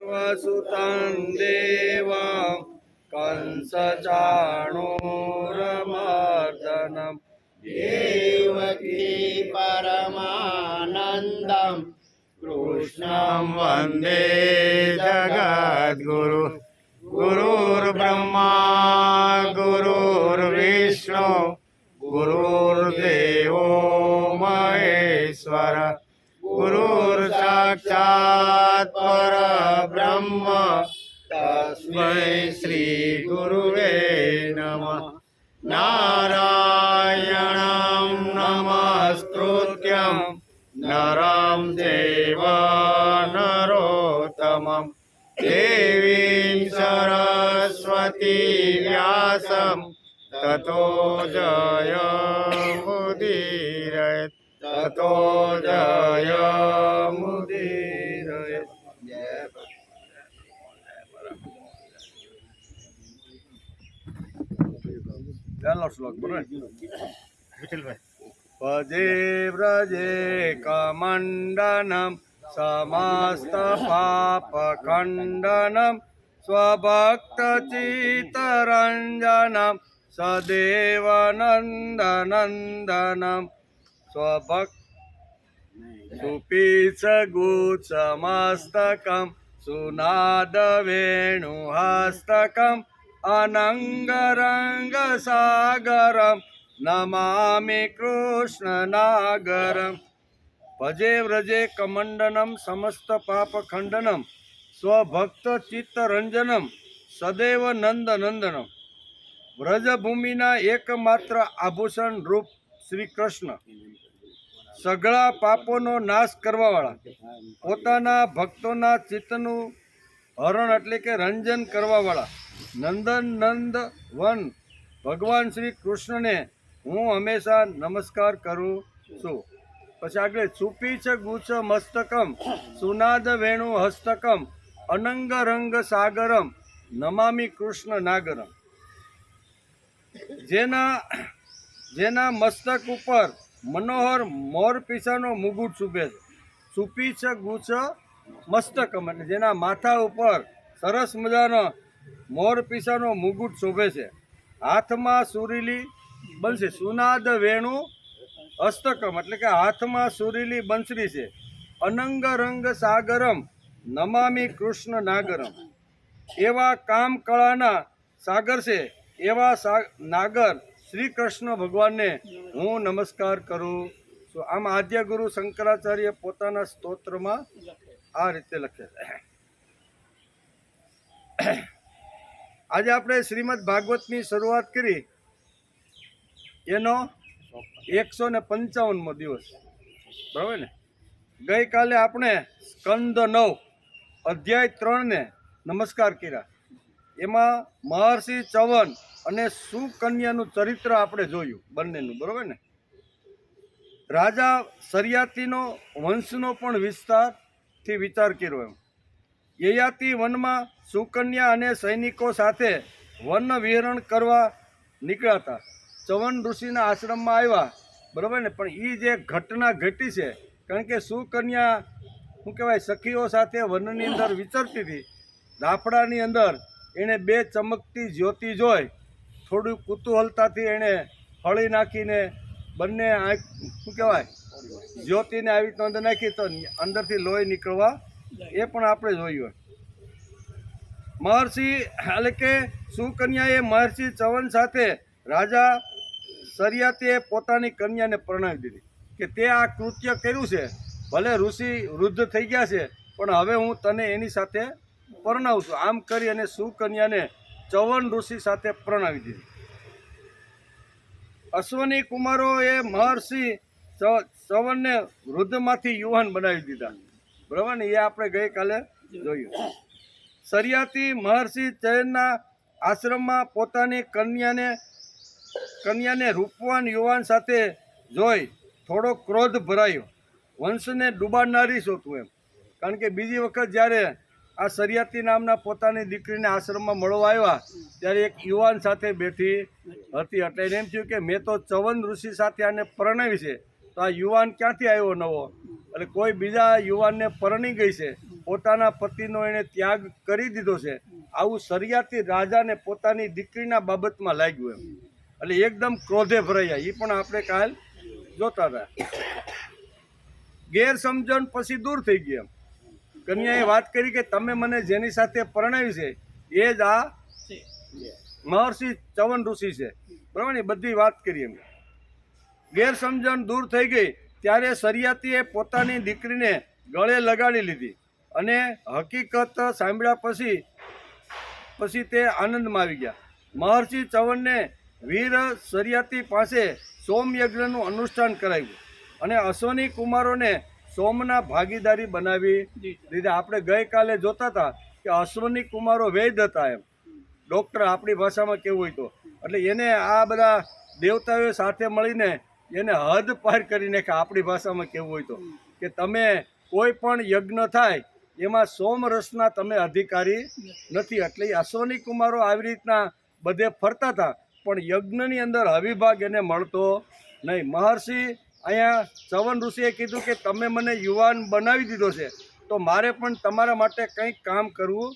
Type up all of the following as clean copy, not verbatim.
वसुतं देवं कंसचाणूरमर्दनं देवकी परमानन्दं कृष्णं वन्दे जगद्गुरु गुरुर्ब्रह्मा गुरुर्विष्णु गुरुर्देवो महेश्वर गुरुर्साक्षात् परब्रह्म तस्मै श्री गुरुवे नमः। नारायणं नमस्कृत्यं नरं चैव नरोत्तमं देवीं सरस्वती व्यासं ततो जयमुदीरयेत् ततो जयमुदीरयेत्। પહેલો શ્લોક બરાબર. ભજે વ્રજે કમંડનમ સમસ્ત પાપ ખંડનમ સ્વભક્ત ચિત્તરંજનમ સદેવ નંદનંદનમ સ્વભક્ત સુપીચ ગુચ્છમસ્તકમ સુનાદ વેણુહસ્તકમ અનંગરંગ સાગરમ નમામિ કૃષ્ણનાગરમ. ભજે વ્રજે કમંડનમ સમસ્ત પાપ ખંડનમ સ્વભક્ત ચિત્તરંજનમ સદૈવ નંદનંદનમ. વ્રજભૂમિના એકમાત્ર આભૂષણ રૂપ શ્રી કૃષ્ણ સઘળા પાપોનો નાશ કરવાવાળા, પોતાના ભક્તોના ચિત્તનું હરણ એટલે કે રંજન કરવાવાળા નંદન નંદ વન ભગવાન શ્રી કૃષ્ણને હું હંમેશા નમસ્કાર કરું છું. પછી આગળ સુપીછ ગુચ્છ મસ્તકમ સુનાદ વેણુ હસ્તકમ અનંગ રંગ સાગરમ નમામિ કૃષ્ણ નાગરમ. જેના મસ્તક ઉપર મનોહર મોર પીછાનો મુગુટ શોભે છે. સુપીછ ગુચ્છ મસ્તકમ એટલે જેના માથા ઉપર સરસ મજાનો મોર પીછાનો મુગુટ શોભે છે. હાથમાં સુરીલી બંસરી સુનાદ વેણુ હસ્તકમ એટલે કે હાથમાં સુરીલી બંસરી છે. અનંગ રંગ સાગરમ નમામિ કૃષ્ણ નાગરમ. એવા કામ કળાના સાગર છે એવા નાગર શ્રી કૃષ્ણ ભગવાનને હું નમસ્કાર કરું છું. આમ આદ્ય ગુરુ શંકરાચાર્ય પોતાના સ્તોત્રમાં આ રીતે લખે છે. આજે આપણે શ્રીમદ ભાગવતની શરૂઆત કરી એનો 155મો દિવસ બરાબર ને. ગઈકાલે આપણે સ્કંદ 9 અધ્યાય 3ને નમસ્કાર કર્યા. એમાં મહર્ષિ ચવન અને સુકન્યાનું ચરિત્ર આપણે જોયું બંનેનું બરાબર ને. રાજા સરિયાતીનો વંશનો પણ વિસ્તારથી વિચાર કર્યો. એમ યયાતિ વનમાં સુકન્યા અને સૈનિકો સાથે વન વિહરણ કરવા નીકળ્યા હતા. ચવન ઋષિના આશ્રમમાં આવ્યા બરાબર ને. પણ એ જે ઘટના ઘટી છે કારણ કે સુકન્યા શું કહેવાય સખીઓ સાથે વનની અંદર વિચરતી હતી. રાફડાની અંદર એણે 2 ચમકતી જ્યોતિ જોઈ. થોડું કુતૂહલતાથી એણે હળી નાખીને બંને આંખ શું કહેવાય જ્યોતિને આવી રીતે અંદર નાખી તો અંદરથી લોહી નીકળવા એ પણ આપણે જોયું. મહર્ષિ એટલે કે સુકન્યાએ મહર્ષિ ચવન સાથે રાજા સરિયાતીએ પોતાની કન્યાને પરણાવી દીધી કે તે આ કૃત્ય કર્યું છે. ભલે ઋષિ વૃદ્ધ થઈ ગયા છે પણ હવે હું તને એની સાથે પરણાવું છું. આમ કરી અને સુકન્યાને ચવન ઋષિ સાથે પરણાવી દીધી. અશ્વની કુમારોએ મહર્ષિ ચવનને વૃદ્ધમાંથી યુવાન બનાવી દીધા બરાબર ને. એ આપણે ગઈકાલે જોયું. સરિયાતી મહર્ષિ ચયનના આશ્રમમાં પોતાની કન્યાને રૂપવાન યુવાન સાથે જોઈ થોડો ક્રોધ ભરાયો. વંશને ડૂબાડનારી શોધવું એમ. કારણ કે બીજી વખત જ્યારે આ સરિયાતી નામના પોતાની દીકરીને આશ્રમમાં મળવા આવ્યા ત્યારે એક યુવાન સાથે બેઠી હતી. એટલે એને એમ થયું કે મેં તો ચવન ઋષિ સાથે આને પરણાવી છે તો આ યુવાન ક્યાંથી આવ્યો નવો, એટલે કોઈ બીજા યુવાનને પરણી ગઈ છે પોતાના પતિનો એણે ત્યાગ કરી દીધો છે, આવું શરિયાતી રાજાને પોતાની દીકરીના બાબતમાં લાગ્યું એમ. એટલે એકદમ ક્રોધે ભરાયા. એ પણ આપણે કાલ જોતા હતા. ગેરસમજણ પછી દૂર થઈ ગઈ એમ. કન્યાએ વાત કરી કે તમે મને જેની સાથે પરણાવી છે એ જ આ મહર્ષિ ચવન ઋષિ છે, બરાબર ને, બધી વાત કરી એમ. ગેરસમજણ દૂર થઈ ગઈ ત્યારે શરિયાતીએ પોતાની દીકરીને ગળે લગાડી લીધી અને હકીકત સાંભળ્યા પછી તે આનંદમાં આવી ગયા. મહર્ષિ ચવનને વીર શરિયાતી પાસે સોમયજ્ઞનું અનુષ્ઠાન કરાવ્યું અને અશ્વની કુમારોને સોમના ભાગીદારી બનાવી દીધા. આપણે ગઈકાલે જોતા હતા કે અશ્વની કુમારો વૈદ હતા એમ, ડૉક્ટર આપણી ભાષામાં કેવું હોય તો. એટલે એને આ બધા દેવતાઓએ સાથે મળીને એને હદ પાર કરીને કે આપણી ભાષામાં કેવું હોય તો કે તમે કોઈ પણ યજ્ઞ થાય એમાં સોમરસના તમે અધિકારી નથી. એટલે અશ્વની કુમારો આવી રીતના બધે ફરતા હતા, પણ યજ્ઞની અંદર અવિભાગ એને મળતો નહીં. મહર્ષિ અહીંયા ચવન ઋષિએ કીધું કે તમે મને યુવાન બનાવી દીધો છે, તો મારે પણ તમારા માટે કંઈક કામ કરવું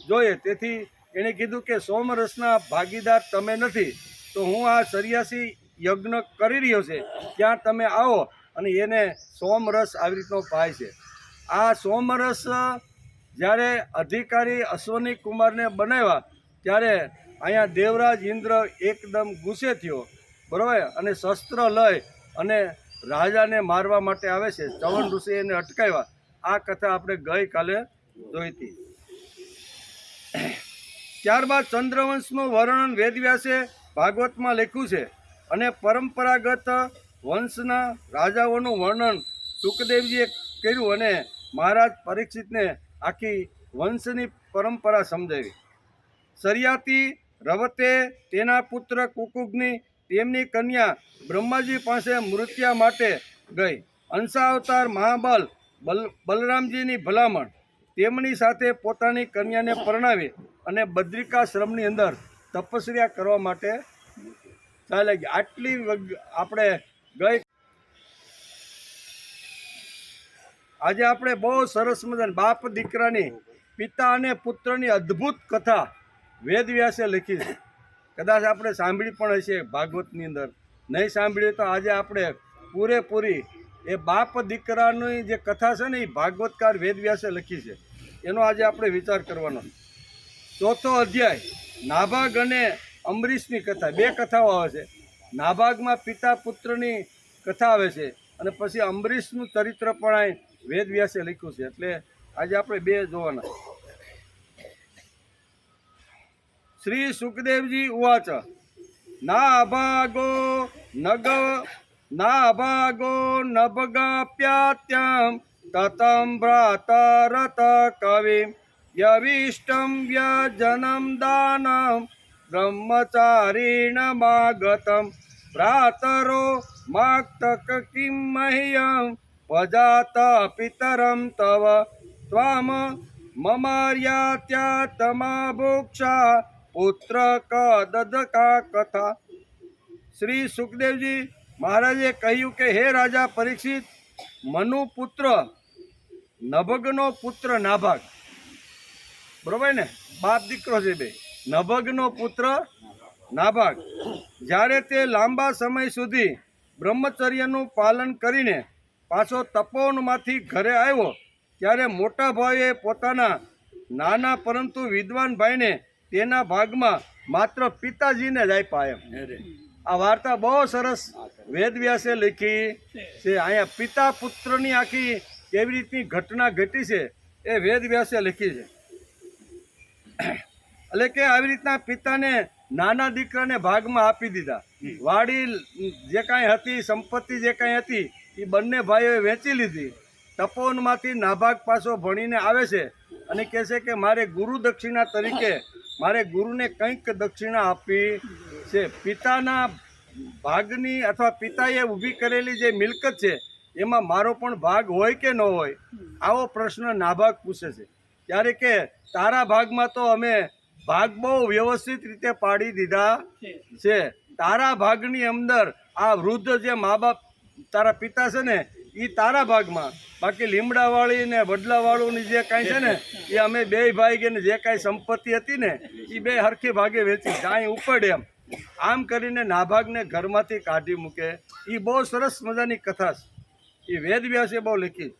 જોઈએ. તેથી એણે કીધું કે સોમરસના ભાગીદાર તમે નથી, તો હું આ સરિયાસી યજ્ઞ કરી રહ્યો છે ત્યાં તમે આવો અને એને સોમરસ આવી રીતનો પાય છે. આ સોમરસ જ્યારે અધિકારી અશ્વની કુમારને બનાવ્યા ત્યારે અહીંયા દેવરાજ ઇન્દ્ર એકદમ ગુસ્સે થયો, બરાબર, અને શસ્ત્ર લઈ અને રાજાને મારવા માટે આવે છે. ચવન ઋષિ એને અટકાવ્યા. આ કથા આપણે ગઈકાલે જોઈ હતી. ત્યારબાદ ચંદ્રવંશનું વર્ણન વેદવ્યાસે ભાગવતમાં લખ્યું છે અને પરંપરાગત વંશના રાજાઓનું વર્ણન સુખદેવજીએ કર્યું અને મહારાજ પરીક્ષિતને આખી વંશની પરંપરા સમજાવી. શરિયાતી રવતે તેના પુત્ર કુકુગ્નિ તેમની કન્યા બ્રહ્માજી પાસે મૃત્યા માટે ગઈ. અંશાવતાર મહાબલ બલરામજીની ભલામણ તેમની સાથે પોતાની કન્યાને પરણાવી અને બદ્રિકાશ્રમની અંદર તપસ્યા કરવા માટે ચાલે ગઈ. આટલી આપણે ગઈ આજે આપણે બહુ સરસ મજાની બાપ દીકરાની, પિતા અને પુત્રની અદ્ભુત કથા વેદવ્યાસે લખી છે. કદાચ આપણે સાંભળી પણ હશે ભાગવતની અંદર, નહીં સાંભળી તો આજે આપણે પૂરેપૂરી એ બાપ દીકરાની જે કથા છે ને એ ભાગવતકાર વેદવ્યાસે લખી છે, એનો આજે આપણે વિચાર કરવાનો. ચોથો અધ્યાય નાભાગ અને અમરીશની કથા. બે કથાઓ આવે છે. નાભાગમાં પિતા પુત્રની કથા આવે છે અને પછી અમરીશનું ચરિત્ર પણ અહીં વેદવ્યાસે લખ્યું છે. એટલે આજે આપણે બે જોવાના. શ્રી સુખદેવજી ઉવાચ નાભાગો નભગાપ્યાત્યમ તતમ ભ્રાતરત કવિ યવિષ્ટમ વ્યજનમ દાનમ બ્રહ્મચારીણમાગતમ ભ્રાતરો માક્તક કિમ મહ્યમ ભજાત પિતરમ તવ ત્વામ મમાર્યાત્યાતમાભોક્ષા પુત્ર કદદકા કથા. શ્રી સુખદેવજી મહારાજે કહ્યું કે હે રાજા પરીક્ષિત, મનુ પુત્ર નભગનો પુત્ર નાભાગ, બરોબર ને, બાપ દીકરો છે બે, નભગનો પુત્ર નાભાગ જ્યારે તે લાંબા સમય સુધી બ્રહ્મચર્યનું પાલન કરીને પાછો તપોવનમાંથી ઘરે આવ્યો ત્યારે મોટા ભાઈએ પોતાના નાના પરંતુ વિદ્વાન ભાઈને તેના ભાગમાં માત્ર પિતાજીને જ આપ્યા એમ. આ વાર્તા બહુ સરસ વેદવ્યાસે લખી છે. અહીંયા પિતા પુત્રની આખી કેવી રીતની ઘટના ઘટી છે એ વેદવ્યાસે લખી છે. એટલે કે આવી રીતના પિતાને નાના દીકરાને ભાગમાં આપી દીધા. વાડી જે કાંઈ હતી, સંપત્તિ જે કાંઈ હતી એ બંને ભાઈઓએ વેચી લીધી. તપોવનમાંથી નાભાગ પાછો ભણીને આવે છે અને કહે છે કે મારે ગુરુ દક્ષિણા તરીકે મારે ગુરુને કંઈક દક્ષિણા આપવી છે. પિતાના ભાગની અથવા પિતાએ ઊભી કરેલી જે મિલકત છે એમાં મારો પણ ભાગ હોય કે ન હોય, આવો પ્રશ્ન નાભાગ પૂછે છે. ત્યારે કે તારા ભાગમાં તો અમે ભાગ બહુ વ્યવસ્થિત રીતે પાડી દીધા છે. તારા ભાગની અંદર આ વૃદ્ધ જે મા બાપ તારા પિતા છે ને એ તારા ભાગમાં, બાકી લીમડાવાળી ને વડલાવાળુંની જે કાંઈ છે ને એ અમે બે ભાઈ ગઈને જે કાંઈ સંપત્તિ હતી ને એ બે હરખી ભાગે વેચી કાંઈ ઉપડે એમ. આમ કરીને નાભાગને ઘરમાંથી કાઢી મૂકે. એ બહુ સરસ મજાની કથા છે, એ વેદવ્યાસે બહુ લખી.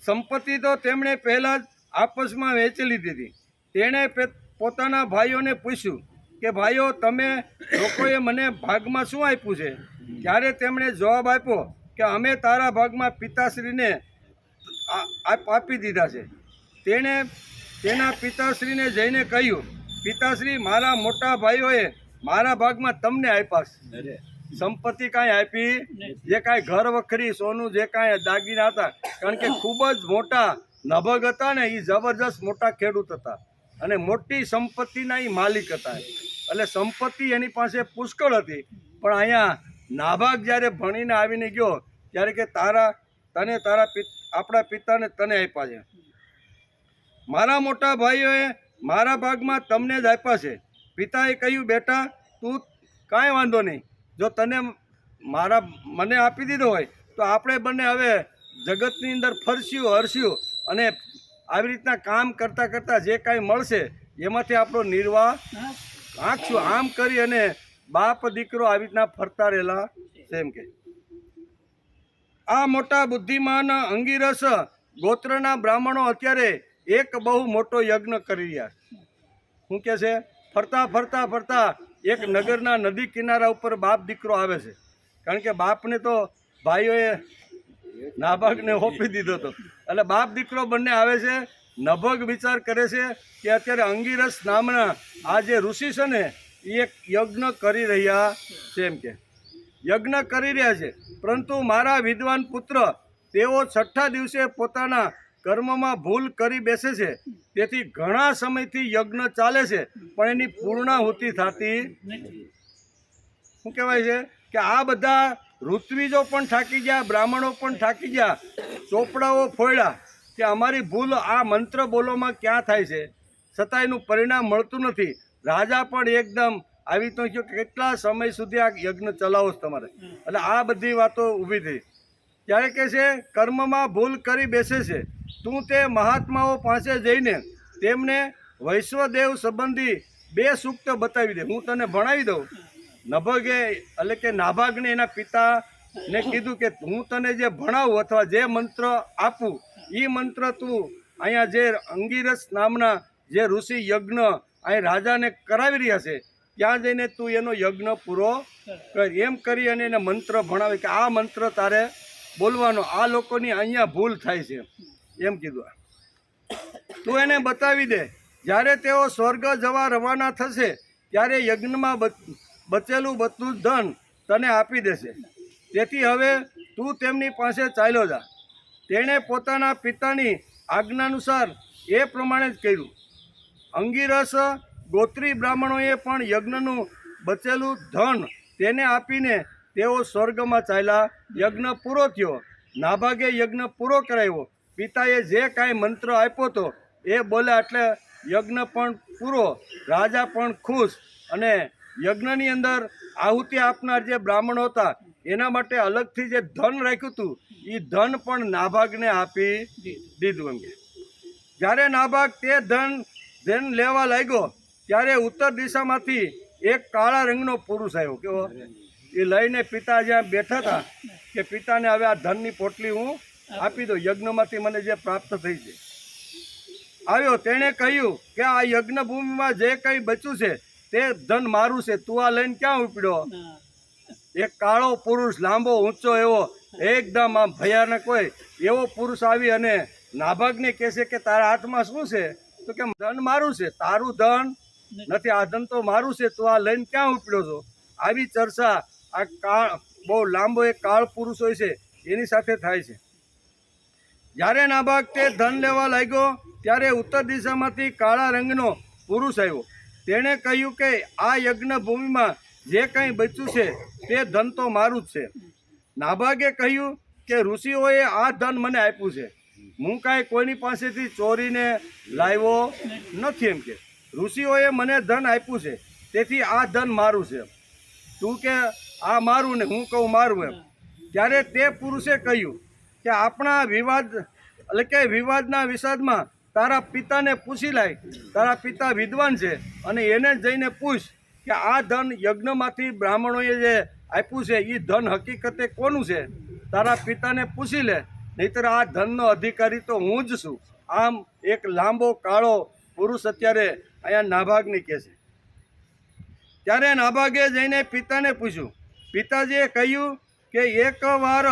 સંપત્તિ તો તેમણે પહેલાં જ આપસમાં વેચી લીધી હતી. તેણે પોતાના ભાઈઓને પૂછ્યું કે ભાઈઓ, તમે લોકોએ મને ભાગમાં શું આપ્યું છે? ત્યારે તેમણે જવાબ આપ્યો કે અમે તારા ભાગમાં પિતાશ્રીને આપી દીધા છે. તેણે તેના પિતાશ્રીને જઈને કહ્યું, પિતાશ્રી, મારા મોટા ભાઈઓએ મારા ભાગમાં તમને આપ્યા છે. સંપત્તિ કાંઈ આપી, જે કાંઈ ઘર વખરી સોનું જે કાંઈ દાગીના હતા, કારણ કે ખૂબ જ મોટા નભગ હતા ને, એ જબરજસ્ત મોટા ખેડૂત હતા અને મોટી સંપત્તિના એ માલિક હતા. એટલે સંપત્તિ એની પાસે પુષ્કળ હતી. પણ અહીંયા નાભાગ જ્યારે ભણીને આવીને ગયો ત્યારે કે તને આપણા પિતાને તને આપ્યા છે. મારા મોટા ભાઈઓએ મારા ભાગમાં તમને જ આપ્યા છે. પિતાએ કહ્યું, બેટા, તું કાંઈ વાંધો નહીં, જો તને મને આપી દીધો હોય તો આપણે બંને હવે જગતની અંદર ફરસ્યું હરસ્યું અને આવી રીતના કામ કરતાં કરતાં જે કાંઈ મળશે એમાંથી આપણો નિર્વાહ આંખશું. આમ કરી અને બાપ દીકરો આવી રીતના ફરતા રહેલા. એમ કે આ મોટા બુદ્ધિમાન અંગીરસ ગોત્રના બ્રાહ્મણો અત્યારે એક બહુ મોટો યજ્ઞ કરી રહ્યા. શું કે છે? ફરતા ફરતા ફરતા એક નગરના નદી કિનારા ઉપર બાપ દીકરો આવે છે. કારણ કે બાપને તો ભાઈઓએ નાભાગને હોપી દીધો હતો. એટલે બાપ દીકરો બંને આવે છે. નભગ વિચાર કરે છે કે અત્યારે અંગીરસ નામના આ જે ઋષિ છે ને એ એક યજ્ઞ કરી રહ્યા છે. એમ કે યજ્ઞ કરી રહ્યા છે, પરંતુ મારા વિદ્વાન પુત્ર તેઓ 6થા દિવસે પોતાના કર્મમાં ભૂલ કરી બેસે છે. તેથી ઘણા સમયથી યજ્ઞ ચાલે છે પણ એની પૂર્ણાહુતિ થતી. શું કહેવાય છે કે આ બધા ઋત્વિજો પણ થાકી ગયા, બ્રાહ્મણો પણ થાકી ગયા, ચોપડાઓ ફોડ્યા કે અમારી ભૂલ આ મંત્ર બોલોમાં ક્યાં થાય છે, છતાં એનું પરિણામ મળતું નથી. રાજા પણ એકદમ આવી તો કહ્યું, કેટલા સમય સુધી આ યજ્ઞ ચલાવો છો તમારે? એટલે આ બધી વાતો ઊભી થઈ. ત્યારે કહે છે, કર્મમાં ભૂલ કરી બેસે છે, તું તે મહાત્માઓ પાસે જઈને તેમને વૈશ્વદેવ સંબંધી 2 સૂક્ત બતાવી દે, હું તને ભણાવી દઉં. નભગે એટલે કે નાભાગને એના પિતાને કીધું કે હું તને જે ભણાવું અથવા જે મંત્ર આપું એ મંત્ર તું અહીંયા જે અંગીરસ નામના જે ઋષિ યજ્ઞ અહીં રાજાને કરાવી રહ્યા છે ત્યાં જઈને તું એનો યજ્ઞ પૂરો કર. એમ કરી અને એને મંત્ર ભણાવે કે આ મંત્ર તારે બોલવાનો, આ લોકોની અહીંયા ભૂલ થાય છે એમ કીધું. તું એને બતાવી દે. જ્યારે તેઓ સ્વર્ગ જવા રવાના થશે ત્યારે યજ્ઞમાં બચેલું બધું ધન તને આપી દેશે. તેથી હવે તું તેમની પાસે ચાલ્યો જા. તેણે પોતાના પિતાની આજ્ઞાનુસાર એ પ્રમાણે જ કર્યું. અંગીરસ ગોત્રી બ્રાહ્મણોએ પણ યજ્ઞનું બચેલું ધન તેને આપીને તેઓ સ્વર્ગમાં ચાલ્યા. યજ્ઞ પૂરો થયો. નાભાગે યજ્ઞ પૂરો કરાવ્યો. પિતાએ જે કાંઈ મંત્ર આપ્યો હતો એ બોલ્યા એટલે યજ્ઞ પણ પૂરો. રાજા પણ ખુશ. અને યજ્ઞની અંદર આહુતિ આપનાર જે બ્રાહ્મણો હતા એના માટે અલગથી જે ધન રાખ્યું હતું એ ધન પણ નાભાગને આપી દીધું. એમ કે જ્યારે નાભાગ તે ધન લેવા લાગ્યો ત્યારે ઉત્તર દિશામાંથી એક કાળા રંગનો પુરુષ આવ્યો. કેવો? એ લઈને પિતા જ્યાં બેઠા હતા કે પિતાને હવે આ ધનની પોટલી હું આપી દઉં, યજ્ઞમાંથી મને જે પ્રાપ્ત થઈ છે. આવ્યો. તેણે કહ્યું કે આ યજ્ઞ ભૂમિમાં જે કંઈ બચ્યું છે તે ધન મારું છે, તું આ લઈને ક્યાં ઉપડ્યો? એક કાળો પુરુષ, લાંબો ઊંચો એવો, એકદમ આમ ભયાનક હોય એવો પુરુષ આવી અને નાભાગને કહે છે કે તારા હાથમાં શું છે? તો કે ધન મારું છે. તારું ધન નથી, આ ધન તો મારું છે, તું આ લઈને ક્યાં ઉપડ્યો છો? આવી ચર્ચા આ બહુ લાંબો એક કાળ પુરુષ હોય છે એની સાથે થાય છે. જ્યારે નાભાગ તે ધન લેવા લાગ્યો ત્યારે ઉત્તર દિશામાંથી કાળા રંગનો પુરુષ આવ્યો. તેણે કહ્યું કે આ યજ્ઞ ભૂમિમાં જે કંઈ બચ્યું છે તે ધન તો મારું જ છે. નાભાગે કહ્યું કે ઋષિઓએ આ ધન મને આપ્યું છે, હું કાંઈ કોઈની પાસેથી ચોરીને લાવ્યો નથી. એમ કે ઋષિઓએ મને ધન આપ્યું છે, તેથી આ ધન મારું છે. તું કે આ મારું ને હું કહું મારું એમ. ત્યારે તે પુરુષે કહ્યું કે આપણા વિવાદ એટલે કે વિવાદના વિષાદમાં તારા પિતાને પૂછી લાય. તારા પિતા વિદ્વાન છે અને એને જઈને પૂછ કે આ ધન યજ્ઞમાંથી બ્રાહ્મણોએ જે આપ્યું છે એ ધન હકીકતે કોનું છે. તારા પિતાને પૂછી લે, નહીંતર આ ધનનો અધિકારી તો હું જ છું. આમ એક લાંબો કાળો પુરુષ અત્યારે અહીંયા નાભાગને કહે છે. ત્યારે નાભાગે જઈને પિતાને પૂછ્યું. પિતાજીએ કહ્યું કે એકવાર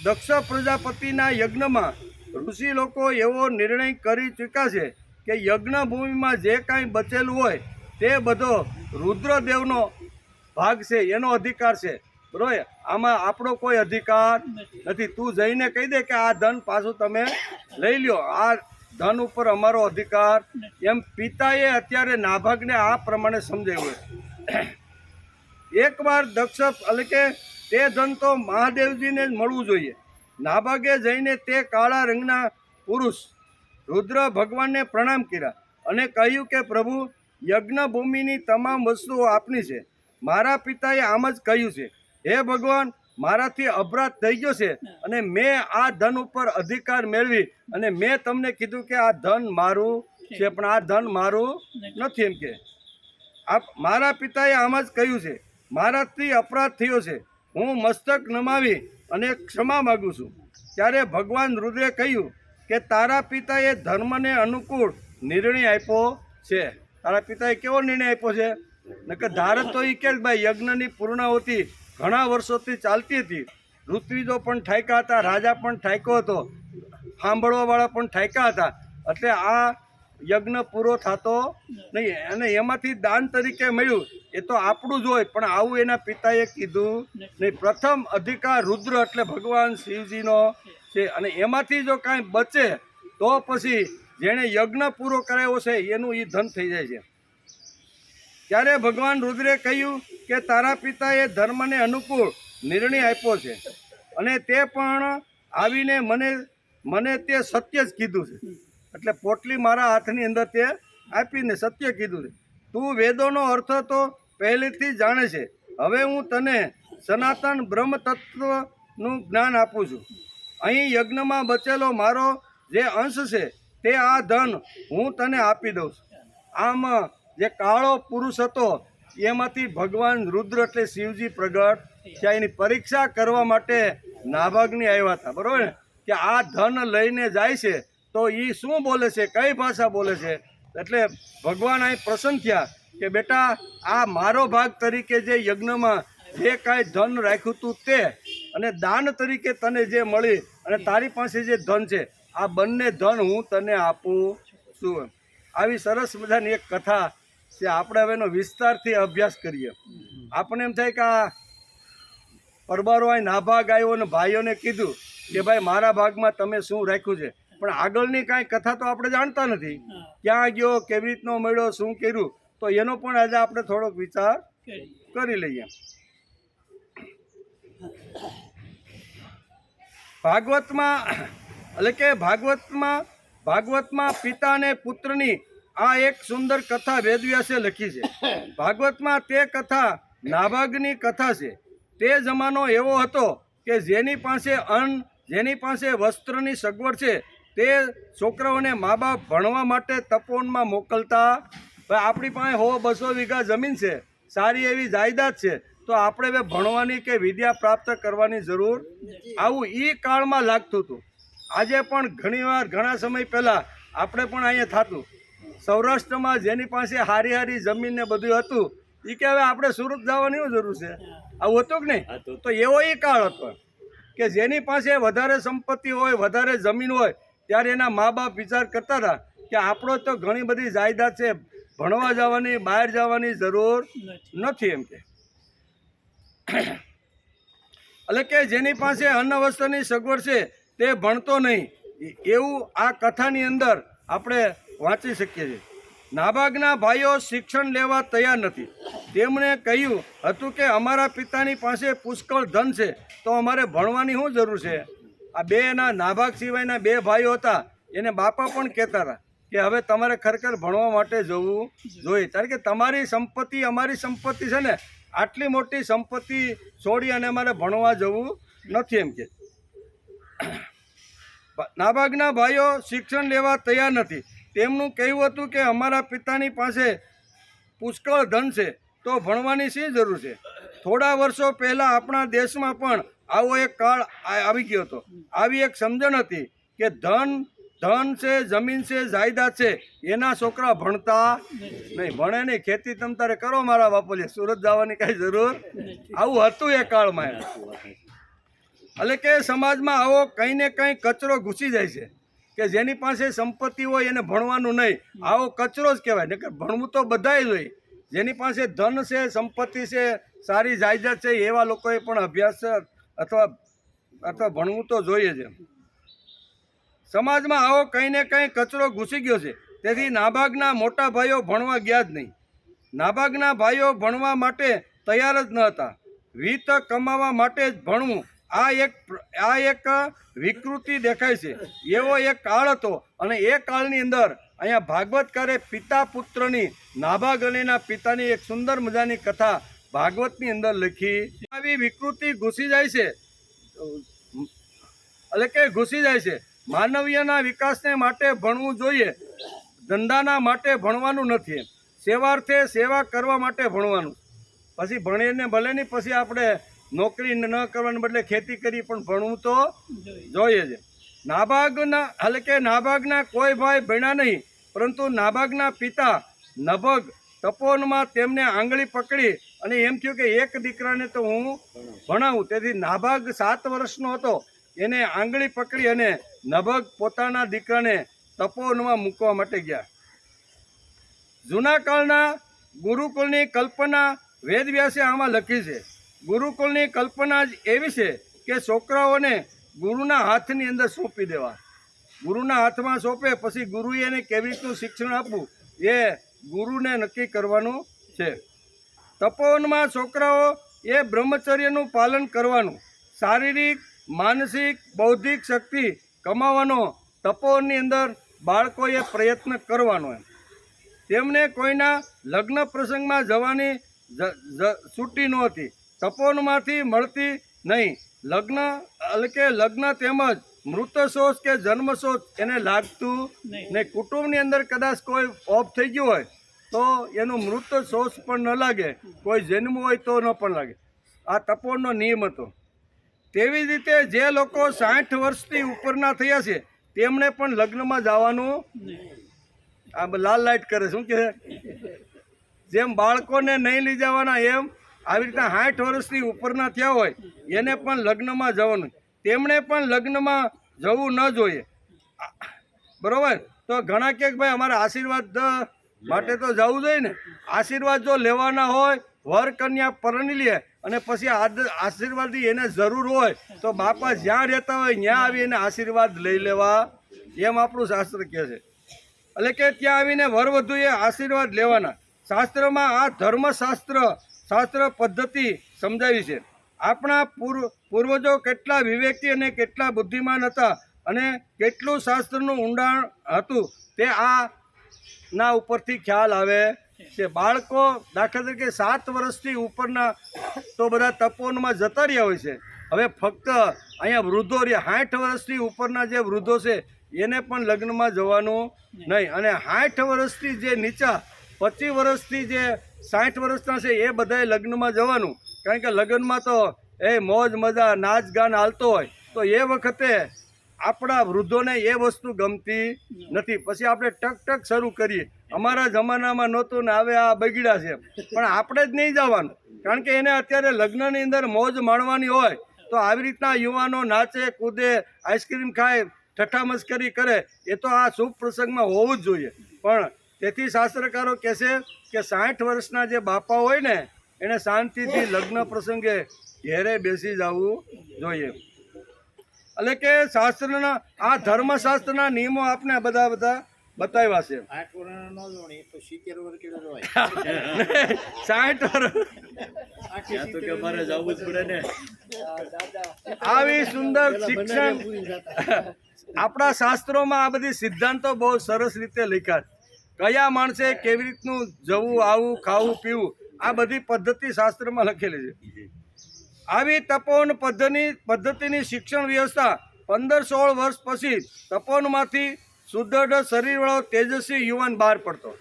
દક્ષ પ્રજાપતિના યજ્ઞમાં ઋષિ લોકો એવો નિર્ણય કરી ચૂક્યા છે કે યજ્ઞ ભૂમિમાં જે કાંઈ બચેલું હોય તે બધો રુદ્રદેવનો ભાગ છે, એનો અધિકાર છે. બરોબર, આમાં આપણો કોઈ અધિકાર નથી. તું જઈને કહી દે કે આ ધન પાછું તમે લઈ લ્યો, આ ધન ઉપર અમારો અધિકાર. એમ પિતાએ અત્યારે નાભાગને આ પ્રમાણે સમજાવ્યું. એકવાર દક્ષ એટલે કે તે ધન તો મહાદેવજીને જ મળવું જોઈએ. નાભાગે જઈને તે કાળા રંગના પુરુષ રુદ્ર ભગવાનને પ્રણામ કર્યા અને કહ્યું કે પ્રભુ, યજ્ઞ ભૂમિની તમામ વસ્તુઓ આપની છે. મારા પિતાએ આમ જ કહ્યું છે, હે ભગવાન, મારાથી અપરાધ થઈ ગયો છે અને મેં આ ધન ઉપર અધિકાર મેળવી અને મેં તમને કીધું કે આ ધન મારું છે, પણ આ ધન મારું નથી. એમ કે મારા પિતાએ આમ જ કહ્યું છે, મારાથી અપરાધ થયો છે, હું મસ્તક નમાવી અને ક્ષમા માગું છું. ત્યારે ભગવાન રુદ્રે કહ્યું કે તારા પિતાએ ધર્મને અનુકૂળ નિર્ણય આપ્યો છે. તારા પિતાએ કેવો નિર્ણય આપ્યો છે? નકર ધારત તો એ કે ભાઈ યજ્ઞની પૂર્ણાહુતિ ઘણા વર્ષોથી ચાલતી હતી. ઋત્વિજો પણ ઠાક્યા હતા, રાજા પણ ઠાક્યો હતો, સાંભળવાવાળા પણ ઠાક્યા હતા. એટલે આ યજ્ઞ પૂરો થતો નહીં અને એમાંથી દાન તરીકે મળ્યું એ તો આપણું જ હોય, પણ આવું એના પિતાએ કીધું નહીં. પ્રથમ અધિકાર રુદ્ર એટલે ભગવાન શિવજીનો છે અને એમાંથી જો કાંઈ બચે તો પછી જેણે યજ્ઞ પૂરો કરાવ્યો છે એનું એ ધન થઈ જાય છે. ત્યારે ભગવાન રુદ્રે કહ્યું કે તારા પિતાએ ધર્મને અનુકૂળ નિર્ણય આપ્યો છે અને તે પણ આવીને મને તે સત્ય જ કીધું છે. એટલે પોટલી મારા હાથની અંદર તે આપીને સત્ય કીધું છે. તું વેદોનો અર્થ તો પહેલેથી જાણે છે. હવે હું તને સનાતન બ્રહ્મ તત્વનું જ્ઞાન આપું છું. અહીં યજ્ઞમાં બચેલો મારો જે અંશ છે તે આ ધન હું તને આપી દઉં છું. આમ જે કાળો પુરુષ હતો એમાંથી ભગવાન રુદ્ર એટલે શિવજી પ્રગટ થયા. એની પરીક્ષા કરવા માટે નાભાગની આવ્યા હતા. બરાબર ને? કે આ ધન લઈને જાય છે તો એ શું બોલે છે, કઈ ભાષા બોલે છે. એટલે ભગવાન અહીં પ્રસન્ન થયા કે બેટા, આ મારો ભાગ તરીકે જે યજ્ઞમાં જે કાંઈ ધન રાખ્યું તું તે અને દાન તરીકે તને જે મળી અને તારી પાસે જે ધન છે આ બંને ધન હું તને આપું છું. આવી સરસ મજાની એક કથા છે. આપણે હવે એનો વિસ્તારથી અભ્યાસ કરીએ. આપણને એમ થાય કે આ પરબારો અહીં નાભાગ આવ્યો અને ભાઈઓને કીધું કે ભાઈ મારા ભાગમાં તમે શું રાખ્યું છે, પણ આગળની કાંઈ કથા તો આપણે જાણતા નથી. ક્યાં ગયો, કેવી રીતનો મળ્યો, શું કર્યું, તો એનો પણ આજે આપણે થોડોક વિચાર કરી લઈએ. ભાગવતમાં એટલે કે ભાગવતમાં પિતા અને પુત્રની આ એક સુંદર કથા વેદવ્યાસે લખી છે. ભાગવતમાં તે કથા નાભાગની કથા છે. તે જમાનો એવો હતો કે જેની પાસે અન્ન, જેની પાસે વસ્ત્રની સગવડ છે તે છોકરાઓને મા બાપ ભણવા માટે તપોવનમાં મોકલતા. આપણી પાસે 100-200 વીઘા જમીન છે, સારી એવી જાયદાદ છે, તો આપણે હવે ભણવાની કે વિદ્યા પ્રાપ્ત કરવાની જરૂર આવું એ કાળમાં લાગતું હતું. આજે પણ ઘણીવાર ઘણા સમય પહેલાં આપણે પણ અહીંયા થતું. સૌરાષ્ટ્રમાં જેની પાસે હારી જમીન ને બધું હતું એ કે હવે આપણે સુરત જવાની શું જરૂર છે, આવું હતું કે નહીં? તો એવો એ કાળ હતો કે જેની પાસે વધારે સંપત્તિ હોય, વધારે જમીન હોય, ત્યારે એના મા બાપ વિચાર કરતા હતા કે આપણો તો ઘણી બધી જાયદાદ છે, ભણવા જવાની, બહાર જવાની જરૂર નથી. એમ કે એટલે કે જેની પાસે અન્ન વસ્ત્રની સગવડ છે તે ભણતો નહીં, એવું આ કથાની અંદર આપણે વાંચી શકીએ છીએ. નાભાગના ભાઈઓ શિક્ષણ લેવા તૈયાર નથી. તેમણે કહ્યું હતું કે અમારા પિતાની પાસે પુષ્કળ ધન છે તો અમારે ભણવાની શું જરૂર છે. આ બેના નાભાગ સિવાયના 2 ભાઈઓ હતા એને બાપા પણ કહેતા હતા કે હવે તમારે ખરેખર ભણવા માટે જવું જોઈએ, કારણ કે તમારી સંપત્તિ અમારી સંપત્તિ છે ને, આટલી મોટી સંપત્તિ છોડી અને અમારે ભણવા જવું નથી એમ કે નાબાગના ભાઈઓ શિક્ષણ લેવા તૈયાર નથી. તેમનું કહેવું હતું કે અમારા પિતાની પાસે પુષ્કળ ધન છે તો ભણવાની શી જરૂર છે. થોડા વર્ષો પહેલાં આપણા દેશમાં પણ આવો એક કાળ આવી ગયો હતો. આવી એક સમજણ હતી કે ધન છે, જમીન છે, જાયદાદ છે, એના છોકરા ભણતા નહીં. ભણે નહીં, ખેતી તમ તારે કરો મારા બાપુજી, સુરત જવાની કાંઈ જરૂર. આવું હતું એ કાળમાં. એટલે કે સમાજમાં આવો કંઈ ને કંઈ કચરો ઘૂસી જાય છે કે જેની પાસે સંપત્તિ હોય એને ભણવાનું નહીં. આવો કચરો જ કહેવાય. નકર ભણવું તો બધાય જ હોય. જેની પાસે ધન છે, સંપત્તિ છે, સારી જાયદાદ છે, એવા લોકોએ પણ અભ્યાસ અથવા ભણવું તો જોઈએ છે. સમાજમાં આવો કંઈ ને કંઈ કચરો ઘૂસી ગયો છે. તેથી નાબાગના મોટા ભાઈઓ ભણવા ગયા જ નહીં. નાબાગના ભાઈઓ ભણવા માટે તૈયાર જ ન હતા. વિત્ત કમાવા માટે જ ભણવું, આ એક વિકૃતિ દેખાય છે. એવો એક કાળ હતો અને એ કાળની અંદર અહીંયા ભાગવતકારે પિતા પુત્રની, નાભાગ અને એના પિતાની એક સુંદર મજાની કથા ભાગવતની અંદર લખી. આવી વિકૃતિ ઘૂસી જાય છે, એટલે કે ઘૂસી જાય છે. માનવીયના વિકાસને માટે ભણવું જોઈએ, ધંધાના માટે ભણવાનું નથી. સેવાર્થે સેવા કરવા માટે ભણવાનું. પછી ભણીને ભલે નહીં, પછી આપણે નોકરી ન કરવાને બદલે ખેતી કરી, પણ ભણવું તો જોઈએ છે. નાબાગના એટલે કે નાબાગના કોઈ ભાઈ ભણ્યા નહીં, પરંતુ નાબાગના પિતા નભગ તપોવનમાં તેમને આંગળી પકડી અને એમ થયું કે એક દીકરાને તો હું ભણાવું. તેથી નાબાગ 7 વર્ષનો હતો. એને આંગળી પકડી અને નભગ પોતાના દીકરાને તપોવનમાં મૂકવા માટે ગયા. જૂના કાળના ગુરુકુળની કલ્પના વેદવ્યાસે આમાં લખી છે. ગુરુકુળની કલ્પના જ એવી છે કે છોકરાઓને ગુરુના હાથની અંદર સોંપી દેવા. ગુરુના હાથમાં સોંપે, પછી ગુરુએ એને કેવી રીતનું શિક્ષણ આપવું એ ગુરુને નક્કી કરવાનું છે. તપોવનમાં છોકરાઓ એ બ્રહ્મચર્યનું પાલન કરવાનું. શારીરિક, માનસિક, બૌદ્ધિક શક્તિ કમાવાનો તપોવનની અંદર બાળકોએ પ્રયત્ન કરવાનો. તેમને કોઈના લગ્ન પ્રસંગમાં જવાની છૂટી નહોતી. તપોવનમાંથી મળતી નહીં. લગ્ન તેમજ મૃતશોષ કે જન્મશોષ એને લાગતું નહીં. કુટુંબની અંદર કદાચ કોઈ ઓફ થઈ ગયું હોય તો એનું મૃત શોષ પણ ન લાગે, કોઈ જન્મ હોય તો ન પણ લાગે. આ તપોવનનો નિયમ હતો. તેવી જ રીતે જે લોકો 60 વર્ષથી ઉપરના થયા છે તેમણે પણ લગ્નમાં જવાનું. આ લાલ લાઇટ કરે શું કે જેમ બાળકોને નહીં લઈ જવાના, એમ આવી રીતના 60 વર્ષથી ઉપરના થયા હોય એને પણ લગ્નમાં જવાનું. તેમણે પણ લગ્નમાં જવું ન જોઈએ. બરાબર. તો ઘણા કહે ભાઈ અમારે આશીર્વાદ માટે તો જવું જોઈએ ને. આશીર્વાદ જો લેવાના હોય, વર કન્યા પરણી લે અને પછી આશીર્વાદની એને જરૂર હોય તો બાપા જ્યાં રહેતા હોય ત્યાં આવી એને આશીર્વાદ લઈ લેવા, એમ આપણું શાસ્ત્ર કહે છે. એટલે કે ત્યાં આવીને વરવધુએ આશીર્વાદ લેવાના. શાસ્ત્રમાં આ ધર્મશાસ્ત્ર પદ્ધતિ સમજાવી છે. આપણા પૂર્વજો કેટલા વિવેકી અને કેટલા બુદ્ધિમાન હતા અને કેટલું શાસ્ત્રનું ઊંડાણ હતું તે ના ઉપરથી ખ્યાલ આવે છે. બાળકો દાખલા તરીકે 7 વર્ષથી ઉપરના તો બધા તપોવનમાં જતા રહ્યા હોય છે. હવે ફક્ત અહીંયા વૃદ્ધો રહ્યા, 60 વર્ષથી ઉપરના જે વૃદ્ધો છે એને પણ લગ્નમાં જવાનું નહીં. અને 60 વર્ષથી જે નીચા 25 વર્ષથી જે 60 વર્ષના છે એ બધાએ લગ્નમાં જવાનું. કારણ કે લગ્નમાં તો એ મોજ મજા, નાચ ગાન હાલતો હોય, તો એ વખતે આપણા વૃદ્ધોને એ વસ્તુ ગમતી નથી. પછી આપણે ટક શરૂ કરીએ. અમારા જમાનામાં નહોતું ને હવે આ બગડ્યા છે, પણ આપણે જ નહીં જવાનું. કારણ કે એને અત્યારે લગ્નની અંદર મોજ માણવાની હોય તો આવી રીતના યુવાનો નાચે કૂદે, આઈસ્ક્રીમ ખાય, ઠઠ્ઠા મસ્કરી કરે, એ તો આ શુભ પ્રસંગમાં હોવું જ જોઈએ. પણ તેથી શાસ્ત્રકારો કહે છે કે 60 વર્ષના જે બાપા હોય ને એને શાંતિથી લગ્ન પ્રસંગે ઘેરે બેસી જવું જોઈએ. એટલે કે શાસ્ત્રના આ ધર્મશાસ્ત્રના નિયમો આપણે બધા બતાવ્યા છે. 60 વર્ષ આવી સુંદર શિક્ષણ આપણા શાસ્ત્રોમાં આ બધી સિદ્ધાંતો બહુ સરસ રીતે લખ્યા. કયા માણસે કેવી રીતનું જવું, આવું, ખાવું, પીવું, આ બધી પદ્ધતિ શાસ્ત્રમાં લખેલી છે. આવી તપોવન પદ્ધતિની શિક્ષણ વ્યવસ્થા 15-16 વર્ષ પછી તપોવનમાંથી સુદૃઢ શરીરવાળો તેજસ્વી યુવાન બહાર પડતો.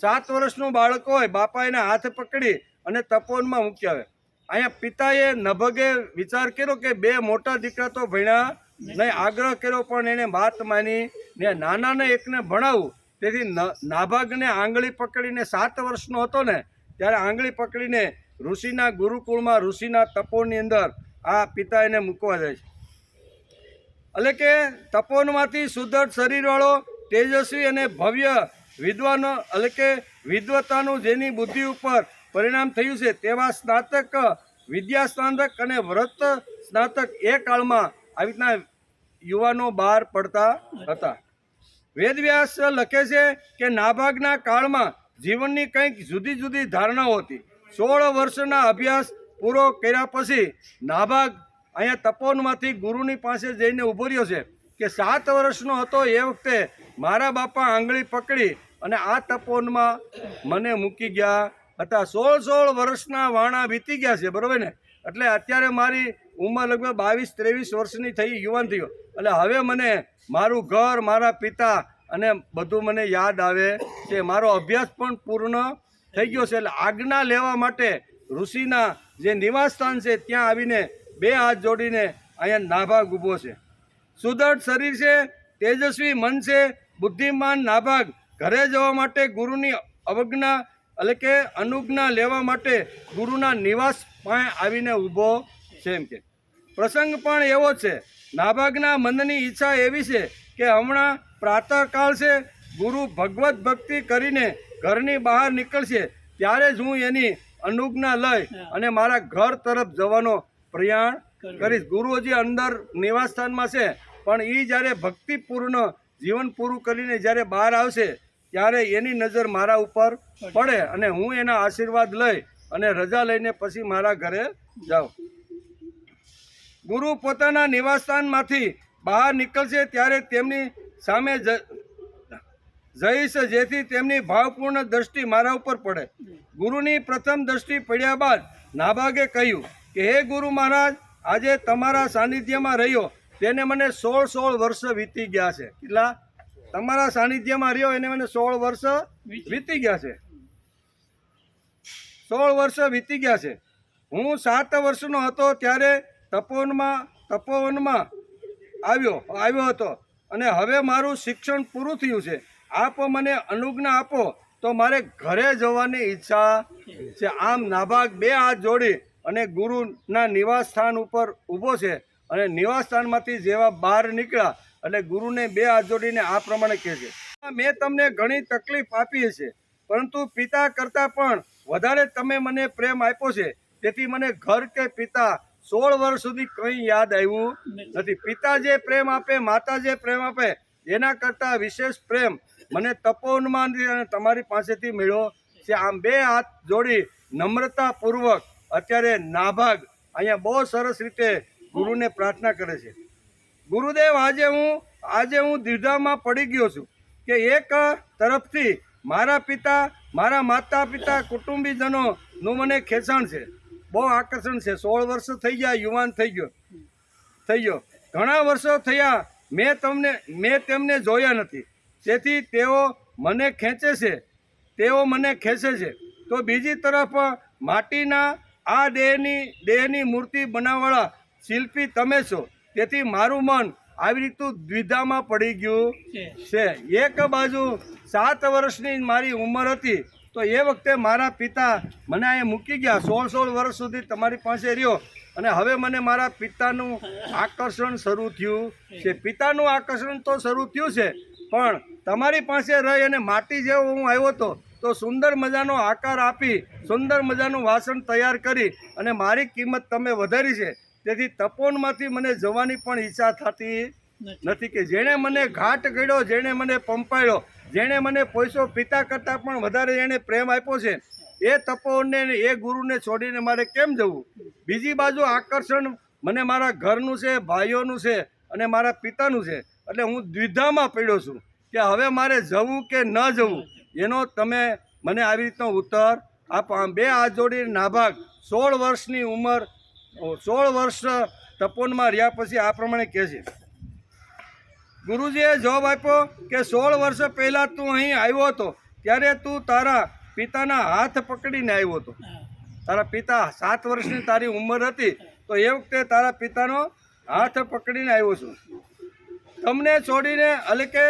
7 વર્ષનું બાળક હોય, બાપા એના હાથ પકડી અને તપોવનમાં મૂકી આવે. અહીંયા પિતાએ નભગે વિચાર કર્યો કે 2 મોટા દીકરા તો ભણ્યા નહીં, આગ્રહ કર્યો પણ એને વાત માની ને નાનાને એકને ભણાવું. તેથી નાભાગને આંગળી પકડીને 7 વર્ષનો હતો ને ત્યારે આંગળી પકડીને ઋષિના ગુરુકુળમાં ઋષિના તપોવનની અંદર આ પિતા એને મૂકવા જાય છે. એટલે કે તપોવનમાંથી સુદૃઢ શરીરવાળો તેજસ્વી અને ભવ્ય વિદ્વાનો એટલે કે વિદ્વતાનું જેની બુદ્ધિ ઉપર પરિણામ થયું છે તેવા સ્નાતક, વિદ્યા સ્નાતક અને વ્રત સ્નાતક એ કાળમાં આવી રીતના યુવાનો બહાર પડતા હતા. વેદવ્યાસ લખે છે કે નાભાગના કાળમાં જીવનની કંઈક જુદી જુદી ધારણાઓ હતી. 16 વર્ષના અભ્યાસ પૂરો કર્યા પછી નાભાગ અહીંયા તપોવનમાંથી ગુરુની પાસે જઈને ઊભો રહ્યો છે કે 7 વર્ષનો હતો એ વખતે મારા બાપા આંગળી પકડી અને આ તપોવનમાં મને મૂકી ગયા હતા. 16 વર્ષના વાણા વીતી ગયા છે, બરોબર ને? એટલે અત્યારે મારી ઉંમર લગભગ 22-23 વર્ષની થઈ, યુવાન થયો. એટલે હવે મને મારું ઘર, મારા પિતા અને બધું મને યાદ આવે છે. મારો અભ્યાસ પણ પૂર્ણ થઈ ગયો છે. એટલે આજ્ઞા લેવા માટે ઋષિના જે નિવાસ સ્થાન છે ત્યાં આવીને 2 હાથ જોડીને અહીંયા નાભાગ ઊભો છે. સુદૃઢ શરીર છે, તેજસ્વી મન છે, બુદ્ધિમાન નાભાગ ઘરે જવા માટે ગુરુની અવજ્ઞા એટલે કે અનુજ્ઞા લેવા માટે ગુરુના નિવાસ પાસે આવીને ઊભો છે. એમ કે પ્રસંગ પણ એવો છે. નાભાગના મનની ઈચ્છા એવી છે કે હમણાં પ્રાતઃકાળ છે, ગુરુ ભગવત ભક્તિ કરીને ઘરની બહાર નીકળશે ત્યારે જ હું એની અનુજ્ઞા લઈ અને મારા ઘર તરફ જવાનો પ્રયાણ કરીશ. ગુરુ હજી અંદર નિવાસ સ્થાનમાં છે પણ એ જ્યારે ભક્તિપૂર્ણ જીવન પૂરું કરીને જ્યારે બહાર આવશે ત્યારે એની નજર મારા ઉપર પડે અને હું એના આશીર્વાદ લઈ અને રજા લઈને પછી મારા ઘરે જાઉં. ગુરુ પોતાના નિવાસસ્થાનમાંથી બહાર નીકળશે ત્યારે તેમની સામે જઈશ જેથી તેમની ભાવપૂર્ણ દ્રષ્ટિ મારા ઉપર પડે. ગુરુની પ્રથમ દ્રષ્ટિ પડ્યા બાદ નાભાગે કહ્યું કે હે ગુરુ મહારાજ, આજે તમારા સાનિધ્યમાં રહ્યો તેને મને 16 વર્ષ વીતી ગયા છે. કેટલા? તમારા સાનિધ્યમાં રહ્યો એને મને 16 વર્ષ વીતી ગયા છે. 16 વર્ષ વીતી ગયા છે. હું 7 વર્ષનો હતો ત્યારે તપોવનમાં આવ્યો હતો અને હવે મારું શિક્ષણ પૂરું થયું છે. આપ મને અનુજ્ઞા આપો તો મારે ઘરે જવાની ઈચ્છા છે. આમ નાભાગ 2 હાથ જોડી અને ગુરુના નિવાસ સ્થાન ઉપર ઊભો છે અને નિવાસ સ્થાનમાંથી જેવા બહાર નીકળ્યા એટલે ગુરુને 2 હાથ જોડીને આ પ્રમાણે કહે છે, મેં તમને ઘણી તકલીફ આપી છે પરંતુ પિતા કરતાં પણ વધારે તમે મને પ્રેમ આપ્યો છે. તેથી મને ઘર કે પિતા 16 વર્ષ સુધી કંઈ યાદ આવ્યું નથી. પિતા જે પ્રેમ આપે, માતા જે પ્રેમ આપે એના કરતાં વિશેષ પ્રેમ મને તપોવનમાં અને તમારી પાસેથી મળ્યો છે. આમ 2 હાથ જોડી નમ્રતાપૂર્વક અત્યારે નાભાગ અહીંયા બહુ સરસ રીતે ગુરુને પ્રાર્થના કરે છે. ગુરુદેવ, આજે હું દ્વિધામાં પડી ગયો છું કે એક તરફથી મારા પિતા, મારા માતા પિતા, કુટુંબીજનોનું મને ખેંચાણ છે, બહુ આકર્ષણ છે. 16 વર્ષ થઈ ગયા, યુવાન થઈ ગયો. ઘણા વર્ષો થયા મેં તેમને જોયા નથી, તેથી તેઓ મને ખેંચે છે. તો બીજી તરફ માટીના આ દેહની મૂર્તિ બનાવવાળા શિલ્પી તમે છો, તેથી મારું મન આવી રીતનું દ્વિધામાં પડી ગયું છે. એક બાજુ 7 વર્ષની મારી ઉંમર હતી તો એ વખતે મારા પિતા મને અહીંયા મૂકી ગયા, 16 વર્ષ સુધી તમારી પાસે રહ્યો અને હવે મને મારા પિતાનું આકર્ષણ શરૂ થયું છે. પિતાનું આકર્ષણ તો શરૂ થયું છે પણ તમારી પાસે રહી અને માટી જેવો હું આવ્યો હતો તો સુંદર મજાનો આકાર આપી, સુંદર મજાનું વાસણ તૈયાર કરી અને મારી કિંમત તમે વધારી છે. તેથી તપોવનમાંથી મને જવાની પણ ઈચ્છા થતી નથી. કે જેણે મને ઘાટ કર્યો, જેણે મને પંપાળ્યો, જેણે મને પૈસો પિતા કરતાં પણ વધારે જેણે પ્રેમ આપ્યો છે એ તપોવનને એ ગુરુને છોડીને મારે કેમ જવું? બીજી બાજુ આકર્ષણ મને મારા ઘરનું છે, ભાઈઓનું છે અને મારા પિતાનું છે. એટલે હું દ્વિધામાં પડ્યો છું કે હવે મારે જવું કે ન જવું, એનો તમે મને આવી રીતનો ઉત્તર આપો. આમ 2 હાથ જોડીને નાભાગ 16 વર્ષની ઉંમર 16 વર્ષ તપોવનમાં રહ્યા પછી આ પ્રમાણે કહે છે. ગુરુજીએ જવાબ આપ્યો કે 16 વર્ષ પહેલાં તું અહીં આવ્યો હતો ત્યારે તું તારા પિતાના હાથ પકડીને આવ્યો હતો. તારા પિતા 7 વર્ષની તારી ઉંમર હતી તો એ વખતે તારા પિતાનો હાથ પકડીને આવ્યો છું. તમને છોડીને એટલે કે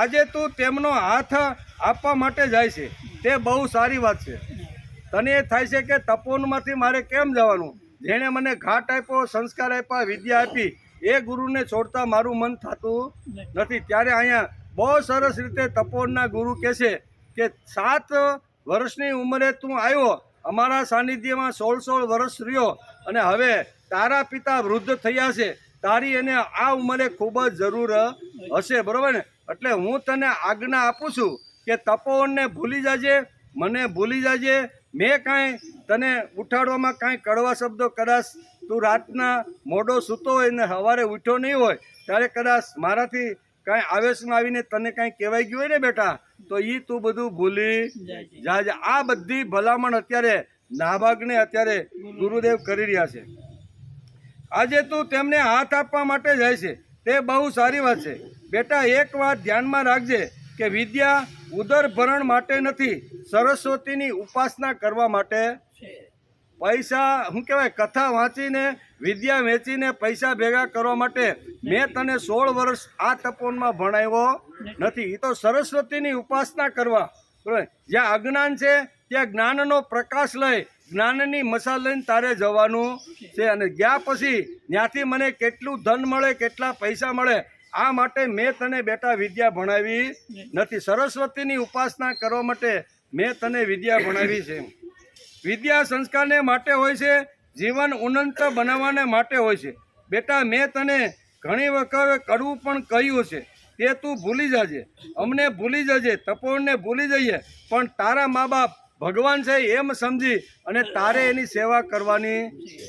આજે તું તેમનો હાથ આપવા માટે જાય છે તે બહુ સારી વાત છે. તને એ થાય છે કે તપોવનમાંથી મારે કેમ જવાનું? જેણે મને ઘાટ આપ્યો, સંસ્કાર આપ્યા, વિદ્યા આપી, એ ગુરુને છોડતા મારું મન થતું નથી. ત્યારે અહીંયા બહુ સરસ રીતે તપોવનના ગુરુ કહે છે કે 7 વર્ષની ઉંમરે તું આવ્યો, અમારા સાનિધ્યમાં 16 વર્ષ રહ્યો અને હવે તારા પિતા વૃદ્ધ થયા છે, તારી એને આ ઉંમરે ખૂબ જ જરૂર હશે, બરાબર ને? એટલે હું તને આજ્ઞા આપું છું કે તપોવનને ભૂલી જાજે, મને ભૂલી જાજે. મેં કાંઈ તને ઉઠાડવામાં કાંઈ કડવા શબ્દો કદાચ તું રાતના મોડો સૂતો હોય ને સવારે ઉઠ્યો નહીં હોય ત્યારે કદાચ મારાથી કાંઈ આવેશમાં આવીને તને કાંઈ કહેવાઈ ગયું હોય ને બેટા, તો એ તું બધું ભૂલી જાજે. આ બધી ભલામણ અત્યારે નાભાગને અત્યારે ગુરુદેવ કરી રહ્યા છે. આજે તું તેમને હાથ આપવા માટે જાય છે તે બહુ સારી વાત છે. બેટા, એક વાત ધ્યાનમાં રાખજે કે વિદ્યા ઉદર ભરણ માટે નથી, સરસ્વતીની ઉપાસના કરવા માટે. પૈસા શું કહેવાય, કથા વાંચીને વિદ્યા વેચીને પૈસા ભેગા કરવા માટે મેં તને 16 વર્ષ આ તપોવનમાં ભણાવ્યો નથી. એ તો સરસ્વતીની ઉપાસના કરવા, બરાબર? જ્યાં અજ્ઞાન છે ત્યાં જ્ઞાનનો પ્રકાશ લઈ જ્ઞાનની મસાલ લઈને તારે જવાનું છે. અને ગયા પછી ત્યાંથી મને કેટલું ધન મળે, કેટલા પૈસા મળે, આ માટે મેં તને બેટા વિદ્યા ભણાવી નથી. સરસ્વતીની ઉપાસના કરવા માટે મેં તને વિદ્યા ભણાવી છે. વિદ્યા સંસ્કારને માટે હોય છે, જીવન ઉન્નત બનાવવાને માટે હોય છે. બેટા, મેં તને ઘણી વખત કડવું પણ કહ્યું છે તે તું ભૂલી જાજે, અમને ભૂલી જજે, તપોવનને ભૂલી જઈએ, પણ તારા મા બાપ ભગવાન છે એમ સમજી અને તારે એની સેવા કરવાની.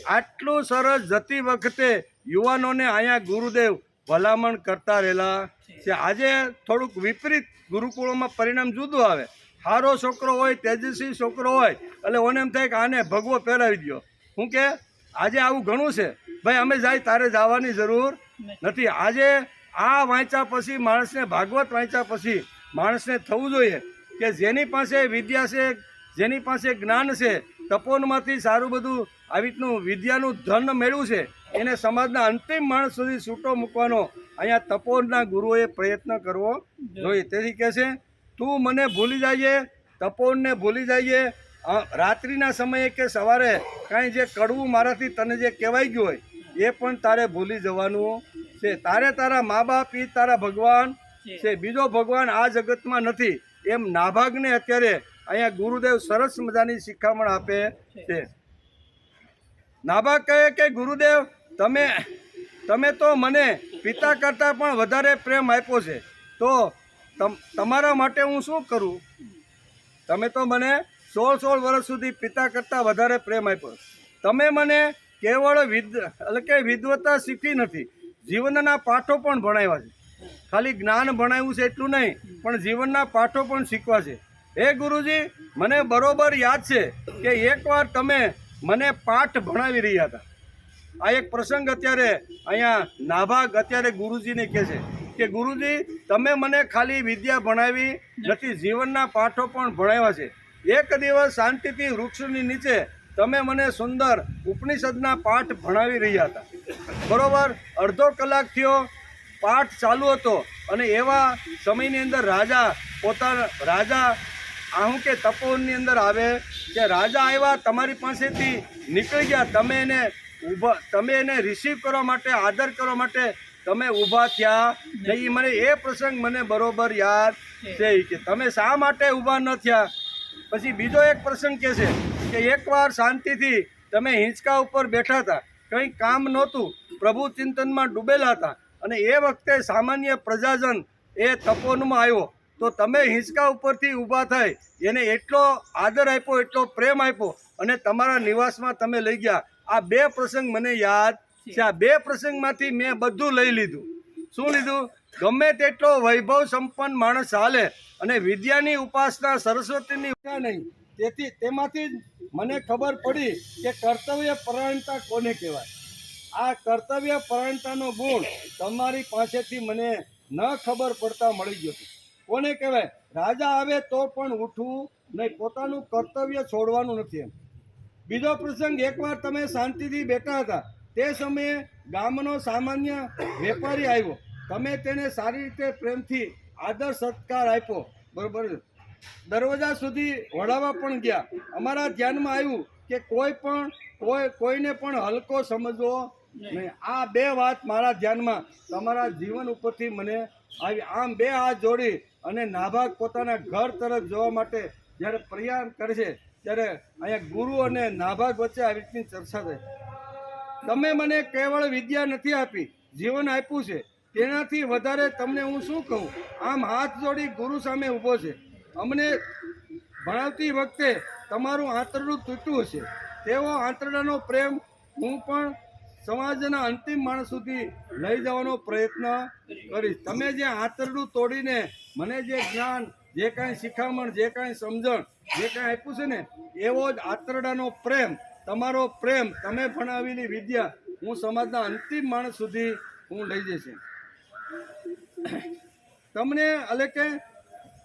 આટલું સરસ જતી વખતે યુવાનોને અહીંયા ગુરુદેવ ભલામણ કરતા રહેલા છે. આજે થોડુંક વિપરીત ગુરુકુળોમાં પરિણામ જુદું આવે. સારો છોકરો હોય, તેજસ્વી છોકરો હોય એટલે ઓને એમ થાય કે આને ભગવો પહેરાવી દો. શું કે આજે આવું ઘણું છે, ભાઈ અમે જાય તારે જવાની જરૂર નથી. આજે આ વાંચ્યા પછી માણસને, ભાગવત વાંચ્યા પછી માણસને થવું જોઈએ કે જેની પાસે વિદ્યા છે, જેની પાસે જ્ઞાન છે, તપોવનમાંથી સારું બધું આવી રીતનું વિદ્યાનું ધન મેળવ્યું છે, એને સમાજના અંતિમ માણસ સુધી છૂટો મૂકવાનો અહીંયા તપોવનના ગુરુઓએ પ્રયત્ન કરવો જોઈએ. તેથી કહે છે તું મને ભૂલી જઈએ, તપોવનને ભૂલી જઈએ. રાત્રિના સમયે કે સવારે કાંઈ જે કડવું મારાથી તને જે કહેવાઈ ગયું હોય એ પણ તારે ભૂલી જવાનું છે. તારે તારા મા બાપ એ તારા ભગવાન છે, બીજો ભગવાન આ જગતમાં નથી. એમ નાભાગને અત્યારે અહીંયા ગુરુદેવ સરસ મજાની શિખામણ આપે છે. નાભાગ કહે કે ગુરુદેવ, તમે તો મને પિતા કરતાં પણ વધારે પ્રેમ આપ્યો છે, તો તમારા માટે હું શું કરું? તમે તો મને 16 વર્ષ સુધી પિતા કરતાં વધારે પ્રેમ આપ્યો. તમે મને કેવળ એટલે કે વિદ્વતા શીખી નથી, જીવનના પાઠો પણ ભણાવ્યા છે. ખાલી જ્ઞાન ભણાવ્યું છે એટલું નહીં, પણ જીવનના પાઠો પણ શીખવા છે. હે ગુરુજી, મને બરોબર યાદ છે કે એકવાર તમે મને પાઠ ભણાવી રહ્યા હતા. આ એક પ્રસંગ અત્યારે અહીંયા નાભાગ અત્યારે ગુરુજીને કહે છે કે ગુરુજી, તમે મને ખાલી વિદ્યા ભણાવી નથી, જીવનના પાઠો પણ ભણાવ્યા છે. એક દિવસ શાંતિથી વૃક્ષની નીચે તમે મને સુંદર ઉપનિષદના પાઠ ભણાવી રહ્યા હતા, બરોબર? અડધો કલાક થયો, પાઠ ચાલુ હતો અને એવા સમયની અંદર રાજા આહું કે તપોવનની અંદર આવે કે રાજા આવ્યા, તમારી પાસેથી નીકળી ગયા, તમે એને રિસીવ કરવા માટે, આદર કરવા માટે તમે ઊભા થયા નહીં. મને એ પ્રસંગ મને બરોબર યાદ છે કે તમે શા માટે ઊભા ન થયા. પછી બીજો એક પ્રસંગ કહે છે કે એકવાર શાંતિથી તમે હિંચકા ઉપર બેઠા હતા, કંઈ કામ નહોતું, પ્રભુ ચિંતનમાં ડૂબેલા હતા અને એ વખતે સામાન્ય પ્રજાજન એ તપોવનમાં આવ્યો, તો તમે હિંચકા ઉપરથી ઊભા થઈ એને એટલો આદર આપ્યો, એટલો પ્રેમ આપ્યો અને તમારા નિવાસમાં તમે લઈ ગયા. આ 2 પ્રસંગ મને યાદ છે. આ 2 પ્રસંગમાંથી મેં બધું લઈ લીધું. શું લીધું? ગમે તેટલો વૈભવ સંપન્ન માણસ હાલે અને વિદ્યાની ઉપાસના, સરસ્વતીની નહીં, તેમાંથી જ મને ખબર પડી કે કર્તવ્ય પરાયણતા કોને કહેવાય. આ કર્તવ્ય પરાયણતાનો ગુણ તમારી પાસેથી મને ન ખબર પડતા મળી ગયો. કોને કહેવાય? રાજા આવે તો પણ ઉઠવું નહીં, પોતાનું કર્તવ્ય છોડવાનું નથી. એમ બીજો પ્રસંગ, એકવાર તમે શાંતિથી બેઠા હતા, તે સમયે ગામનો સામાન્ય વેપારી આવ્યો. તમે તેને સારી રીતે પ્રેમથી આદર સત્કાર આપ્યો, બરોબર. દરવાજા સુધી વળાવવા પણ ગયા. અમારા ધ્યાનમાં આવ્યું કે કોઈને પણ હલકો સમજવો નહીં. આ બે વાત મારા ધ્યાનમાં તમારા જીવન ઉપરથી મને આવી. આમ બે હાથ જોડી અને નાભાગ પોતાના ઘર તરફ જવા માટે જ્યારે પ્રયાણ કરે છે, ત્યારે અહીંયા ગુરુ અને નાભાગ વચ્ચે આવી રીતની ચર્ચા થઈ. તમે મને કેવળ વિદ્યા નથી આપી, જીવન આપ્યું છે. તેનાથી વધારે તમને હું શું કહું? આમ હાથ જોડી ગુરુ સામે ઊભો છે. અમને ભણાવતી વખતે તમારું આંતરડું તૂટ્યું હશે. તેવો આંતરડાનો પ્રેમ હું પણ સમાજના અંતિમ માણસ સુધી લઈ જવાનો પ્રયત્ન કરીશ. તમે જે આંતરડું તોડીને મને જે જ્ઞાન, જે કાંઈ શિખામણ, જે કાંઈ સમજણ, જે કાંઈ આપ્યું છે ને, એવો જ આંતરડાનો પ્રેમ, તમારો પ્રેમ, તમે ભણાવેલી વિદ્યા હું સમાજના અંતિમ માણસ સુધી હું લઈ જઈશ. તમને એટલે કે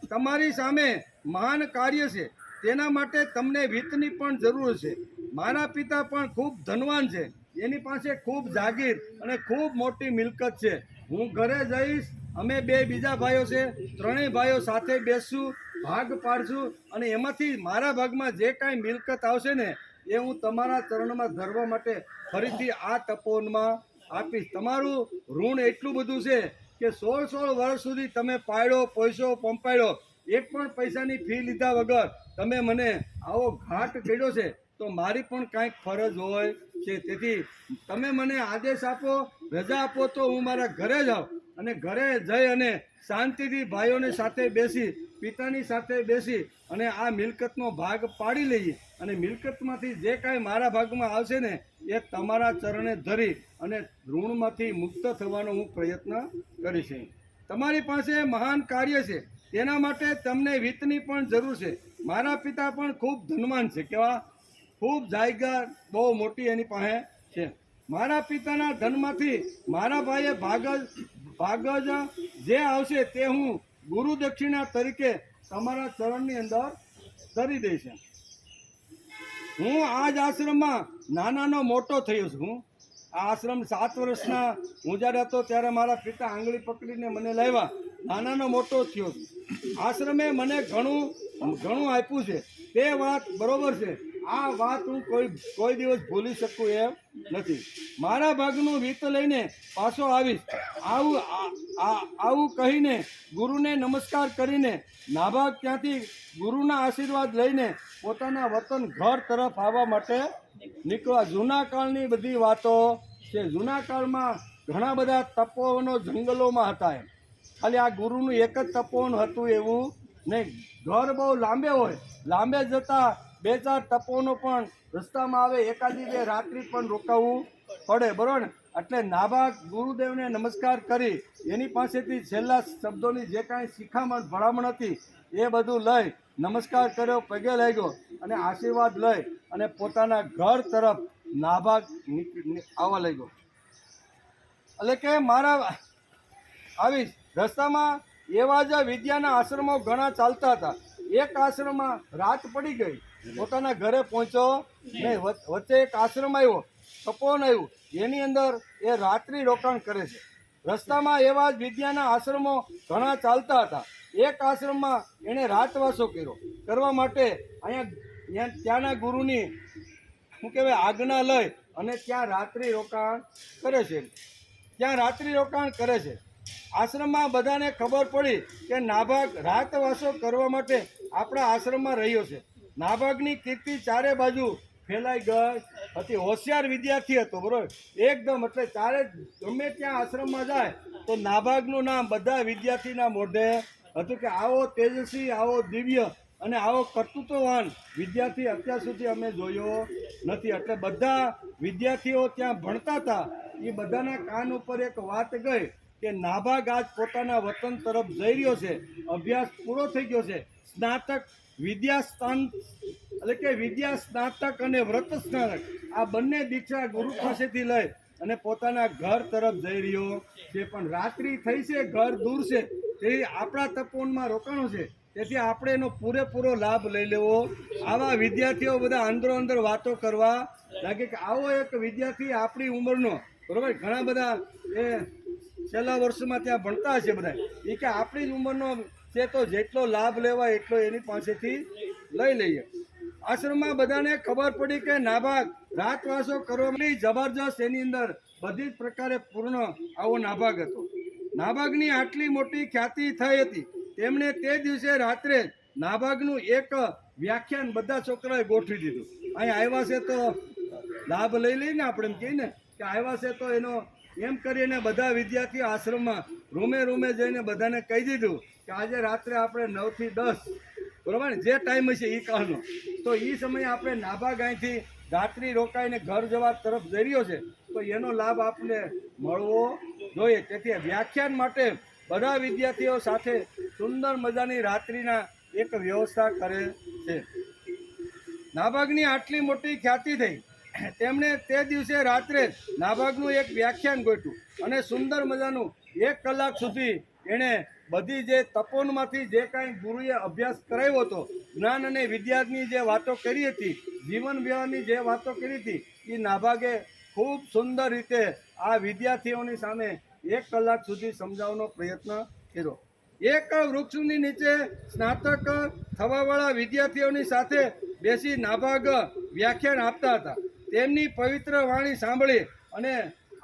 તમારી સામે મહાન કાર્ય છે, તેના માટે તમને વિત્તની પણ જરૂર છે. મારા પિતા પણ ખૂબ ધનવાન છે, એની પાસે ખૂબ જાગીર અને ખૂબ મોટી મિલકત છે. હું ઘરે જઈશ, અમે બે બીજા ભાઈઓ છે, ત્રણેય ભાઈઓ સાથે બેસશું, ભાગ પાડશું અને એમાંથી મારા ભાગમાં જે કાંઈ મિલકત આવશે ને એ હું તમારા ચરણમાં ધરવા માટે ફરીથી આ તપોવનમાં આપીશ. તમારું ઋણ એટલું બધું છે કે 16 વર્ષ સુધી તમે પાડ્યો, પૈસો પંપાડ્યો, એક પણ પૈસાની ફી લીધા વગર તમે મને આવો ઘાટ કર્યો છે, તો મારી પણ કાંઈક ફરજ હોય છે. તેથી તમે મને આદેશ આપો, રજા આપો તો હું મારા ઘરે જાઉં અને ઘરે જઈ અને શાંતિથી ભાઈઓની સાથે બેસી, પિતાની સાથે બેસી અને આ મિલકતનો ભાગ પાડી લઈએ અને મિલકતમાંથી જે કાંઈ મારા ભાગમાં આવશે ને એ તમારા ચરણે ધરી અને ઋણમાંથી મુક્ત થવાનો હું પ્રયત્ન કરીશ. તમારી પાસે મહાન કાર્ય છે, તેના માટે તમને વિત્તની પણ જરૂર છે. મારા પિતા પણ ખૂબ ધનવાન છે, કેવા ખૂબ જાયગા બહુ મોટી એની પાસે છે. મારા પિતાના ધનમાંથી મારા ભાઈએ ભાગ જ જે આવશે તે હું ગુરુ દક્ષિણા તરીકે તમારા ચરણની અંદર ધરી દઈશ. હું આ જ આશ્રમમાં નાનાનો મોટો થયો છું. આ આશ્રમ 7 વર્ષના હું જ્યારે હતો ત્યારે મારા પિતા આંગળી પકડીને મને લાવ્યા. નાનાનો મોટો થયો છું. આશ્રમે મને ઘણું આપ્યું છે, તે વાત બરોબર છે. આ વાત હું કોઈ દિવસ ભૂલી શકું એમ નથી. મારા ભાગનું વિત્ત લઈને પાછો આવીશ. આવું કહીને ગુરુને નમસ્કાર કરીને નાભાગ ત્યાંથી ગુરુના આશીર્વાદ લઈને પોતાના વતન ઘર તરફ આવવા માટે નીકળ્યા. જૂના કાળની બધી વાતો છે. જૂના કાળમાં ઘણા બધા તપોવનો જંગલોમાં હતા. એમ ખાલી આ ગુરુનું એક જ તપોવન હતું એવું નહીં. ઘર બહુ લાંબે હોય, લાંબે જતા 2-4 તપોવનો પણ રસ્તામાં આવે, એકાદી 2 રાત્રિ પણ રોકાવું પડે, બરોબર ને. એટલે નાભાગ ગુરુદેવને નમસ્કાર કરી એની પાસેથી છેલ્લા શબ્દોની જે કાંઈ શિખામણ ભલામણ હતી એ બધું લઈ નમસ્કાર કર્યો, પગે લાગ્યો અને આશીર્વાદ લઈ અને પોતાના ઘર તરફ નાભાગ આવવા લાગ્યો. એટલે કે મારા આવી રસ્તામાં એવા જ વિદ્યાના આશ્રમો ઘણા ચાલતા હતા. એક આશ્રમમાં રાત પડી ગઈ, પોતાના ઘરે પહોંચ્યો નહીં. વચ્ચે એક આશ્રમ આવ્યો, તપોવન આવ્યું, એની અંદર એ રાત્રિ રોકાણ કરે છે. રસ્તામાં એવા જ વિદ્યાના આશ્રમો ઘણા ચાલતા હતા. એક આશ્રમમાં એણે રાતવાસો કરવા માટે અહીંયા ત્યાંના ગુરુની શું કહેવાય આજ્ઞા લઈ અને ત્યાં રાત્રિ રોકાણ કરે છે. આશ્રમમાં બધાને ખબર પડી કે નાભાગ રાતવાસો કરવા માટે આપણા આશ્રમમાં રહ્યો છે. નાભાગની કીર્તિ ચારે બાજુ ફેલાઈ ગઈ હતી. હોશિયાર વિદ્યાર્થી હતો, બરોબર, એકદમ. એટલે ચારે ગમે ત્યાં આશ્રમમાં જાય તો નાભાગનું નામ બધા વિદ્યાર્થીના મોઢે હતું કે આવો તેજસ્વી, આવો દિવ્ય અને આવો કર્તૃત્વવાન વિદ્યાર્થી અત્યાર સુધી અમે જોયો નથી. એટલે બધા વિદ્યાર્થીઓ ત્યાં ભણતા હતા, એ બધાના કાન ઉપર એક વાત ગઈ કે નાભાગ આજ પોતાના વતન તરફ જઈ રહ્યો છે, અભ્યાસ પૂરો થઈ ગયો છે, સ્નાતક વિદ્યાસ્થાન એટલે કે વિદ્યા સ્નાતક અને વ્રત સ્નાતક આ બંને દીક્ષા ગુરુ પાસેથી લઈ અને પોતાના ઘર તરફ જઈ રહ્યો છે. પણ રાત્રિ થઈ છે, ઘર દૂર છે, તેથી આપણા તપોવનમાં રોકાણો છે, તેથી આપણે એનો પૂરેપૂરો લાભ લઈ લેવો. આવા વિદ્યાર્થીઓ બધા અંદરો અંદર વાતો કરવા લાગે કે આવો એક વિદ્યાર્થી આપણી ઉંમરનો, બરોબર, ઘણા બધા એ છેલ્લા વર્ષોમાં ત્યાં ભણતા હશે બધા, એ કે આપણી જ ઉંમરનો છે, તો જેટલો લાભ લેવાય એટલો એની પાસેથી લઈ લઈએ. આશ્રમમાં બધાને ખબર પડી કે નાભાગ રાતવાસો કરવાની જબરજસ્ત એની અંદર બધી જ પ્રકારે પૂર્ણ આવો નાભાગ હતો. નાભાગની આટલી મોટી ખ્યાતિ થઈ હતી, તેમણે તે દિવસે રાત્રે નાભાગનું એક વ્યાખ્યાન બધા છોકરાએ ગોઠવી દીધું. અહીં આવ્યા છે તો લાભ લઈ લઈને આપણે એમ કહીએ ને કે આવ્યા છે તો એનો એમ કરીને બધા વિદ્યાર્થીઓ આશ્રમમાં રૂમે રૂમે જઈને બધાને કહી દીધું કે આજે રાત્રે આપણે 9 થી 10, બરોબર ને, જે ટાઈમ હશે એ કાળનો, તો એ સમયે આપણે નાભાગ અહીંથી રાત્રિ રોકાઈને ઘર જવા તરફ જઈ રહ્યો છે, તો એનો લાભ આપને મળવો જોઈએ. તેથી વ્યાખ્યાન માટે બધા વિદ્યાર્થીઓ સાથે સુંદર મજાની રાત્રિના એક વ્યવસ્થા કરે છે. નાભાગની આટલી મોટી ખ્યાતિ થઈ, તેમણે તે દિવસે રાત્રે નાભાગનું એક વ્યાખ્યાન ગોઠવ્યું અને સુંદર મજાનું 1 કલાક સુધી એણે બધી જે તપોનમાંથી જે કાંઈ ગુરુએ અભ્યાસ કરાવ્યો હતો, જ્ઞાન અને વિદ્યાની જે વાતો કરી હતી, જીવન વ્યવહારની જે વાતો કરી હતી, એ નાભાગે ખૂબ સુંદર રીતે આ વિદ્યાર્થીઓની સામે 1 કલાક સુધી સમજાવવાનો પ્રયત્ન કર્યો. એક વૃક્ષની નીચે સ્નાતક થવાવાળા વિદ્યાર્થીઓની સાથે બેસી નાભાગ વ્યાખ્યાન આપતા હતા. તેમની પવિત્ર વાણી સાંભળી અને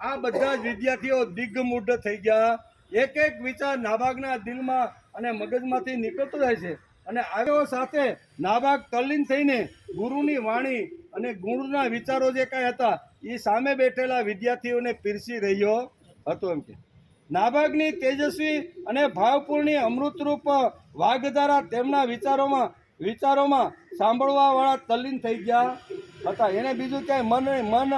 આ બધા જ વિદ્યાર્થીઓ દિગ્મૂઢ થઈ ગયા. એક એક વિચાર નાભાગના દિલમાં અને મગજમાંથી નીકળતો જાય છે અને આવ્યો સાથે નાભાગ તલ્લીન થઈને ગુરુની વાણી અને ગુરુના વિચારો જે કાંઈ હતા એ સામે બેઠેલા વિદ્યાર્થીઓને પીરસી રહ્યો હતો. એમ કે નાભાગની તેજસ્વી અને ભાવપૂર્ણ અમૃતરૂપ વાગધારા તેમના વિચારોમાં સાંભળવાવાળા તલ્લીન થઈ ગયા હતા. એને બીજું ક્યાંય મન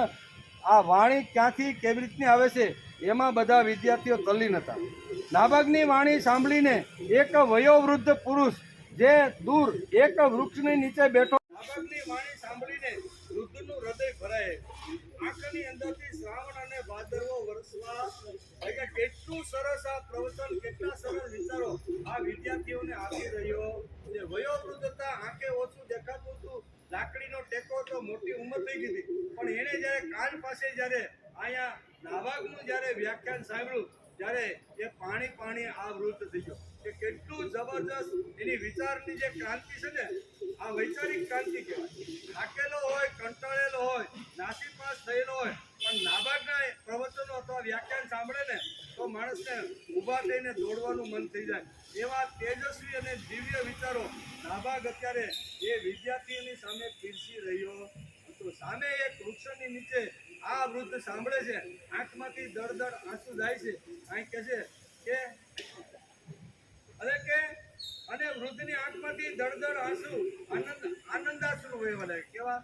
આ વાણી ક્યાંથી કેવી રીતની આવે છે એમાં બધા વિદ્યાર્થીઓ તલ્લીન હતા. નાભાગની વાણી સાંભળીને એક વયોવૃદ્ધ પુરુષ જે દૂર એક વૃક્ષની નીચે બેઠો, નાભાગની વાણી સાંભળીને વૃદ્ધનું હૃદય ભરાય, આંખની અંદરથી શ્રાવણ અને ભાદરવો વરસવા લાગ્યા. કેટલું સરસ આ પ્રવચન, કેટલા સરસ વિચારો આ વિદ્યાર્થીઓને આપી રહ્યો છે. વયોવૃદ્ધ હતા, આંખે ઓછું દેખાતું હતું, લાકડીનો ટેકો તો, મોટી ઉંમર થઈ ગઈ હતી, પણ એણે જ્યારે કાન પાસે જ્યારે અહીંયા નાભાગનું જ્યારે વ્યાખ્યાન સાંભળ્યું, જ્યારે એ પાણી આ વૃદ્ધ થઈ ગયો કે કેટલું જબરજસ્ત એની વિચારની જે ક્રાંતિ છે ને, આ વૈચારિક ક્રાંતિ કહેવાય. થાકેલો હોય, કંટાળેલો હોય, નાસીપાસ થયેલો હોય, પણ નાભાગના પ્રવચનો અથવા વ્યાખ્યાન સાંભળે ને તો માણસને ઊભા થઈને દોડવાનું મન થઈ જાય. એવા તેજસ્વી અને દિવ્ય વિચારો નાભાગ અત્યારે એ વિદ્યાર્થીઓની સામે પીરસી રહ્યો હતો. સામે એક વૃક્ષની નીચે આ વૃદ્ધ સાંભળે છે, આંખમાંથી દળ આંસુ જાય છે. અહીં કહે છે કે અને વૃદ્ધની આંખમાંથી દળ આંસુ આનંદાશ્રુ વહેવા લાગે. કેવા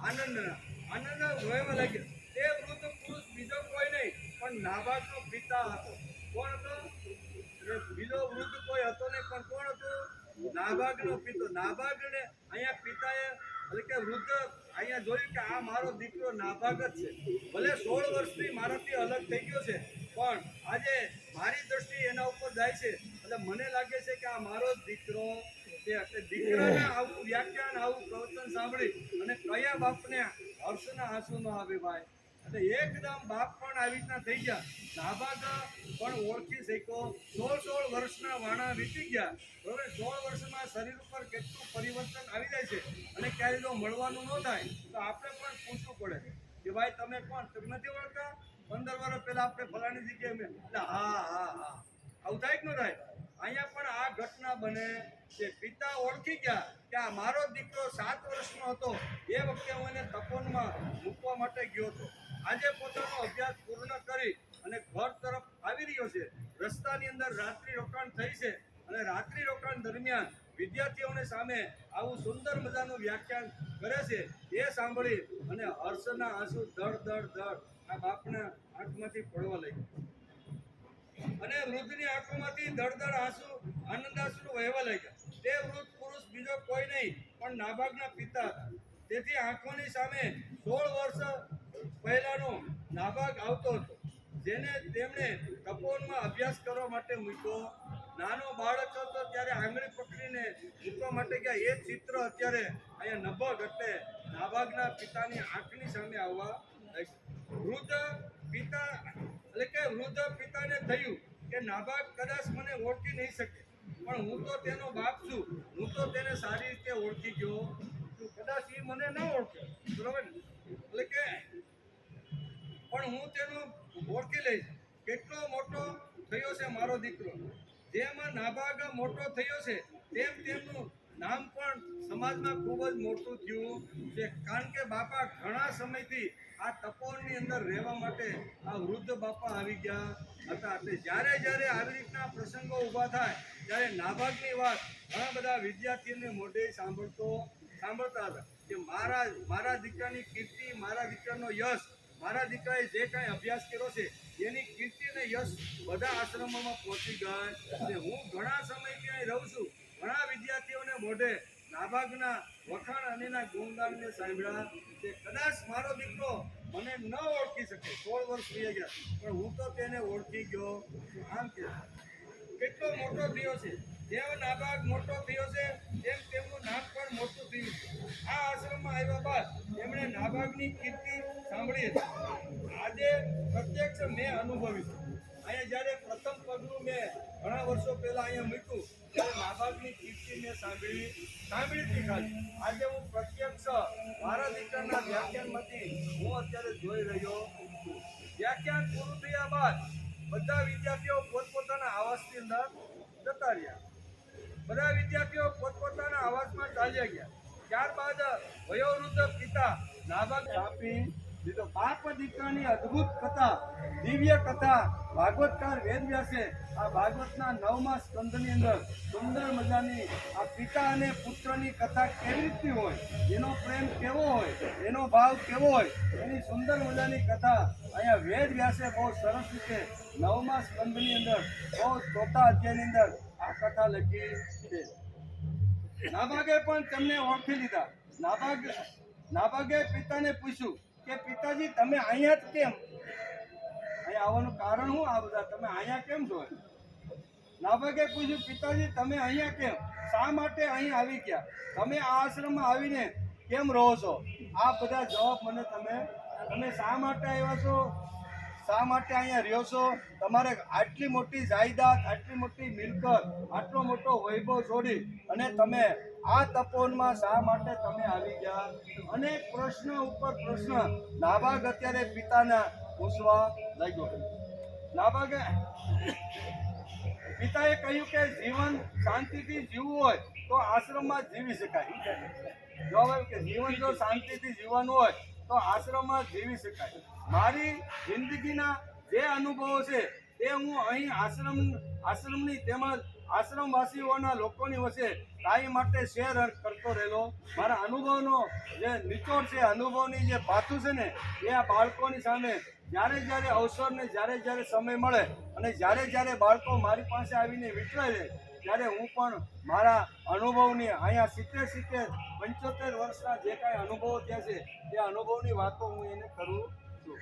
આનંદ વહેવા લાગે. તે વૃદ્ધ પુરુષ બીજો કોઈ નહીં પણ નાભાગનો પિતા હતો. કોણ હતો? બીજો વૃદ્ધ કોઈ હતો નહીં, પણ કોણ હતું? નાભાગનો પિતો. નાભાગને અહીંયા પિતાએ એટલે કે વૃદ્ધ અહીંયા જોયું કે આ મારો દીકરો નાભાગ જ છે, ભલે 16 વર્ષથી મારાથી અલગ થઈ ગયો છે, પણ આજે મારી દ્રષ્ટિ એના ઉપર જાય છે, એટલે મને લાગે છે કે આ મારો જ દીકરો છે. એટલે દીકરાને આવું વ્યાખ્યાન, આવું પ્રવચન સાંભળી અને કયા બાપને હર્ષના આંસુ ન આવે ભાઈ? એટલે એકદમ બાપ પણ આવી રીતના થઈ ગયા. નાભાગ પણ ઓળખી શક્યો. 16 વર્ષના વાણા વીતી ગયા, બરોબર. 16 વર્ષમાં શરીર ઉપર કેટલું પરિવર્તન આવી જાય છે અને ક્યારે જો મળવાનું ન થાય તો આપણે પણ પૂછવું પડે કે ભાઈ તમે કોણ? તો નથી ઓળખતા? 15 વર્ષ પહેલા આપણે ફલાણી જગ્યાએ એટલે હા આવું થાય કે ન થાય? અહીંયા પણ આ ઘટના બને છે. પિતા ઓળખી ગયા કે આ મારો દીકરો 7 વર્ષનો હતો, એ વખતે હું એને તપોનમાં મૂકવા માટે ગયો હતો. આજે પોતાનો અભ્યાસ પૂર્ણ કરી અને ઘર તરફ આવી રહ્યો છે. રસ્તાની અંદર રાત્રિ રોકાણ થઈ છે અને રાત્રિ રોકાણ દરમિયાન વિદ્યાર્થીઓને સામે આવું સુંદર મજાનું વ્યાખ્યાન કરે છે. એ સાંભળી અને હર્ષના આંસુ દળ આ બાપના આંખમાંથી પડવા લાગ્યા અને વૃદ્ધની આંખોમાંથી દળ આંસુ આનંદાશ્રુ વહેવા લાગ્યા. તે વૃદ્ધ પુરુષ બીજો કોઈ નાભાગના પિતા હતા. તેથી આંખોની સામે 16 વર્ષ પહેલાનો નાભાગ આવતો હતો, જેને તેમણે તપોવનમાં અભ્યાસ કરવા માટે મૂક્યો. નાનો બાળક હતો ત્યારે આંગળી પકડીને મૂકવા માટે ગયા. એ ચિત્ર અત્યારે અહીંયા નભગ એટલે નાભાગના પિતાની આંખની સામે આવવા લાગ્યું. વૃદ્ધ પિતાને થયું કે નાભાગ કદાચ મને ઓળખી નહીં શકે, પણ હું તો તેનો બાપ છું. હું તો તેને સારી રીતે ઓળખી ગયો છું. કદાચ એ મને ન ઓળખે, બરોબર ને? એટલે કે પણ હું તેનું ઓળખી લઈશ. કેટલો મોટો થયો છે મારો દીકરો. જેમ નાભાગ મોટો થયો છે તેમ તેમનું નામ પણ સમાજમાં ખૂબ જ મોટું થયું છે. કારણ કે બાપા ઘણા સમયથી આ તપોવનની અંદર રહેવા માટે આ વૃદ્ધ બાપા આવી ગયા હતા. એટલે જ્યારે જ્યારે આવી રીતના પ્રસંગો ઊભા થાય ત્યારે નાભાગની વાત ઘણા બધા વિદ્યાર્થીઓને મોઢે સાંભળતા હતા કે મારા દીકરાની કીર્તિ, મારા દીકરાનો યશ, મારા દીકરાએ જે કાંઈ અભ્યાસ કર્યો છે એની કીર્તિ અને યશ બધા આશ્રમોમાં પહોંચી ગયા. હું ઘણા સમયથી અહીં રહું છું. ઘણા વિદ્યાર્થીઓને મોઢે નાભાગના વખાણ અને એના ગુણગાનને સાંભળ્યા છે. કદાચ મારો દીકરો મને ન ઓળખી શકે, 16 વર્ષ થઈ ગયા, પણ હું તો તેને ઓળખી ગયો. આમ કે કેટલો મોટો થયો છે. જેમ નાભાગ મોટો થયો છે તેમ તેમનું નામ પણ મોટું થયું છે. આ આશ્રમમાં આવ્યા બાદ તેમણે નાભાગની કીર્તિ સાંભળી હતી. આજે પ્રત્યક્ષ મેં અનુભવી છે. અહીંયા જ્યારે પ્રથમ પગલું મેં ઘણા વર્ષો પહેલા અહીંયા મૂક્યું ત્યારે નાભાગની કીર્તિ મેં સાંભળી હતી ખાલી. આજે હું પ્રત્યક્ષ મારા દીકરાના વ્યાખ્યાનમાંથી હું અત્યારે જોઈ રહ્યો છું. વ્યાખ્યાન પૂરું થયા બાદ બધા વિદ્યાર્થીઓ પોતપોતાના આવાસની અંદર જતા રહ્યા. બધા વિદ્યાર્થીઓ પોતપોતાના આવાસમાં ચાલ્યા ગયા. ત્યારબાદ વયોવૃદ્ધ પિતા નાભાગ આપી દીધો. બાપ દીકરાની અદ્ભુત કથા, દિવ્ય કથા ભાગવતકાર વેદવ્યાસે આ ભાગવતના 9મા સ્કંદની અંદર સુંદર મજાની આ પિતા અને પુત્રની કથા કેવી રીતની હોય, એનો પ્રેમ કેવો હોય, એનો ભાવ કેવો હોય, એની સુંદર મજાની કથા અહીંયા વેદવ્યાસે બહુ સરસ રીતે 9મા સ્કંદની અંદર બહુ ચોથા અધ્યાયની અંદર આ કથા લખી છે. નાભાગે પણ તેમને ઓળખી લીધા. નાભાગે પિતાને પૂછ્યું કે પિતાજી તમે અહીંયા જ કેમ? અહીંયા આવવાનું કારણ શું? આ બધા તમે અહીંયા કેમ છો? નાભાગે પૂછ્યું પિતાજી તમે અહીંયા કેમ? શા માટે અહીં આવી ગયા? તમે આ આશ્રમમાં આવીને કેમ રહો છો? આ બધા જવાબ મને તમે શા માટે આવ્યા છો? શા માટે અહીંયા રહ્યો છો? તમારે આટલી મોટી જાયદાદ, આટલી મોટી મિલકત, આટલો મોટો વૈભવ છોડી અને તમે આ તપોવનમાં શા માટે તમે આવી ગયા? અનેક પ્રશ્ન ઉપર પ્રશ્ન નાભાગ અત્યારે પિતાને પૂછવા લાગ્યો. નાભાગે પિતાએ કહ્યું કે જીવન શાંતિથી જીવવું હોય તો આશ્રમમાં જીવી શકાય. જવાબ આવ્યો કે જીવન જો શાંતિથી જીવવાનું હોય તો આશ્રમમાં જીવી શકાય. મારી જિંદગીના જે અનુભવો છે તે હું અહીં આશ્રમની તેમજ આશ્રમવાસીઓના લોકોની વચ્ચે કાયમ માટે શેર કરતો રહેલો. મારા અનુભવનો જે નિચોડ છે, અનુભવની જે ભાથું છે ને, એ આ બાળકોની સામે જ્યારે જ્યારે અવસર ને જ્યારે સમય મળે અને જ્યારે બાળકો મારી પાસે આવીને વિચારે છે ત્યારે હું પણ મારા અનુભવની અહીંયા 70 75 વર્ષના જે કાંઈ અનુભવો થયા છે તે અનુભવની વાતો હું એને કરું છું.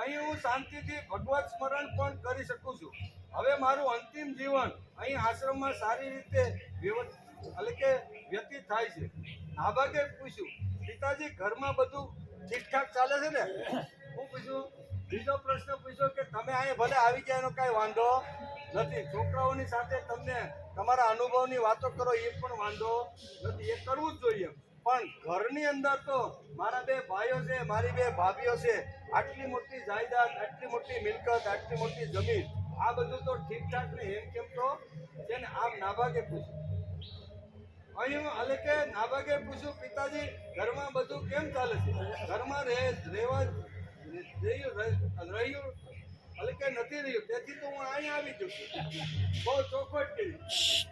અહીં હું શાંતિથી ભગવત સ્મરણ પણ કરી શકું છું. હવે મારું અંતિમ જીવન અહીં આશ્રમમાં સારી રીતે વ્યતીત થાય છે. નાભાગે પૂછ્યું પિતાજી ઘરમાં બધું ઠીકઠાક ચાલે છે ને? હું પૂછ્યું. બીજો પ્રશ્ન પૂછ્યો કે તમે અહીંયા ભલે આવી ગયા એનો કાંઈ વાંધો નથી, છોકરાઓની સાથે તમને તમારા અનુભવની વાતો કરો એ પણ વાંધો નથી, એ કરવું જ જોઈએ. પણ ઘરની અંદર તો મારા 2 ભાઈઓ છે, મારી 2 ભાભીઓ છે, આટલી મોટી જાયદાદ, આટલી મોટી મિલકત, આટલી મોટી જમીન, આ બધું તો ઠીકઠાક ને એમ કેમ તો છે ને? આમ નાભાગે પૂછ્યું. અહીં નાભાગે પૂછ્યું પિતાજી ઘરમાં બધું કેમ ચાલે છે? ઘરમાં રહ્યું નથી રહ્યું, તેથી તો હું અહીંયા આવી ગયો છું. બહુ ચોખવટ કરી.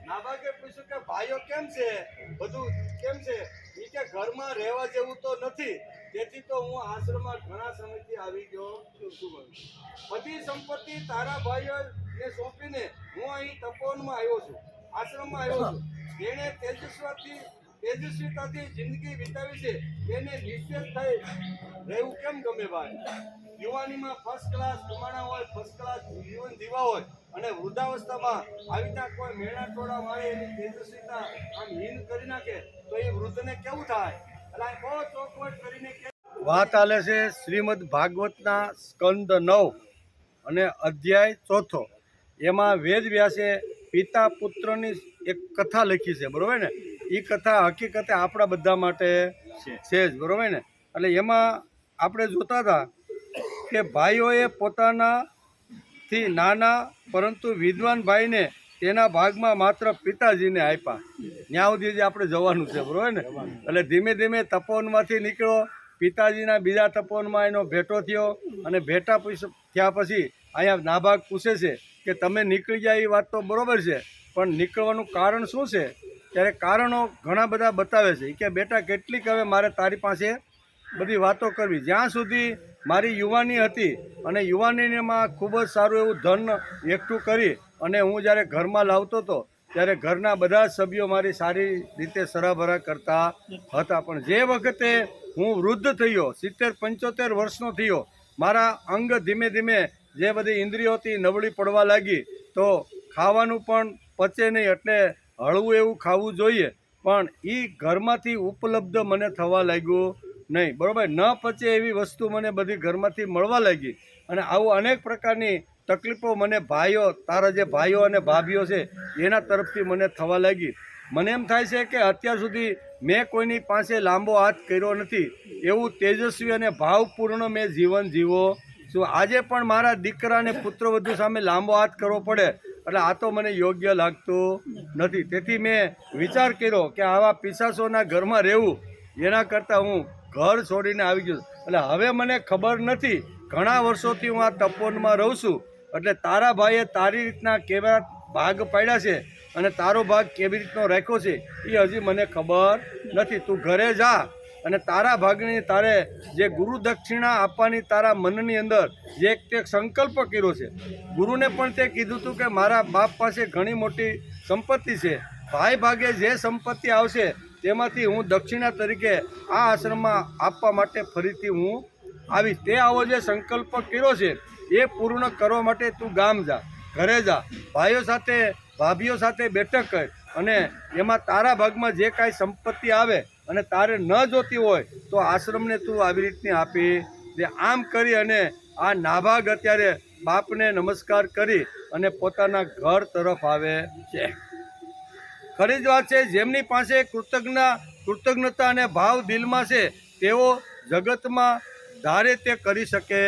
નાભાગે પૂછ્યું કે ભાઈઓ કેમ છે, બધું કેમ છે? એ કે ઘરમાં રહેવા જેવું તો નથી, તેથી તો હું આશ્રમમાં ઘણા સમયથી આવી ગયો છું. બધી સંપત્તિ તારા ભાઈઓને સોંપીને હું અહીં તપોવનમાં આવ્યો છું, આશ્રમમાં આવ્યો છું. જેણે તેજસ્વીતાથી જિંદગી વિતાવી છે એને નિશ્ચિત થઈ રહેવું કેમ ગમે ભાઈ? યુવાનીમાં ફર્સ્ટ ક્લાસ કમાણા હોય, ફર્સ્ટ ક્લાસ જીવન જીવા હોય અને વૃદ્ધાવસ્થામાં આવી રીતના કોઈ મેળા ટોળા મારે એની તેજસ્વીતા આમ હીન કરી નાખે તો એ વૃદ્ધને કેવું થાય? એટલે આ બહુ ચોખવટ કરીને વાત આલે છે શ્રીમદ ભાગવતના સ્કંદ 9 અને અધ્યાય 4. એમાં વેદ વ્યાસે પિતા પુત્રની એક કથા લખી છે, બરોબર ને? એ કથા હકીકતે આપણા બધા માટે છે જ, બરોબર ને? એટલે એમાં આપણે જોતા હતા કે ભાઈઓએ પોતાનાથી નાના પરંતુ વિદ્વાન ભાઈને તેના ભાગમાં માત્ર પિતાજીને આપ્યા. ત્યાં સુધી આપણે જવાનું છે, બરોબર ને? એટલે ધીમે ધીમે તપોવનમાંથી નીકળ્યો, પિતાજીના બીજા તપોવનમાં એનો ભેટો થયો અને ભેટા થયા પછી અહીંયા નાભાગ પૂછે છે કે તમે નીકળી જાય એ વાત તો બરોબર છે, પણ નીકળવાનું કારણ શું છે? ત્યારે કારણો ઘણા બધા બતાવે છે કે બેટા કેટલીક હવે મારે તારી પાસે બધી વાતો કરવી. જ્યાં સુધી મારી યુવાની હતી અને યુવાનીમાં ખૂબ જ સારું એવું ધન એકઠું કરી અને હું જ્યારે ઘરમાં લાવતો હતો ત્યારે ઘરના બધા જ સભ્યો મારી સારી રીતે સરાભરા કરતા હતા. પણ જે વખતે હું વૃદ્ધ થયો, 70-75 વર્ષનો થયો, મારા અંગ ધીમે ધીમે જે બધી ઇન્દ્રિયો હતી નબળી પડવા લાગી, તો ખાવાનું પણ પચે નહીં, એટલે હળવું એવું ખાવું જોઈએ, પણ એ ઘરમાંથી ઉપલબ્ધ મને થવા લાગ્યું નહીં, બરાબર? ન પચે એવી વસ્તુ મને બધી ઘરમાંથી મળવા લાગી અને આવું અનેક પ્રકારની તકલીફો મને ભાઈઓ, તારા જે ભાઈઓ અને ભાભીઓ છે એના તરફથી મને થવા લાગી. મને એમ થાય છે કે અત્યાર સુધી મેં કોઈની પાસે લાંબો હાથ કર્યો નથી, એવું તેજસ્વી અને ભાવપૂર્ણ મેં જીવન જીવો છું. આજે પણ મારા દીકરા અને પુત્રવધુ સામે લાંબો હાથ કરવો પડે એટલે આ તો મને યોગ્ય લાગતું નથી. તેથી મેં વિચાર કર્યો કે આવા પિશાચોના ઘરમાં રહેવું એના કરતાં હું ઘર છોડીને આવી ગયો. એટલે હવે મને ખબર નથી, ઘણા વર્ષોથી હું આ તપોવનમાં રહું છું, એટલે તારા ભાઈએ તારી રીતના કેવા ભાગ પાડ્યા છે અને તારો ભાગ કેવી રીતનો રાખ્યો છે એ હજી મને ખબર નથી. તું ઘરે જા અને તારા ભાગની તારે જે ગુરુ દક્ષિણા આપવાની તારા મનની અંદર જે એક તે સંકલ્પ કર્યો છે, ગુરુને પણ તે કીધું હતું કે મારા બાપ પાસે ઘણી મોટી સંપત્તિ છે, ભાઈ ભાગે જે સંપત્તિ આવશે તેમાંથી હું દક્ષિણા તરીકે આ આશ્રમમાં આપવા માટે ફરીથી હું આવીશ. તે આવો જે સંકલ્પ કર્યો છે એ પૂર્ણ કરવા માટે તું ગામ જા, ઘરે જા, ભાઈઓ સાથે ભાભીઓ સાથે બેઠક કર અને એમાં તારા ભાગમાં જે કાંઈ સંપત્તિ આવે અને તારે ન જોતી હોય તો આશ્રમને તું આવી રીતની આપી દે. આમ કરી અને આ નાભાગ અત્યારે બાપને નમસ્કાર કરી અને પોતાના ઘર તરફ આવે છે. ખરી જ વાત છે, જેમની પાસે કૃતજ્ઞતા અને ભાવ દિલમાં છે તેઓ જગતમાં ધારે તે કરી શકે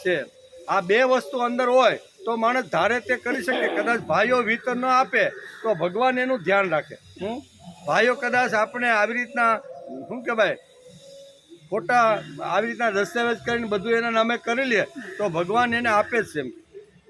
છે. આ બે વસ્તુ અંદર હોય તો માણસ ધારે તે કરી શકે. કદાચ ભાઈઓ વિતર ન આપે તો ભગવાન એનું ધ્યાન રાખે. ભાઈઓ કદાચ આપણે આવી રીતના શું કહેવાય ખોટા આવી રીતના દસ્તાવેજ કરીને બધું એના નામે કરી લે તો ભગવાન એને આપે જ છે.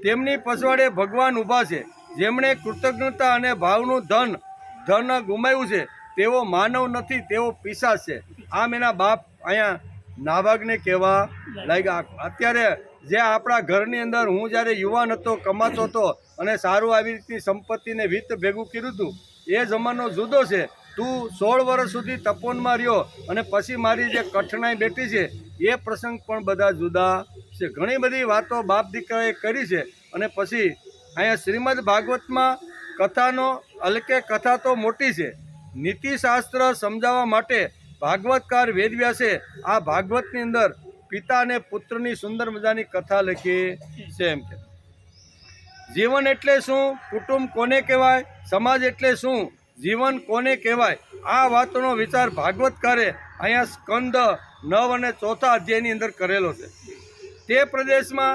તેમની પછવાડે ભગવાન ઊભા છે, જેમણે કૃતજ્ઞતા અને ભાવનું ધન ગુમાવ્યું છે તેઓ માનવ નથી, તેઓ પિશાચ છે. આમ એના બાપ અહીંયા નાભાગને કહેવા લાગ્યા. અત્યારે જે આપણા ઘરની અંદર હું જ્યારે યુવાન હતો, કમાતો હતો અને સારું આવી રીતની સંપત્તિને વિત્ત ભેગું કર્યું હતું, એ જમાનો જુદો છે. તું 16 વર્ષ સુધી તપોવનમાં રહ્યો અને પછી મારી જે કઠણાઈ બેઠી છે એ પ્રસંગ પણ બધા જુદા છે. ઘણી બધી વાતો બાપ દીકરાએ કરી છે અને પછી અહીંયા શ્રીમદ ભાગવતમાં કથા તો મોટી છે. નીતિશાસ્ત્ર સમજાવવા માટે ભાગવતકાર વેદવ્યાસે આ ભાગવતની અંદર પિતા અને પુત્રની સુંદર મજાની કથા લખી છે. એમ કે જીવન એટલે શું, કુટુંબ કોને કહેવાય, સમાજ એટલે શું, જીવન કોને કહેવાય, આ વાતનો વિચાર ભાગવતકારે અહીંયા સ્કંદ 9 અને 4 અધ્યાયની અંદર કરેલો છે. તે પ્રદેશમાં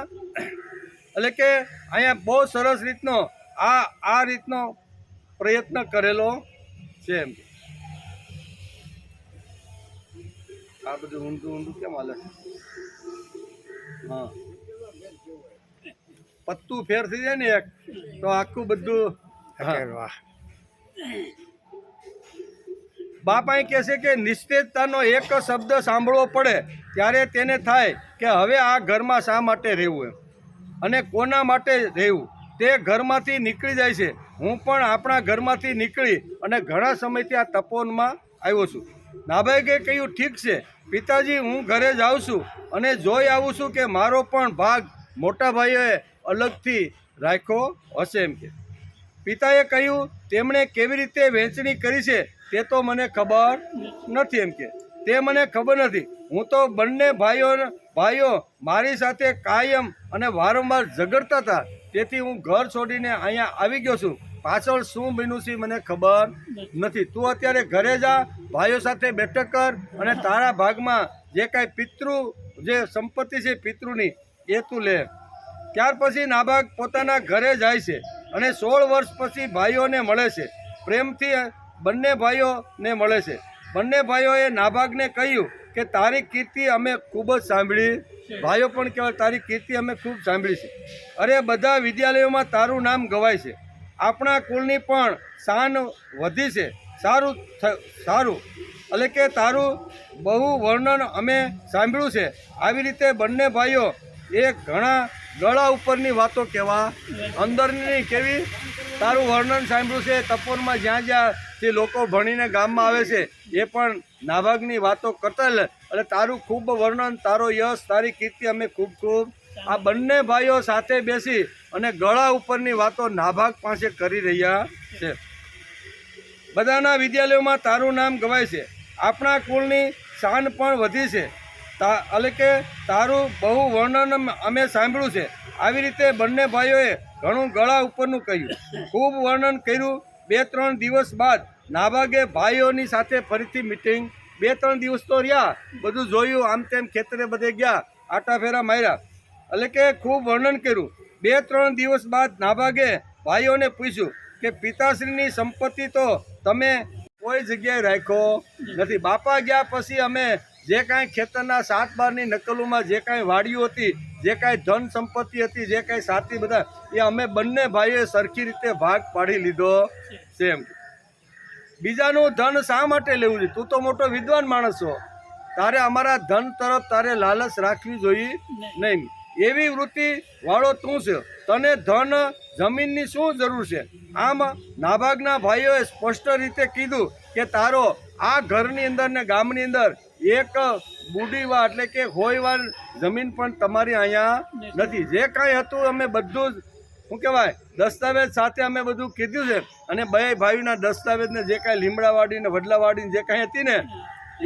એટલે કે અહીંયા બહુ સરસ રીતનો આ રીતનો પ્રયત્ન કરેલો છે. એમ આ બધું ઊંધું કેમ હાલે? હા, પત્તું ફેર થઈ જાય ને એક તો આખું બધું. બાપ અહીં કહે છે કે નિસ્તેજતાનો એક શબ્દ સાંભળવો પડે ત્યારે તેને થાય કે હવે આ ઘરમાં શા માટે રહેવું અને કોના માટે રહેવું. તે ઘરમાંથી નીકળી જાય છે. હું પણ આપણા ઘરમાંથી નીકળી અને ઘણા સમયથી આ તપોવનમાં આવ્યો છું. નાભાગે કહ્યું, ઠીક છે પિતાજી, હું ઘરે જાઉં છું અને જોઈ આવું છું કે મારો પણ ભાગ મોટા ભાઈઓએ અલગથી રાખ્યો હશે એમ કે. પિતાએ કહ્યું, તેમણે કેવી રીતે વહેંચણી કરી છે તે તો મને ખબર નથી એમ કે. તે મને ખબર નથી, હું તો બંને ભાઈઓ મારી સાથે કાયમ અને વારંવાર ઝઘડતા હતા, તેથી હું ઘર છોડીને અહીંયા આવી ગયો છું. પાછળ શું બન્યું છે મને ખબર નથી. તું અત્યારે ઘરે જા, ભાઈઓ સાથે બેઠક કર અને તારા ભાગમાં જે કાંઈ જે સંપત્તિ છે પિતૃની એ તું લે. ત્યાર પછી નાભાગ પોતાના ઘરે જાય છે અને 16 વર્ષ પછી ભાઈઓને મળે છે. પ્રેમથી બંને ભાઈઓને મળે છે. બંને ભાઈઓએ નાભાગને કહ્યું કે તારી કીર્તિ અમે ખૂબ જ સાંભળી. ભાઈઓ પણ કહેવાય, તારી કીર્તિ અમે ખૂબ સાંભળી છે. અરે બધા વિદ્યાલયોમાં તારું નામ ગવાય છે. આપણા કુળની પણ શાન વધી છે. સારું એટલે કે તારું બહુ વર્ણન અમે સાંભળ્યું છે. આવી રીતે બંને ભાઈઓ એ ઘણા ગળા ઉપરની વાતો કહેવા, અંદરની કેવી તારું વર્ણન સાંભળ્યું છે. તપોરમાં જ્યાં જે લોકો ભણીને ગામમાં આવે છે એ પણ નાભાગની વાતો કરતા એટલે તારું ખૂબ વર્ણન, તારો યશ, તારી કીર્તિ અમે ખૂબ આ બંને ભાઈઓ સાથે બેસી અને ગળા ઉપરની વાતો નાભાગ પાસે કરી રહ્યા છે. બધાના વિદ્યાલયોમાં તારું નામ ગવાય છે. આપણા કુળની શાન પણ વધી છે. એટલે કે તારું બહુ વર્ણન અમે સાંભળ્યું છે. આવી રીતે બંને ભાઈઓએ ઘણું ગળા ઉપરનું કહ્યું, ખૂબ વર્ણન કર્યું. 2-3 દિવસ બાદ નાભાગે ભાઈઓની સાથે ફરીથી મિટિંગ. 2-3 દિવસ તો રહ્યા, બધું જોયું, આમ તેમ ખેતરે બધે ગયા, આટા ફેરા માર્યા, એટલે કે ખૂબ વર્ણન કર્યું. 2-3 દિવસ બાદ નાભાગે ભાઈઓને પૂછ્યું કે પિતાશ્રીની સંપત્તિ તો તમે કોઈ જગ્યાએ રાખ્યો નથી. બાપા ગયા પછી અમે જે કાંઈ ખેતરના 7-12ની નકલોમાં જે કાંઈ વાડીઓ હતી, જે કાંઈ ધન સંપત્તિ હતી, જે કાંઈ સાથી બધા, એ અમે બંને ભાઈઓએ સરખી રીતે ભાગ પાડી લીધો છે એમ. બીજાનું ધન શા માટે લેવું છે? તું તો મોટો વિદ્વાન માણસ છો, તારે અમારા ધન તરફ તારે લાલચ રાખવી જોઈએ નહીં. એવી વૃત્તિ વાળો તું છે, તને ધન જમીનની શું જરૂર છે? આમ નાભાગના ભાઈઓએ સ્પષ્ટ રીતે કીધું કે તારો આ ઘરની અંદર ને ગામની અંદર એક બુડીવા એટલે કે હોયવાર જમીન પણ તમારી અહીંયા નથી. જે કાંઈ હતું અમે બધું જ શું કહેવાય દસ્તાવેજ સાથે અમે બધું કીધું છે અને બે ભાઈના દસ્તાવેજને જે કાંઈ લીમડાવાડી ને વડલાવાડી જે કાંઈ હતી ને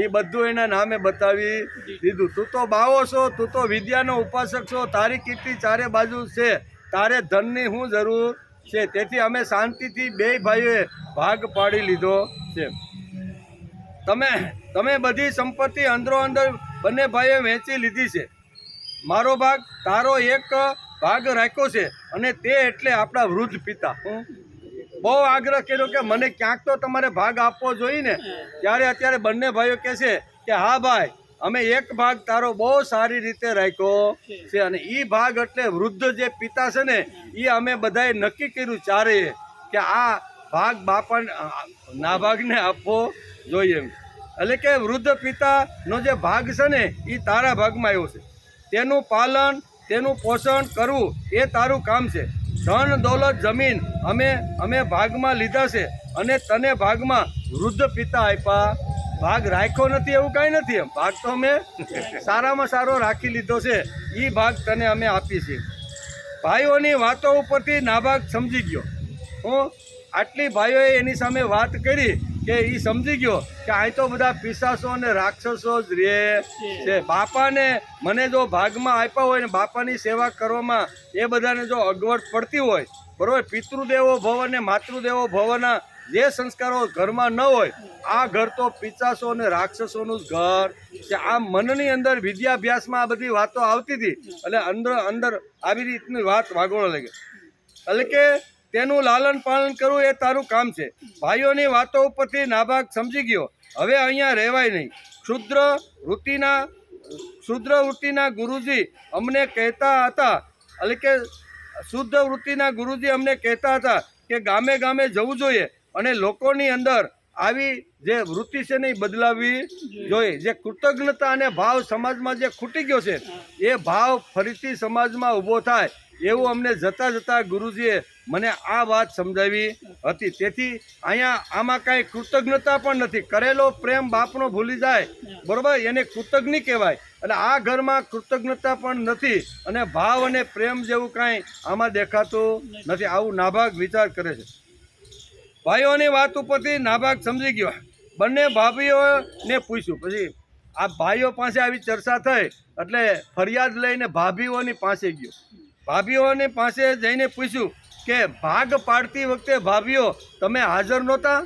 એ બધું એના નામે બતાવી દીધું. તું તો બાવો છો, તું તો વિદ્યાનો ઉપાસક છો, તારી કીર્તિ ચારે બાજુ છે, તારે ધનની શું જરૂર છે? તેથી અમે શાંતિથી બે ભાઈઓએ ભાગ પાડી લીધો છે. તમે બધી સંપત્તિ અંદરો અંદર બંને ભાઈઓએ વહેંચી લીધી છે. મારો ભાગ, તારો એક ભાગ રાખ્યો છે અને તે એટલે આપણા વૃદ્ધ પિતા. બહુ આગ્રહ કર્યો કે મને ક્યાંક તો તમારે ભાગ આપવો જોઈએ ને. ત્યારે અત્યારે બંને ભાઈઓ કહે છે કે હા ભાઈ, અમે એક ભાગ તારો બહુ સારી રીતે રાખ્યો છે અને એ ભાગ એટલે વૃદ્ધ જે પિતા છે ને એ અમે બધાએ નક્કી કર્યું ચારેય કે આ ભાગ બાપા નાભાગને આપવો જોઈએ એમ. એટલે કે વૃદ્ધ પિતાનો જે ભાગ છે ને એ તારા ભાગમાં આવ્યો છે. તેનું પાલન, તેનું પોષણ કરવું એ તારું કામ છે. ધન દોલત જમીન અમે ભાગમાં લીધા છે અને તને ભાગમાં વૃદ્ધ પિતા આપ્યા. ભાગ રાખ્યો નથી એવું કાંઈ નથી. એમ ભાગ તો અમે સારામાં સારો રાખી લીધો છે. એ ભાગ તને અમે આપીએ છીએ. ભાઈઓની વાતો ઉપરથી નાભાગ સમજી ગયો. આટલી ભાઈઓએ એની સામે વાત કરી કે એ સમજી ગયો કે અહીં તો બધા પિશાચો અને રાક્ષસો જ રહે છે. બાપાને મને જો ભાગમાં આપ્યા હોય ને બાપાની સેવા કરવામાં એ બધાને જો અગવડ પડતી હોય, બરાબર, પિતૃદેવો ભવ અને માતૃદેવો ભવના જે સંસ્કારો ઘરમાં ન હોય, આ ઘર તો પિશાચો અને રાક્ષસોનું જ ઘર છે. આ મનની અંદર વિદ્યાભ્યાસમાં આ બધી વાતો આવતી હતી એટલે અંદર આવી રીતની વાત વાગોળો લાગે. એટલે કે તેનું લાલન પાલન કરવું એ તારું કામ છે. ભાઈઓની વાતો ઉપરથી નાભાગ સમજી ગયો હવે અહીંયા રહેવાય નહીં. શુદ્ર વૃત્તિના ગુરુજી અમને કહેતા હતા, એટલે કે શુદ્ધ વૃત્તિના ગુરુજી અમને કહેતા હતા કે ગામે ગામે જવું જોઈએ અને લોકોની અંદર આવી જે વૃત્તિ છે ને એ બદલાવવી જોઈએ. જે કૃતજ્ઞતા અને ભાવ સમાજમાં જે ખૂટી ગયો છે એ ભાવ ફરીથી સમાજમાં ઊભો થાય એવું અમને જતાં જતાં ગુરુજીએ મને આ વાત સમજાવી હતી. તેથી અહીંયા આમાં કાંઈ કૃતજ્ઞતા પણ નથી. કરેલો પ્રેમ બાપનો ભૂલી જાય, બરોબર, એને કૃતજ્ઞ કહેવાય. એટલે આ ઘરમાં કૃતજ્ઞતા પણ નથી અને ભાવ અને પ્રેમ જેવું કાંઈ આમાં દેખાતું નથી. આવું નાભાગ વિચાર કરે છે. ભાઈઓની વાત ઉપરથી નાભાગ સમજી ગયો. બંને ભાભીઓને પૂછ્યું. પછી આ ભાઈઓ પાસે આવી ચર્ચા થઈ એટલે ફરિયાદ લઈને ભાભીઓની પાસે ગયો. ભાભીઓની પાસે જઈને પૂછ્યું કે ભાગ પાડતી વખતે ભાભીઓ તમે હાજર નહોતા?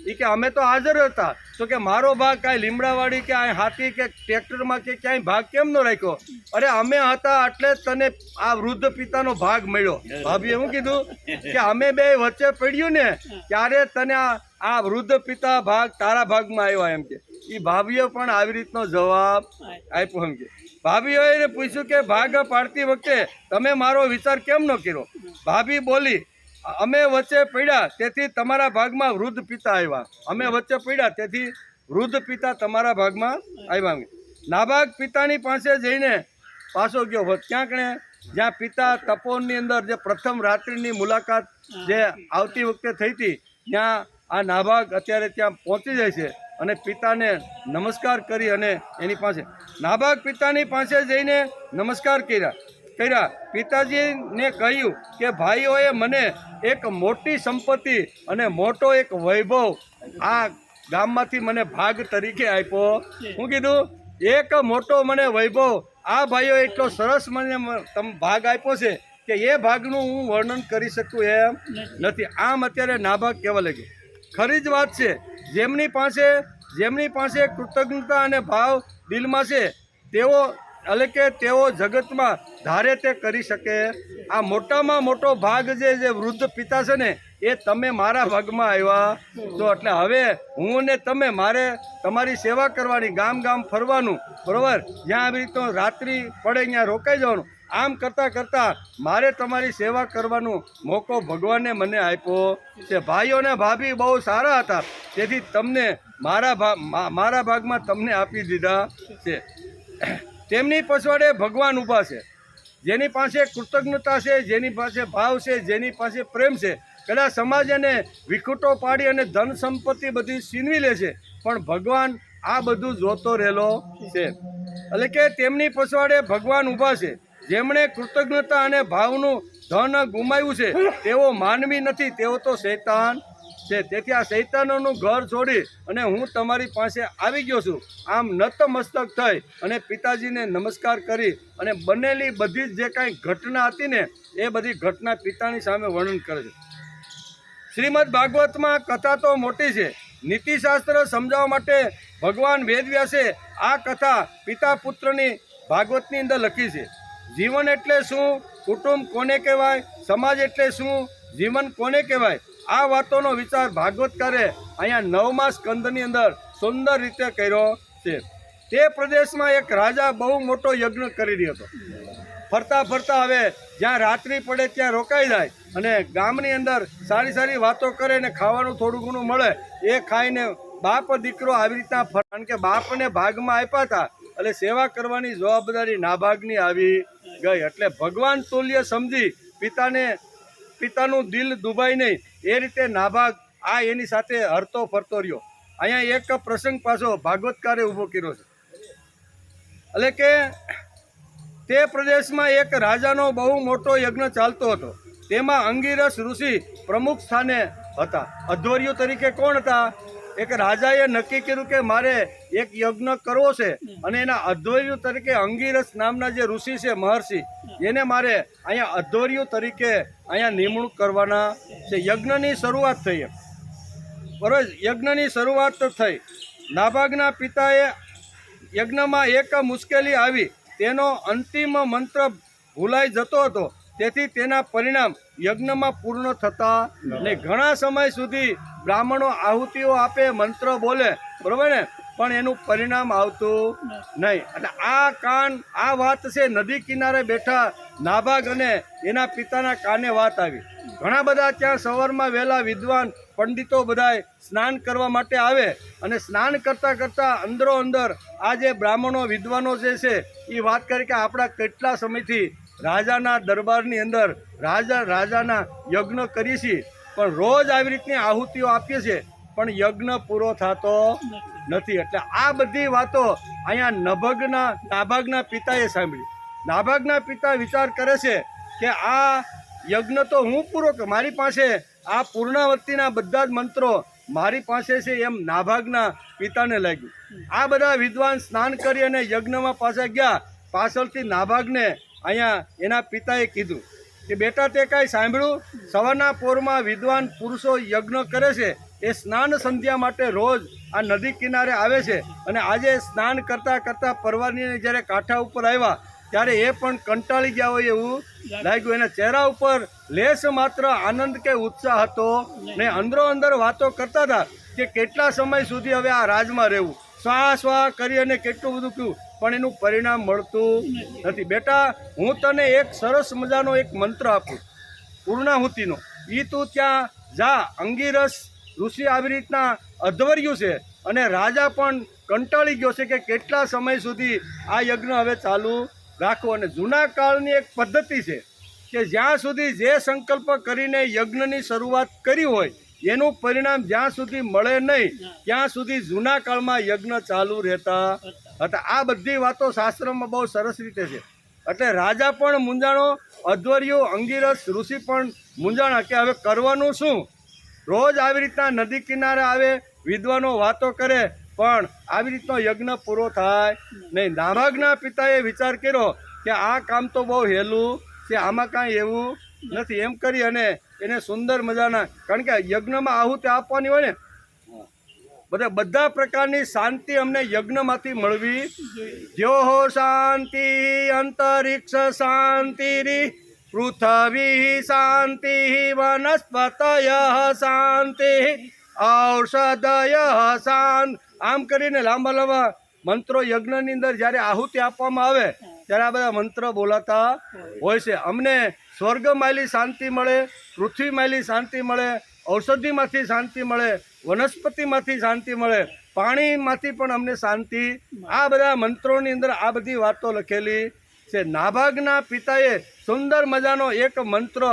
એ કે અમે તો હાજર હતા. તો કે મારો ભાગ કાંઈ લીમડાવાળી કે આ હાથી કે ટ્રેક્ટરમાં કે ક્યાંય ભાગ કેમ ન રાખ્યો? અરે અમે હતા એટલે તને આ વૃદ્ધ પિતાનો ભાગ મળ્યો. ભાભીએ શું કીધું કે અમે બે વચ્ચે પડ્યું ને ત્યારે તને આ વૃદ્ધ પિતા ભાગ તારા ભાગમાં આવ્યા એમ કે. એ ભાભીઓ પણ આવી રીતનો જવાબ આપ્યો એમ કે. ભાભીઓએ પૂછ્યું કે ભાગ પાડતી વખતે તમે મારો વિચાર કેમ ન કર્યો? ભાભી બોલી અમે વચ્ચે પડ્યા તેથી તમારા ભાગમાં વૃદ્ધ પિતા આવ્યા. અમે વચ્ચે પડ્યા તેથી વૃદ્ધ પિતા તમારા ભાગમાં આવ્યા. નાભાગ પિતાની પાસે જઈને પાછો ગયો હોત ક્યાંક ને જ્યાં પિતા તપોવનની અંદર જે પ્રથમ રાત્રિની મુલાકાત જે આવતી વખતે થઈ હતી ત્યાં આ નાભાગ અત્યારે ત્યાં પહોંચી જાય છે અને પિતાને નમસ્કાર કરી અને એની પાસે નાભાગ પિતાની પાસે જઈને નમસ્કાર કર્યા. પિતાજીને કહ્યું કે ભાઈઓએ મને એક મોટી સંપત્તિ અને મોટો એક વૈભવ આ ગામમાંથી મને ભાગ તરીકે આપ્યો. હું કીધું એક મોટો મને વૈભવ આ ભાઈઓ એટલો સરસ મને ભાગ આપ્યો છે કે એ ભાગનું હું વર્ણન કરી શકું એમ નથી. આમ અત્યારે નાભાગ કહેવા લાગ્યો. ખરી જ વાત છે. જેમની પાસે કૃતજ્ઞતા અને ભાવ દિલમાં છે તેઓ જગતમાં ધારે તે કરી શકે. આ મોટામાં મોટો ભાગ જે વૃદ્ધ પિતા છે ને એ તમે મારા ભાગમાં આવ્યા છો. એટલે હવે હું ને તમે મારે તમારી સેવા કરવાની, ગામ ગામ ફરવાનું, બરોબર, જ્યાં આવી રીતનો રાત્રિ પડે ત્યાં રોકાઈ જવાનું. આમ કરતાં કરતાં મારે તમારી સેવા કરવાનો મોકો ભગવાને મને આપ્યો છે. ભાઈઓ અને ભાભી બહુ સારા હતા તેથી તમને મારા ભાગમાં તમને આપી દીધા છે. તેમની પછવાડે ભગવાન ઊભા છે. જેની પાસે કૃતજ્ઞતા છે, જેની પાસે ભાવ છે, જેની પાસે પ્રેમ છે. કદાચ સમાજ એને વિખૂટો પાડી અને ધન સંપત્તિ બધી છીનવી લે છે પણ ભગવાન આ બધું જોતો રહેલો છે. એટલે કે તેમની પછવાડે ભગવાન ઊભા છે. જેમણે કૃતજ્ઞતા અને ભાવનું ધન ગુમાવ્યું છે તેઓ માનવી નથી, તેઓ તો શૈતાન છે. તેથી આ શૈતાનોનું ઘર છોડી અને હું તમારી પાસે આવી ગયો છું. આમ નતમસ્તક થઈ અને પિતાજીને નમસ્કાર કરી અને બનેલી બધી જ જે કાંઈ ઘટના હતી ને એ બધી ઘટના પિતાની સામે વર્ણન કરે છે. શ્રીમદ ભાગવતમાં કથા તો મોટી છે. નીતિશાસ્ત્ર સમજાવવા માટે ભગવાન વેદવ્યાસે આ કથા પિતા પુત્રની ભાગવતની અંદર લખી છે. જીવન એટલે શું, કુટુંબ કોને કહેવાય, સમાજ એટલે શું, જીવન કોને કહેવાય, આ વાતોનો વિચાર ભાગવતકારે અહીંયા 9મા સ્કંદની અંદર સુંદર રીતે કર્યો છે. તે પ્રદેશમાં એક રાજા બહુ મોટો યજ્ઞ કરી રહ્યો હતો. ફરતા ફરતા હવે જ્યાં રાત્રિ પડે ત્યાં રોકાઈ જાય અને ગામની અંદર સારી સારી વાતો કરે અને ખાવાનું થોડું ઘણું મળે એ ખાઈને બાપ દીકરો આવી રીતના કારણ કે બાપને ભાગમાં આપ્યા હતા એટલે સેવા કરવાની જવાબદારી નાભાગની આવી ગઈ. એટલે ભગવાન તુલ્ય સમજી પિતાનું દિલ દુભાઈ નહીં એ રીતે નાભાગ આ એની સાથે હરતો ફરતો રહ્યો. અહીંયા એક પ્રસંગ પાછો ભાગવતકારે ઊભો કર્યો છે. એટલે કે તે પ્રદેશમાં એક રાજાનો બહુ મોટો યજ્ઞ ચાલતો હતો. તેમાં અંગિરસ ઋષિ પ્રમુખ સ્થાને હતા. અધ્વર્યો તરીકે કોણ હતા? એક રાજાએ નક્કી કર્યું કે મારે એક યજ્ઞ કરવો છે અને એના અધ્વર્યો તરીકે અંગિરસ નામના જે ઋષિ છે, મહર્ષિ, એને મારે અહીંયા અધ્વર્યો તરીકે અહીંયા નિમણૂક કરવાના છે. યજ્ઞની શરૂઆત થઈ. બરોબર, યજ્ઞની શરૂઆત થઈ. નાભાગના પિતાએ યજ્ઞમાં એક મુશ્કેલી આવી. તેનો અંતિમ મંત્ર ભૂલાઈ જતો હતો તેથી તેના પરિણામ યજ્ઞમાં પૂર્ણ થતા નહીં. ઘણા સમય સુધી બ્રાહ્મણો આહુતિઓ આપે, મંત્ર બોલે, બરોબર ને, પણ એનું પરિણામ આવતું નહીં. એટલે આ વાત છે નદી કિનારે બેઠા નાભાગ અને એના પિતાના કાને વાત આવી. ઘણા બધા ત્યાં સવારમાં વહેલા વિદ્વાન પંડિતો બધાય સ્નાન કરવા માટે આવે અને સ્નાન કરતાં કરતાં અંદરો અંદર આ જે બ્રાહ્મણો વિદ્વાનો જે છે એ વાત કરી કે આપણા કેટલા સમયથી રાજાના દરબારની અંદર રાજાના યજ્ઞ કરીએ છીએ, પણ રોજ આવી રીતની આહુતિઓ આપીએ છીએ, પણ યજ્ઞ પૂરો થતો નથી. એટલે આ બધી વાતો અહીંયા નાભાગના પિતાએ સાંભળી. નાભાગના પિતા વિચાર કરે છે કે આ યજ્ઞ તો હું પૂરો કરું, મારી પાસે આ પૂર્ણાવતીના બધા જ મંત્રો મારી પાસે છે એમ નાભાગના પિતાને લાગ્યું. આ બધા વિદ્વાન સ્નાન કરી અને યજ્ઞમાં પાછા ગયા. પાછળથી નાભાગને અહીંયા એના પિતાએ કીધું કે બેટા તે કાંઈ સાંભળ્યું? સવારના પોરમાં વિદ્વાન પુરુષો યજ્ઞ કરે છે, એ સ્નાન સંધ્યા માટે રોજ આ નદી કિનારે આવે છે, અને આજે સ્નાન કરતાં કરતાં પરવારીને જ્યારે કાંઠા ઉપર આવ્યા ત્યારે એ પણ કંટાળી ગયા હોય એવું લાગ્યું. એના ચહેરા ઉપર લેશ માત્ર આનંદ કે ઉત્સાહ હતો ને. અંદરો અંદર વાતો કરતા હતા કે કેટલા સમય સુધી હવે આ રાજમાં રહેવું, સ્વા કરી અને કેટલું બધું કહ્યું, પણ એનું પરિણામ મળતું નથી. બેટા, હું તને એક સરસ મજાનો એક મંત્ર આપું પૂર્ણાહુતિનો, એ તું ત્યાં જા. અંગીરસ ઋષિ આવી રીતના અધવર્યું છે, અને રાજા પણ કંટાળી ગયો છે કે કેટલા સમય સુધી આ યજ્ઞ હવે ચાલુ રાખો. અને જૂના કાળની એક પદ્ધતિ છે કે જ્યાં સુધી જે સંકલ્પ કરીને યજ્ઞની શરૂઆત કરી હોય એનું પરિણામ જ્યાં સુધી મળે નહીં ત્યાં સુધી જૂના કાળમાં યજ્ઞ ચાલુ રહેતા હતા. આ બધી વાતો શાસ્ત્રમાં બહુ સરસ રીતે છે. એટલે રાજા પણ મૂંઝાણો, અધ્વર્યો અંગીરસ ઋષિ પણ મૂંઝાણા કે હવે કરવાનું શું. રોજ આવી રીતના નદી કિનારે આવે, વિદ્વાનો વાતો કરે, પણ આવી રીતનો યજ્ઞ પૂરો થાય નહીં. નાભાગના પિતાએ વિચાર કર્યો કે આ કામ તો બહુ હેલું છે, આમાં કાંઈ એવું નથી. એમ કરી અને એને સુંદર મજાના, કારણ કે યજ્ઞમાં આહુતિ આપવાની હોય ને, બધા પ્રકારની શાંતિ અમને યજ્ઞમાંથી મળવી. જ્યોહો શાંતિ અંતરિક્ષ શાંતિ પૃથ્વી શાંતિ વનસ્પતય શાંતિ ઔષધય શાંત. આમ કરીને લાંબા લાંબા મંત્રો યજ્ઞની અંદર જ્યારે આહુતિ આપવામાં આવે ત્યારે આ બધા મંત્ર બોલાતા હોય છે. અમને સ્વર્ગમાયલી શાંતિ મળે, પૃથ્વીમાયલી શાંતિ મળે, ઔષધિમાંથી શાંતિ મળે, વનસ્પતિમાંથી શાંતિ મળે, પાણીમાંથી પણ અમને શાંતિ. આ બધા મંત્રોની અંદર આ બધી વાતો લખેલી છે. નાભાગના પિતાએ સુંદર મજાનો એક મંત્ર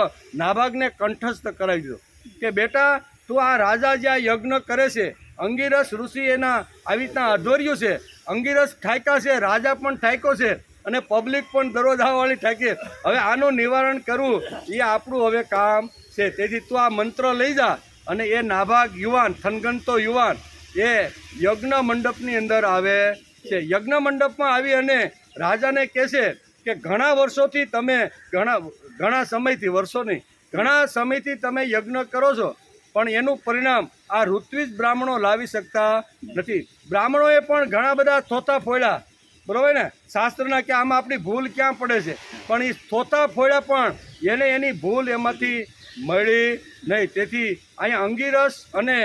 નાભાગને કંઠસ્થ કરાવી દીધો કે બેટા, તું આ રાજા જ્યાં યજ્ઞ કરે છે, અંગીરસ ઋષિ એના આવી રીતના અધ્વર્યું છે, અંગીરસ ઠાક્યા છે, રાજા પણ ઠાક્યો છે, અને પબ્લિક પણ દરરોજ આવવાળી ઠાકી. હવે આનું નિવારણ કરવું એ આપણું હવે કામ છે. તેથી તું આ મંત્ર લઈ જા. અને એ નાભાગ યુવાન, થનગનતો યુવાન, એ યજ્ઞ મંડપની અંદર આવે છે. યજ્ઞ મંડપમાં આવી અને રાજાને કહે છે કે ઘણા વર્ષોથી તમે ઘણા સમયથી, વર્ષો નહીં, ઘણા સમયથી તમે યજ્ઞ કરો છો, પણ એનું પરિણામ આ ઋત્વિજ બ્રાહ્મણો લાવી શકતા નથી. બ્રાહ્મણોએ પણ ઘણા બધા થોથા ફોડ્યા, બરાબર ને, શાસ્ત્રના કે આમાં આપણી ભૂલ ક્યાં પડે છે, પણ એ થોથા ફોડ્યા પણ એને એની ભૂલ એમાંથી મળી નહીં. તેથી અહીંયા અંગીરસ અને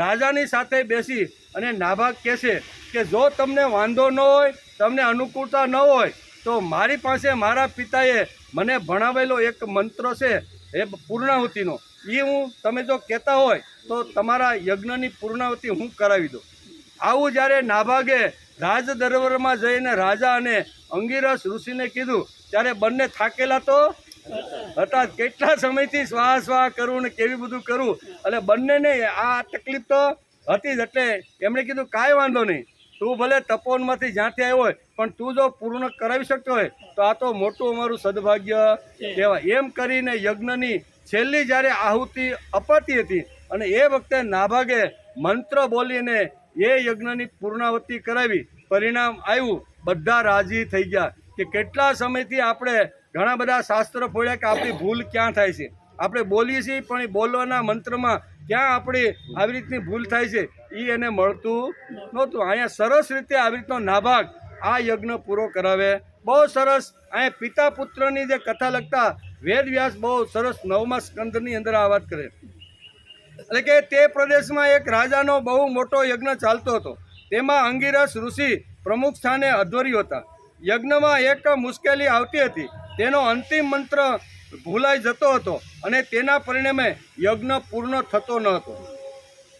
રાજાની સાથે બેસી અને નાભાગ કહે છે કે જો તમને વાંધો ન હોય, તમને અનુકૂળતા ન હોય, તો મારી પાસે મારા પિતાએ મને ભણાવેલો એક મંત્ર છે એ પૂર્ણાહુતિનો, એ હું તમે જો કહેતા હોય તો તમારા યજ્ઞની પૂર્ણાહુતિ હું કરાવી દઉં. આવું જ્યારે નાભાગે રાજ દરબારમાં જઈને રાજા અને અંગીરસ ઋષિને કીધું ત્યારે બંને થાકેલા તો હતા. કેટલા સમયથી સ્વા કરું ને કેવી બધું કરું, એટલે બંનેને આ તકલીફ તો હતી જ. એટલે એમણે કીધું કાંઈ વાંધો નહીં, તું ભલે તપોવનમાંથી જ્યાંથી આવ્યો હોય, પણ તું જો પૂર્ણ કરાવી શકતો હોય તો આ તો મોટું અમારું સદભાગ્ય કહેવાય. એમ કરીને યજ્ઞની છેલ્લી જ્યારે આહુતિ અપાતી હતી અને એ વખતે નાભાગે મંત્ર બોલીને એ યજ્ઞની પૂર્ણાવતી કરાવી. પરિણામ આવ્યું, બધા રાજી થઈ ગયા કે કેટલા સમયથી આપણે ઘણા બધા શાસ્ત્ર ફોડ્યા કે આપણી ભૂલ ક્યાં થાય છે. આપણે બોલીએ છીએ પણ એ બોલવાના મંત્રમાં ક્યાં આપણી આવી રીતની ભૂલ થાય છે એ એને મળતું નહોતું. અહીંયા સરસ રીતે આવી રીતનો નાભાગ આ યજ્ઞ પૂરો કરાવે. બહુ સરસ. અહીંયા પિતા પુત્રની જે કથા લખતા વેદવ્યાસ બહુ સરસ 9મા સ્કંદની અંદર આ વાત કરે. એટલે કે તે પ્રદેશમાં એક રાજાનો બહુ મોટો યજ્ઞ ચાલતો હતો. તેમાં અંગીરસ ઋષિ પ્રમુખ સ્થાને અધ્વર્યો હતા. યજ્ઞમાં એક મુશ્કેલી આવતી હતી. તેનો અંતિમ મંત્ર ભૂલાઈ જતો હતો અને તેના પરિણામે યજ્ઞ પૂર્ણ થતો ન હતો.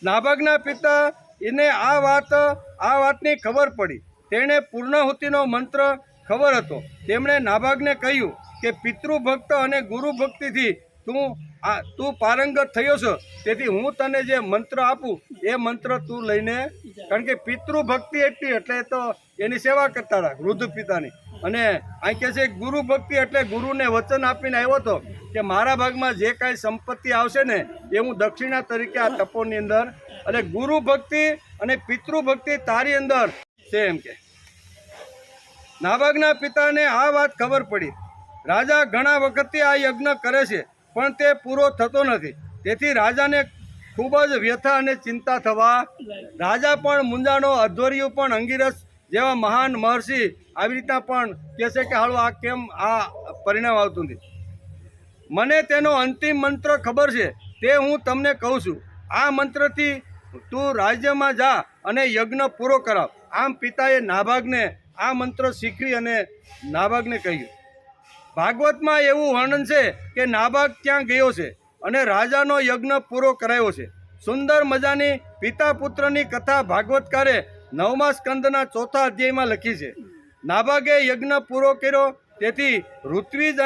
નાભાગના પિતા એને આ વાતની ખબર પડી. તેણે પૂર્ણાહુતિનો મંત્ર ખબર હતો. તેમણે નાભાગને કહ્યું કે પિતૃભક્ત અને ગુરુ ભક્તિથી તું પારંગત થયો છો, તેથી હું તને જે મંત્ર આપું એ મંત્ર તું લઈને, કારણ કે પિતૃભક્તિ એટલી એટલે તો એની સેવા કરતા હતા વૃદ્ધ પિતાની. અને અહીં કહે છે ગુરુ ભક્તિ એટલે ગુરુને વચન આપીને આવ્યો હતો કે મારા ભાગમાં જે કાંઈ સંપત્તિ આવશે ને એ હું દક્ષિણા તરીકે આ તપોની અંદર, અને ગુરુ ભક્તિ અને પિતૃભક્તિ તારી અંદર છે એમ કે. નાભાગના પિતાને આ વાત ખબર પડી. રાજા ઘણા વખતથી આ યજ્ઞ કરે છે પણ તે પૂરો થતો નથી, તેથી રાજાને ખૂબ જ વ્યથા અને ચિંતા થવા. રાજા પણ મૂંઝાણો, અધ્વર્યુ પણ અંગિરસ જેવા મહાન મહર્ષિ આવી રીતના પણ કહે છે કે હાલો આ કેમ આ પરિણામ આવતું નથી. મને તેનો અંતિમ મંત્ર ખબર છે, તે હું તમને કહું છું. આ મંત્રથી તું રાજ્યમાં જા અને યજ્ઞ પૂરો કરાવ. આમ પિતાએ નાભાગને આ મંત્ર શીખવી અને નાભાગને કહ્યું. ભાગવતમાં એવું વર્ણન છે કે નાભાગ ત્યાં ગયો છે અને રાજાનો યજ્ઞ પૂરો કરાયો છે. સુંદર મજાની પિતા પુત્રની કથા ભાગવતકારે 9મા સ્કંદના 4થા અધ્યાયમાં લખી છે. નાભાગે યજ્ઞ પૂરો કર્યો, તેથી ઋત્વિજ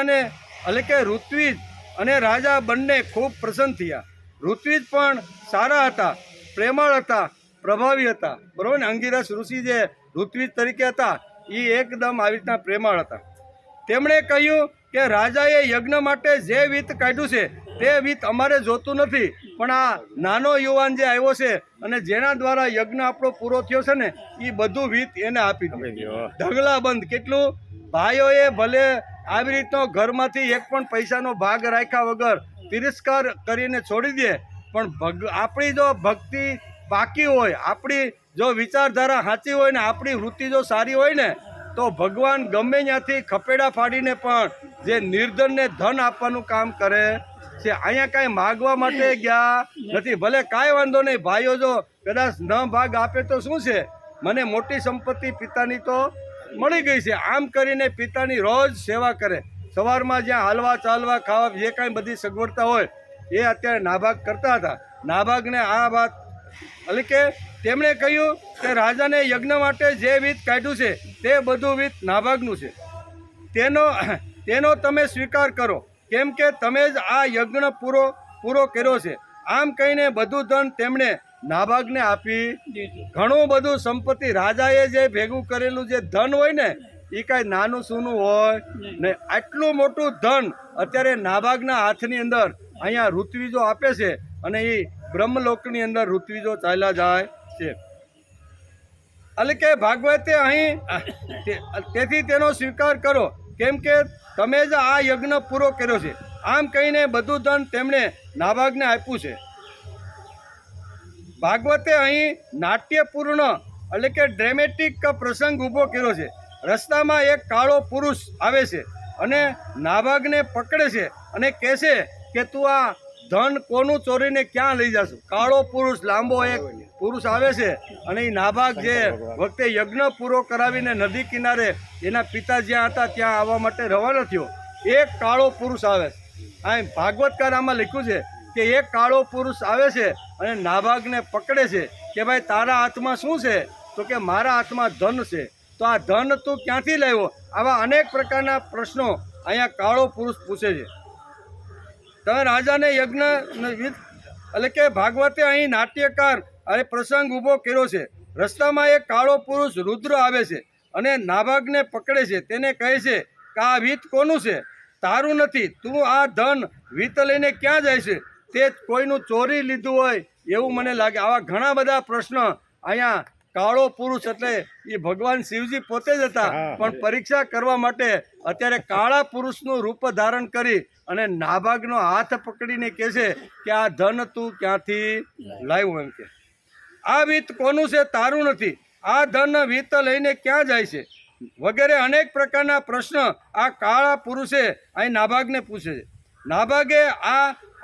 અને રાજા બંને ખૂબ પ્રસન્ન થયા. ઋત્વિજ પણ સારા હતા, પ્રેમળ હતા, પ્રભાવી હતા. બરાબર ને? અંગિરસ ઋષિ જે ઋત્વિજ તરીકે હતા એ એકદમ આવી રીતના પ્રેમાળ હતા. તેમણે કહ્યું કે રાજાએ યજ્ઞ માટે જે વિત્ત કાઢ્યું છે તે વિત્ત અમારે જોતું નથી, પણ આ નાનો યુવાન જે આવ્યો છે અને જેના દ્વારા યજ્ઞ આપણો પૂરો થયો છે ને એ બધું વિત્ત એને આપી દીધું. ઢગલાબંધ. કેટલું? ભાઈઓએ ભલે આવી રીતનો ઘરમાંથી એક પણ પૈસાનો ભાગ રાખ્યા વગર તિરસ્કાર કરીને છોડી દે, પણ આપણી જો ભક્તિ પાકી હોય, આપણી જો વિચારધારા સાચી હોય ને આપણી વૃત્તિ જો સારી હોય ને તો ભગવાન ગમે ત્યાંથી ખપેડા ફાડીને પણ જે નિર્ધનને ધન આપવાનું કામ કરે છે. અહીંયા કાંઈ માગવા માટે ગયા નથી. ભલે કાંઈ વાંધો નહીં, ભાઈઓ જો કદાચ ન ભાગ આપે તો શું છે, મને મોટી સંપત્તિ પિતાની તો મળી ગઈ છે. આમ કરીને પિતાની રોજ સેવા કરે. સવારમાં જ્યાં હાલવા ચાલવા ખાવા જે કાંઈ બધી સગવડતા હોય એ અત્યારે નાભાગ કરતા હતા. નાભાગને આ વાત એટલે કે તેમણે કહ્યું કે રાજાને યજ્ઞ માટે જે વિત્ત કાઢ્યું છે તે બધું વિત્ત નાભાગનું છે, તેનો તમે સ્વીકાર કરો, કેમ કે તમે જ આ યજ્ઞ પૂરો કર્યો છે. આમ કહીને બધું ધન તેમણે નાભાગને આપી દીધું. ઘણું બધું સંપત્તિ રાજાએ જે ભેગું કરેલું જે ધન હોય ને એ કાંઈ નાનું સૂનું હોય ને. આટલું મોટું ધન અત્યારે નાભાગના હાથની અંદર અહીંયા ઋત્વિજો આપે છે અને એ બ્રહ્મલોકની અંદર ઋત્વિજો ચાલ્યા જાય છે. એટલે કે ભાગવતે અહીં તેથી તેનો સ્વીકાર કરો, કેમ કે તમે જ આ યજ્ઞ પૂરો કર્યો છે. આમ કહીને બધું ધન તેમણે નાભાગને આપ્યું છે. ભાગવતે અહીં નાટ્યપૂર્ણ એટલે કે ડ્રેમેટિક પ્રસંગ ઊભો કર્યો છે. રસ્તામાં એક કાળો પુરુષ આવે છે અને નાભાગને પકડે છે અને કહે છે કે તું આ ધન કોનું ચોરીને ક્યાં લઈ જશું. કાળો પુરુષ, લાંબો એક પુરુષ આવે છે અને એ નાભાગ જે વખતે યજ્ઞ પૂરો કરાવીને નદી કિનારે એના પિતા જ્યાં હતા ત્યાં આવવા માટે રવાના થયો. એક કાળો પુરુષ આવે છે. આ ભાગવતકાર આમાં લખ્યું છે કે એક કાળો પુરુષ આવે છે અને નાભાગને પકડે છે કે ભાઈ તારા હાથમાં શું છે? તો કે મારા હાથમાં ધન છે. તો આ ધન તું ક્યાંથી લાવ્યો? આવા અનેક પ્રકારના પ્રશ્નો અહીંયા કાળો પુરુષ પૂછે છે. તમે રાજાને યજ્ઞ એટલે કે ભાગવતે અહીં નાટ્યકાર અને પ્રસંગ ઊભો કર્યો છે. રસ્તામાં એક કાળો પુરુષ રુદ્ર આવે છે અને નાભાગને પકડે છે. તેને કહે છે કે આ વિત્ત કોનું છે? તારું નથી. તું આ ધન વિત્ત લઈને ક્યાં જાય છે? તે કોઈનું ચોરી લીધું હોય એવું મને લાગે. આવા ઘણા બધા પ્રશ્ન અહીંયા કાળો પુરુષ એટલે એ ભગવાન શિવજી પોતે જ હતા, પણ પરીક્ષા કરવા માટે અત્યારે કાળા પુરુષનું રૂપ ધારણ કરી અને નાભાગનો હાથ પકડીને કહે છે કે આ ધન તું ક્યાંથી લાવ્યું? એમ કે આ વિત્ત કોનું છે? તારું નથી. આ ધન વિત્ત લઈને ક્યાં જાય છે? વગેરે અનેક પ્રકારના પ્રશ્ન આ કાળા પુરુષે અહીં નાભાગને પૂછે છે. નાભાગે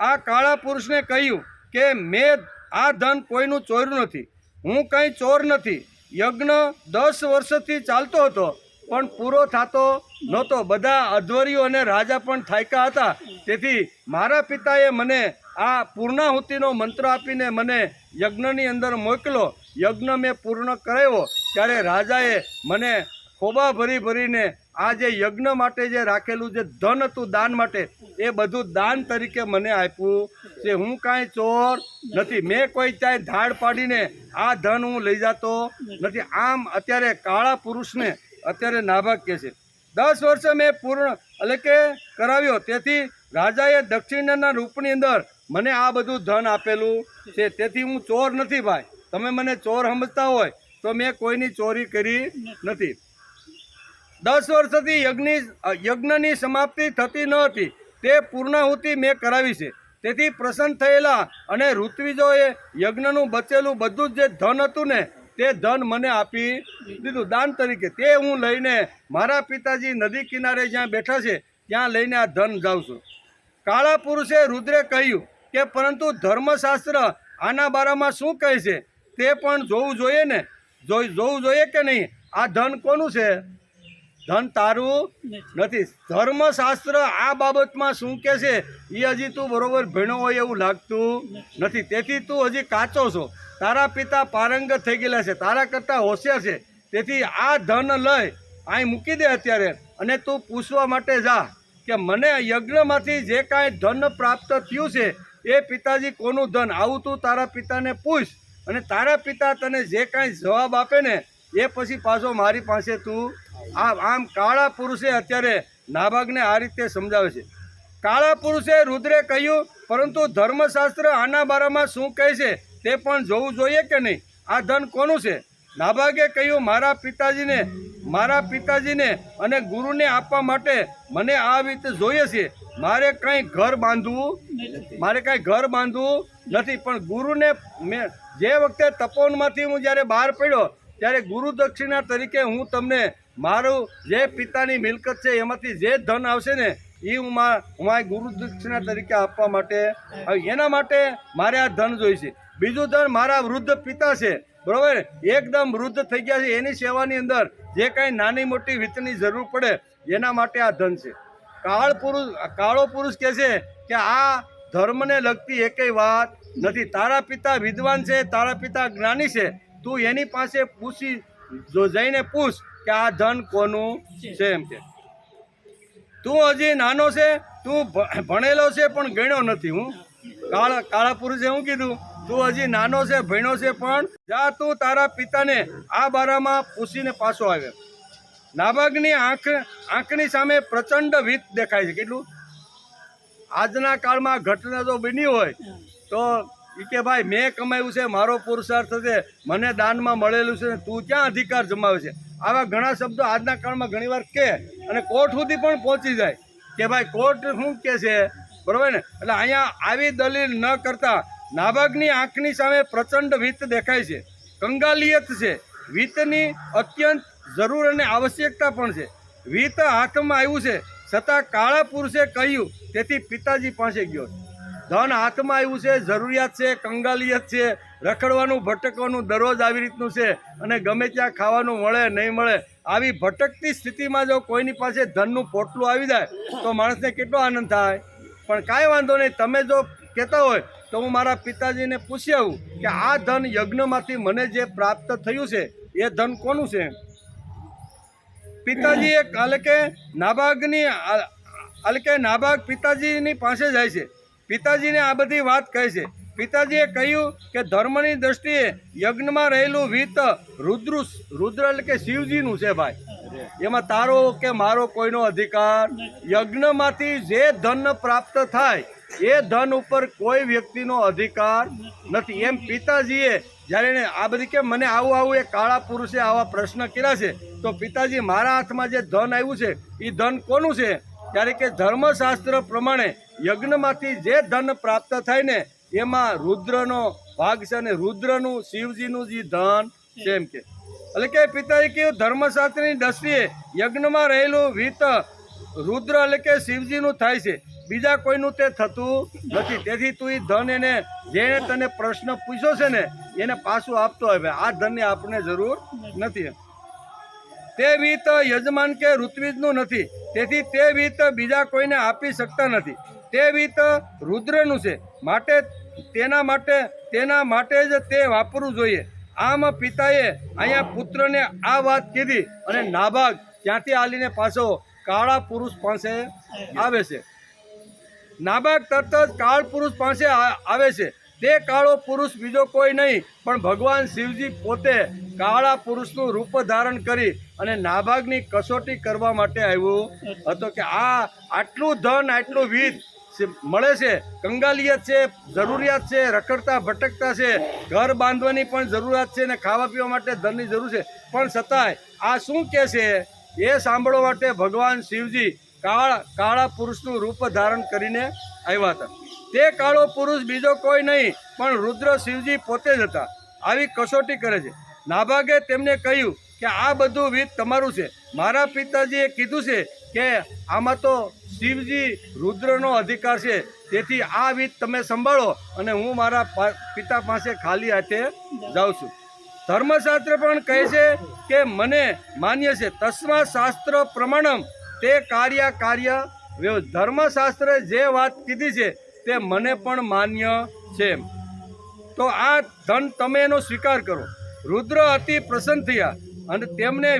આ કાળા પુરુષને કહ્યું કે મેં આ ધન કોઈનું ચોર્યું નથી. હું કંઈ ચોર નથી. યજ્ઞ 10 વર્ષથી ચાલતો હતો પણ પૂરો થતો નહોતો. બધા અધ્વર્યો અને રાજા પણ થાક્યા હતા. તેથી મારા પિતાએ મને આ પૂર્ણાહુતિનો મંત્ર આપીને મને યજ્ઞની અંદર મોકલો. યજ્ઞ મેં પૂર્ણ કરાવ્યો ત્યારે રાજાએ મને ખોબા ભરીને આ જે યજ્ઞ માટે જે રાખેલું જે ધન હતું દાન માટે, એ બધું દાન તરીકે મને આપ્યું છે. હું કાંઈ ચોર નથી, મેં કોઈ ત્યાં ધાડ પાડીને આ ધન હું લઈ જતો નથી. આમ અત્યારે કાળા પુરુષને અત્યારે નાભાગ કહે છે. 10 વર્ષે મેં પૂર્ણ એટલે કે કરાવ્યો, તેથી રાજાએ દક્ષિણાના રૂપની અંદર મને આ બધું ધન આપેલું છે. તેથી હું ચોર નથી ભાઈ. તમે મને ચોર સમજતા હોય તો મેં કોઈની ચોરી કરી નથી. 10 વર્ષથી યજ્ઞની સમાપ્તિ થતી ન હતી, તે પૂર્ણાહુતિ મેં કરાવી છે. તેથી પ્રસન્ન થયેલા અને ઋત્વિજોએ યજ્ઞનું બચેલું બધું જ જે ધન હતું ને તે ધન મને આપી દીધું દાન તરીકે. તે હું લઈને મારા પિતાજી નદી કિનારે જ્યાં બેઠા છે ત્યાં લઈને આ ધન જાઉં છું. કાળા પુરુષે રુદ્રે કહ્યું કે પરંતુ ધર્મશાસ્ત્ર આના બારામાં શું કહે છે તે પણ જોવું જોઈએ ને. જોવું જોઈએ કે નહીં? આ ધન કોનું છે? ધન તારું નથી. ધર્મશાસ્ત્ર આ બાબતમાં શું કહે છે એ હજી તું બરોબર ભણ્યો હોય એવું લાગતું નથી. તેથી તું હજી કાચો છો. તારા પિતા પારંગત થઈ ગયેલા છે, તારા કરતાં હોશિયાર છે. તેથી આ ધન લઈ અહીં મૂકી દે અત્યારે, અને તું પૂછવા માટે જા કે મને યજ્ઞમાંથી જે કાંઈ ધન પ્રાપ્ત થયું છે એ પિતાજી કોનું ધન. આવું તું તારા પિતાને પૂછ, અને તારા પિતા તને જે કાંઈ જવાબ આપે ને એ પછી પાછો મારી પાસે તું આમ કાળા પુરુષે અત્યારે નાભાગને આ રીતે સમજાવે છે. કાળા પુરુષે રુદ્રે કહ્યું પરંતુ ધર્મશાસ્ત્ર આના બારામાં શું કહે છે તે પણ જોવું જોઈએ કે નહીં? આ ધન કોનું છે? નાભાગે કહ્યું મારા પિતાજીને અને ગુરુને આપવા માટે મને આ રીતે જોઈએ છે. મારે કાંઈ ઘર બાંધવું નથી, પણ ગુરુને મેં જે વખતે તપોવનમાંથી હું જ્યારે બહાર પડ્યો ત્યારે ગુરુ દક્ષિણા તરીકે હું તમને મારું જે પિતાની મિલકત છે એમાંથી જે ધન આવશે ને એ હું ગુરુ દક્ષિણા તરીકે આપવા માટે એના માટે મારે આ ધન જોઈશે. બીજું ધન મારા વૃદ્ધ પિતા છે, બરોબર, એકદમ વૃદ્ધ થઈ ગયા છે, એની સેવાની અંદર જે કાંઈ નાની મોટી વિત્તની જરૂર પડે એના માટે આ ધન છે. કાળો પુરુષ કહે છે કે આ ધર્મને લગતી એકેય વાત નથી. તારા પિતા વિદ્વાન છે, તારા પિતા જ્ઞાની છે, તું એની પાસે જઈને પૂછ કે આ ધન કોનું છે. એમ કે તું હજી નાનો છે, તું ભણેલો છે પણ ગણ્યો નથી. હું કાળા પુરુષે શું કીધું? તું હજી નાનો છે, ભણ્યો છે, પણ જા તું તારા પિતાને આ બારામાં પૂછીને પાછો આવ્યો. નાભાગની આંખની સામે પ્રચંડ વીત દેખાય છે. કેટલું આજના કાળમાં ઘટના જો બની હોય તો એ કે ભાઈ મેં કમાયું છે, મારો પુરુષાર્થ છે, મને દાનમાં મળેલું છે, તું ક્યાં અધિકાર જમાવે છે? આવા ઘણા શબ્દો આજના કાળમાં ઘણીવાર કહે અને કોર્ટ સુધી પણ પહોંચી જાય કે ભાઈ કોર્ટ શું કહે છે, બરાબર ને? એટલે અહીંયા આવી દલીલ ન કરતા નાભાગની આંખની સામે પ્રચંડ વીત દેખાય છે, કંગાલિયત છે. વીતની અત્યંત જરૂર અને આવશ્યકતા પણ છે. વીત હાથમાં આવ્યું છે છતાં કાળા પુરુષે કહ્યું, તેથી પિતાજી પાસે ગયો. ધન હાથમાં આવ્યું છે, જરૂરિયાત છે, કંગાલિયત છે, રખડવાનું ભટકવાનું દરરોજ આવી રીતનું છે, અને ગમે ત્યાં ખાવાનું મળે નહીં મળે, આવી ભટકતી સ્થિતિમાં જો કોઈની પાસે ધનનું પોટલું આવી જાય તો માણસને કેટલો આનંદ થાય. પણ કાંઈ વાંધો નહીં, તમે જો કહેતા હોય તો હું મારા પિતાજીને પૂછી આવું કે આ ધન યજ્ઞમાંથી મને જે પ્રાપ્ત થયું છે એ ધન કોનું છે? પિતાજીએ નાભાગ પિતાજીની પાસે જાય છે. પિતાજીને આ બધી વાત કહે છે. પિતાજીએ કહ્યું કે ધર્મની દ્રષ્ટિએ યજ્ઞમાં રહેલું વિત્ત રુદ્ર એટલે કે શિવજીનું છે ભાઈ. એમાં તારો કે મારો કોઈનો અધિકાર. યજ્ઞમાંથી જે ધન પ્રાપ્ત થાય એ ધન ઉપર કોઈ વ્યક્તિનો અધિકાર નથી. એમ પિતાજીએ જ્યારે એને આ બધી કે મને આવું એ કાળા પુરુષે આવા પ્રશ્ન કર્યા છે તો પિતાજી મારા હાથમાં જે ધન આવ્યું છે એ ધન કોનું છે? ત્યારે કે ધર્મશાસ્ત્ર પ્રમાણે યજ્ઞમાંથી જે ધન પ્રાપ્ત થાય ને એમાં રુદ્રનો ભાગ છે, અને રુદ્રનું શિવજીનું જે ધન છે. એમ કે એટલે કે પિતાએ કહ્યું ધર્મશાસ્ત્રની દ્રષ્ટિએ યજ્ઞમાં રહેલું વિત્ત રુદ્ર એટલે કે શિવજીનું થાય છે, બીજા કોઈનું તે થતું નથી. તેથી તું એ ધન એને જેને તને પ્રશ્ન પૂછ્યો છે ને એને પાછું આપતો હોય. આ ધનની આપણને જરૂર નથી. તે વિત્ત યજમાન કે ઋત્વિજનું નથી, તેથી તે વિત્ત બીજા કોઈને આપી શકતા નથી. તે વિત્ત રુદ્રનું છે, માટે તેના માટે જ તે વાપરવું જોઈએ. આમ પિતાએ અહીંયા પુત્રને આ વાત કીધી અને નાભાગ ત્યાંથી હાલીને પાછો કાળા પુરુષ પાસે આવે છે. નાબાગ તરત જ કાળ પુરુષ પાસે આવે છે. તે કાળો પુરુષ બીજો કોઈ નહીં પણ ભગવાન શિવજી પોતે કાળા પુરુષનું રૂપ ધારણ કરી અને નાભાગની કસોટી કરવા માટે આવ્યો હતો કે આ આટલું ધન આટલું વિધ મળે છે, કંગાલિયત છે, જરૂરિયાત છે, રખડતા ભટકતા છે, ઘર બાંધવાની પણ જરૂરિયાત છે ને ખાવા પીવા માટે ધનની જરૂર છે, પણ છતાંય આ શું કહે છે એ સાંભળવા માટે ભગવાન શિવજી કાળા પુરુષનું રૂપ ધારણ કરીને આવ્યા હતા. તે કાળો પુરુષ બીજો કોઈ નહીં પણ રુદ્ર શિવજી પોતે જ હતા. આવી કસોટી કરે છે. નાભાગે તેમને કહ્યું કે આ બધું વિધ તમારું છે. મારા પિતાજીએ કીધું છે કે આમાં તો શિવજી રુદ્રનો અધિકાર છે, તેથી આ વિધ તમે સંભાળો અને હું મારા પિતા પાસે ખાલી હાથે જાઉં છું. ધર્મશાસ્ત્ર પણ કહે છે કે મને માન્ય છે. તસ્મા શાસ્ત્ર પ્રમાણમ તે કાર્ય ધર્મશાસ્ત્રે જે વાત કીધી છે તે મને પણ માન્ય છે. તો આ ધન તમે એનો સ્વીકાર કરો. રુદ્ર અતિ પ્રસન્ન થયા અને તેમને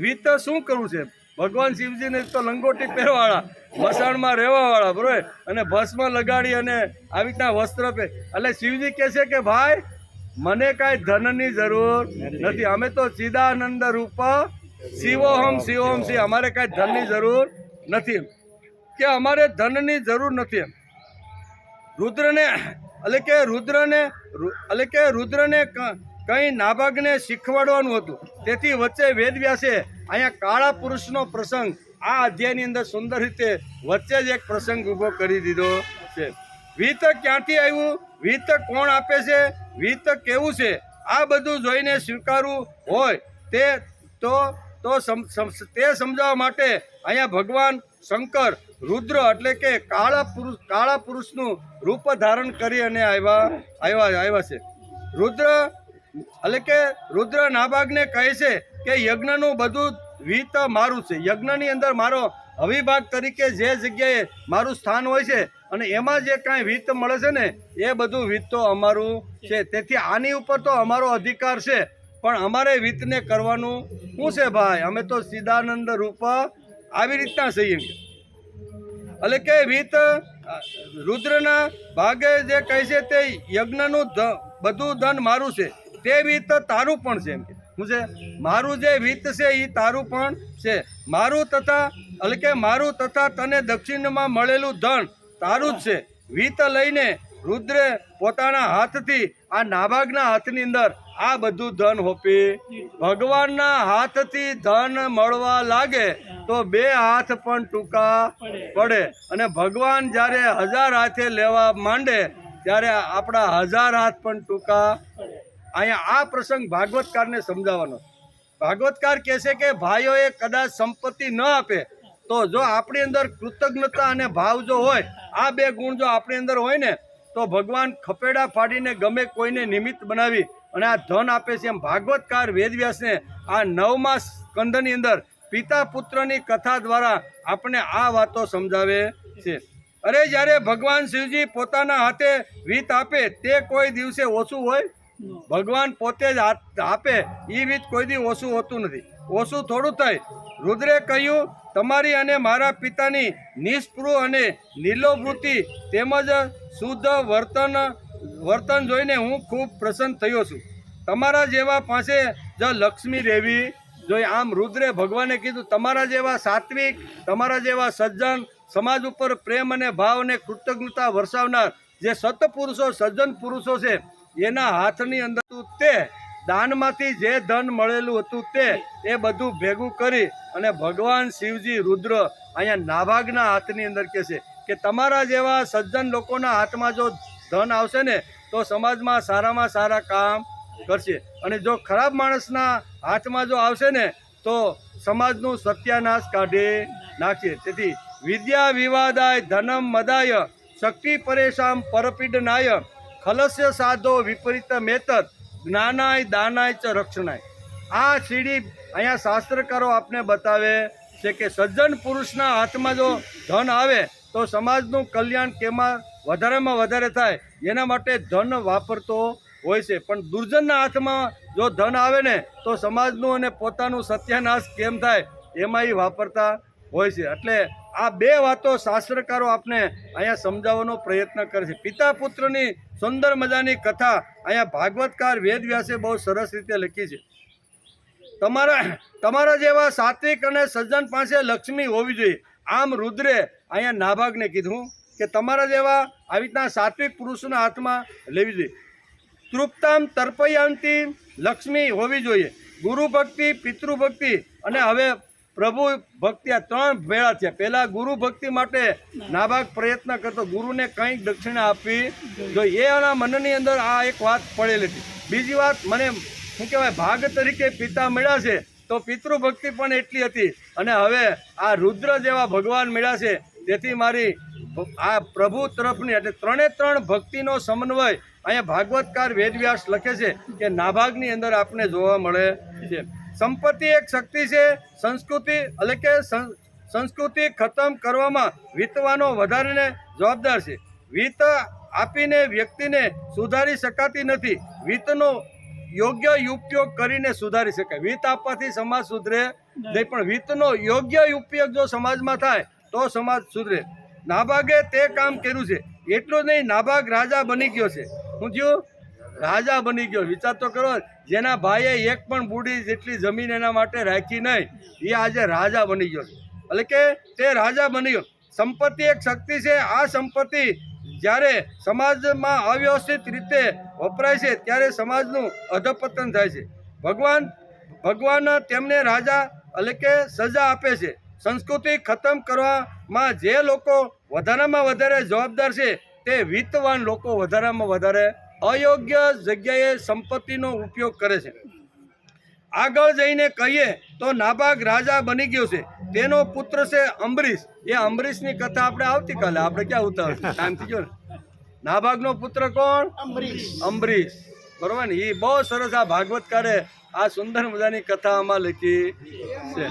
વિત શું કરવું છે? ભગવાન શિવજીને તો લંગોટી પહેરવાવાળા, વસાણમાં રહેવાવાળા, બરોબર, અને ભસ્મ લગાડી અને આવી રીતના વસ્ત્ર પહેર. એટલે શિવજી કહે છે કે ભાઈ મને કાંઈ ધનની જરૂર નથી, અમે તો ચિદાનંદ રૂપ શિવોહમ શિવોહમ શિવ, અમારે કાંઈ ધનની જરૂર નથી, કે અમારે ધનની જરૂર નથી. રુદ્રને કંઈ નાભાગને શીખવાડવાનું હતું, તેથી વચ્ચે વેદવ્યાસે અહીંયા કાળા પુરુષનો પ્રસંગ આ અધ્યાયની અંદર સુંદર રીતે વચ્ચે જ એક પ્રસંગ ઊભો કરી દીધો છે. વિત ક્યાંથી આવ્યું, વિત કોણ આપે છે, વિત કેવું છે, આ બધું જોઈને સ્વીકારવું હોય તે સમજાવવા માટે અહીંયા ભગવાન શંકર રુદ્ર એટલે કે કાળા પુરુષનું રૂપ ધારણ કરી અને આવ્યા છે. રુદ્ર નાભાગને કહે છે કે યજ્ઞનું બધું વિત મારું છે. યજ્ઞની અંદર મારો અવિભાગ તરીકે જે જગ્યાએ મારું સ્થાન હોય છે અને એમાં જે કાંઈ વિત મળે છે ને એ બધું વિત તો અમારું છે. તેથી આની ઉપર તો અમારો અધિકાર છે, પણ અમારે વિતને કરવાનું શું છે ભાઈ? અમે તો સિદાનંદ રૂપ આવી રીતના છીએ. એટલે કે વિત રુદ્રના ભાગે જે કહે છે તે યજ્ઞનું બધું ધન મારું છે, તે વિત તારું પણ છે. એમ કે શું છે? મારું જે વિત છે એ તારું પણ છે. મારું તથા તને દક્ષિણમાં મળેલું ધન તારું જ છે. વિત લઈને રુદ્રે પોતાના હાથથી આ નાભાગના હાથની અંદર આ બધું ધન હોપી. ભગવાનના હાથથી ધન મળવા લાગે તો બે હાથ પણ ટૂંકા પડે, અને ભગવાન જ્યારે 1000 હાથે લેવા માંડે ત્યારે આપણા 1000 હાથ પણ ટૂંકા. અહીંયા આ પ્રસંગ ભાગવતકારને સમજાવવાનો. ભાગવતકાર કહે છે કે ભાઈઓએ કદાચ સંપત્તિ ન આપે તો જો આપણી અંદર કૃતજ્ઞતા અને ભાવ જો હોય, આ બે ગુણ જો આપણી અંદર હોય ને તો ભગવાન ખપેડા ફાડીને ગમે કોઈને નિમિત્ત બનાવી અને આ ધન આપે છે. એમ ભાગવતકાર વેદવ્યાસને આ 9મા સ્કંદની અંદર પિતા પુત્રની કથા દ્વારા આપણે આ વાતો સમજાવે છે. અરે જ્યારે ભગવાન શિવજી પોતાના હાથે વિત આપે તે કોઈ દિવસે ઓછું હોય? ભગવાન પોતે જ આપે એ વિત કોઈ દી ઓછું હોતું નથી. ઓછું થોડું થાય. રુદ્રે કહ્યું તમારી અને મારા પિતાની નિષ્પૃહ અને નિર્લોભવૃત્તિ તેમજ શુદ્ધ વર્તન જોઈને હું ખૂબ પ્રસન્ન થયો છું. તમારા જેવા પાસે જ લક્ષ્મી રહેવી જોઈએ. આમ રુદ્રે ભગવાને કીધું તમારા જેવા સાત્વિક, તમારા જેવા સજ્જન, સમાજ ઉપર પ્રેમ અને ભાવ અને કૃતજ્ઞતા વરસાવનાર જે સત્પુરુષો સજ્જન પુરુષો છે એના હાથની અંદર તે દાનમાંથી જે ધન મળેલું હતું તે એ બધું ભેગું કરી અને ભગવાન શિવજી રુદ્ર અહીંયા નાભાગના હાથની અંદર કહે છે કે તમારા જેવા સજ્જન લોકોના હાથમાં જો ધન આવશે ને તો સમાજમાં સારામાં સારા કામ કરશે, અને જો ખરાબ માણસના હાથમાં જો આવશે ને તો સમાજનું સત્યાનાશ કાઢી નાખશે. તેથી વિદ્યા વિવાદાય ધનમ મદાય શક્તિ પરેશામ પરપીડનાય ખલસ્ય સાધો વિપરીત મેતત જ્ઞાનાય દાનાય ચ રક્ષણાય. આ સીડી અહીંયા શાસ્ત્રકારો આપને બતાવે છે કે સજ્જન પુરુષના હાથમાં જો ધન આવે તો સમાજનું કલ્યાણ કેમાં વધારેમાં વધારે થાય એના માટે ધન વાપરતો હોય છે, પણ દુર્જનના હાથમાં જો ધન આવે ને તો સમાજનું અને પોતાનું સત્યાનાશ કેમ થાય એમાં એ વાપરતા હોય છે. એટલે આ બે વાતો શાસ્ત્રકારો આપને અહીંયા સમજાવવાનો પ્રયત્ન કરે છે. પિતા પુત્રની સુંદર મજાની કથા અહીંયા ભાગવતકાર વેદવ્યાસે બહુ સરસ રીતે લખી છે. તમારા જેવા સાત્વિક અને સજ્જન પાસે લક્ષ્મી હોવી જોઈએ. આમ રુદ્રે અહીંયા નાભાગને કીધું કે તમારા જેવા આવી રીતના સાત્વિક પુરુષોના હાથમાં લેવી જોઈએ. તૃપ્તામ તર્પયાંતી લક્ષ્મી હોવી જોઈએ. ગુરુ ભક્તિ, પિતૃભક્તિ અને હવે પ્રભુ ભક્તિ, આ ત્રણ ભેળા થયા. પહેલા ગુરુ ભક્તિ માટે નાભાગ પ્રયત્ન કરતો, ગુરુને કંઈક દક્ષિણા આપવી જોઈએ. એના મનની અંદર આ એક વાત પડેલી હતી. બીજી વાત, મને શું કહેવાય, ભાગ તરીકે પિતા મળ્યા છે તો પિતૃભક્તિ પણ એટલી હતી. અને હવે આ રુદ્ર જેવા ભગવાન મળ્યા છે, તેથી મારી આ પ્રભુ તરફની એટલે ત્રણ ભક્તિનો સમન્વય અહીંયા ભાગવતકાર વેદવ્યાસ લખે છે કે નાભાગની અંદર આપણે જોવા મળે છે. સંપત્તિ એક શક્તિ છે. સંસ્કૃતિ એટલે કે સંસ્કૃતિ ખતમ કરવામાં વિત્તવાનો વધારે જવાબદાર છે. વિત્ત આપીને વ્યક્તિને સુધારી શકાતી નથી. વિત્તનો યોગ્ય ઉપયોગ કરીને સુધારી શકાય. વિત્ત આપવાથી સમાજ સુધરે નહીં, પણ વિત્તનો યોગ્ય ઉપયોગ જો સમાજમાં થાય તો સમાજ સુધરે. નાભાગે તે કામ કર્યું છે. એટલું જ નહીં, નાભાગ રાજા બની ગયો છે. શું થયું? રાજા બની ગયો. વિચાર તો કરો, જેના ભાઈએ એક પણ બુડી જેટલી જમીન એના માટે રાખી નહીં, એ આજે રાજા બની ગયો છે. એટલે કે તે રાજા બની ગયો. સંપત્તિ એક શક્તિ છે. આ સંપત્તિ જ્યારે સમાજમાં અવ્યવસ્થિત રીતે વપરાય છે ત્યારે સમાજનું અધપતન થાય છે. ભગવાન તેમને રાજા એટલે કે સજા આપે છે. સંસ્કૃતિ ખતમ કરવામાં જે લોકો વધારેમાં વધારે જવાબદાર છે તે વિત્તવાન લોકો વધારેમાં વધારે અયોગ્ય જગ્યાએ સંપત્તિનો ઉપયોગ કરે છે. આગળ જઈને કહીએ તો નાભાગ રાજા બની ગયો છે. તેનો પુત્ર છે અંબરીશ. એ અંબરીશની કથા આપણે આવતીકાલે, આપણે ક્યાં ઉતાર ટાઈમ થઈ ગયો ને. નાભાગનો પુત્ર કોણ? અંબરીશ. બરોબર ને. એ બહુ સરસ આ ભાગવતકારે આ સુંદર મજાની કથા આમાં લખી છે.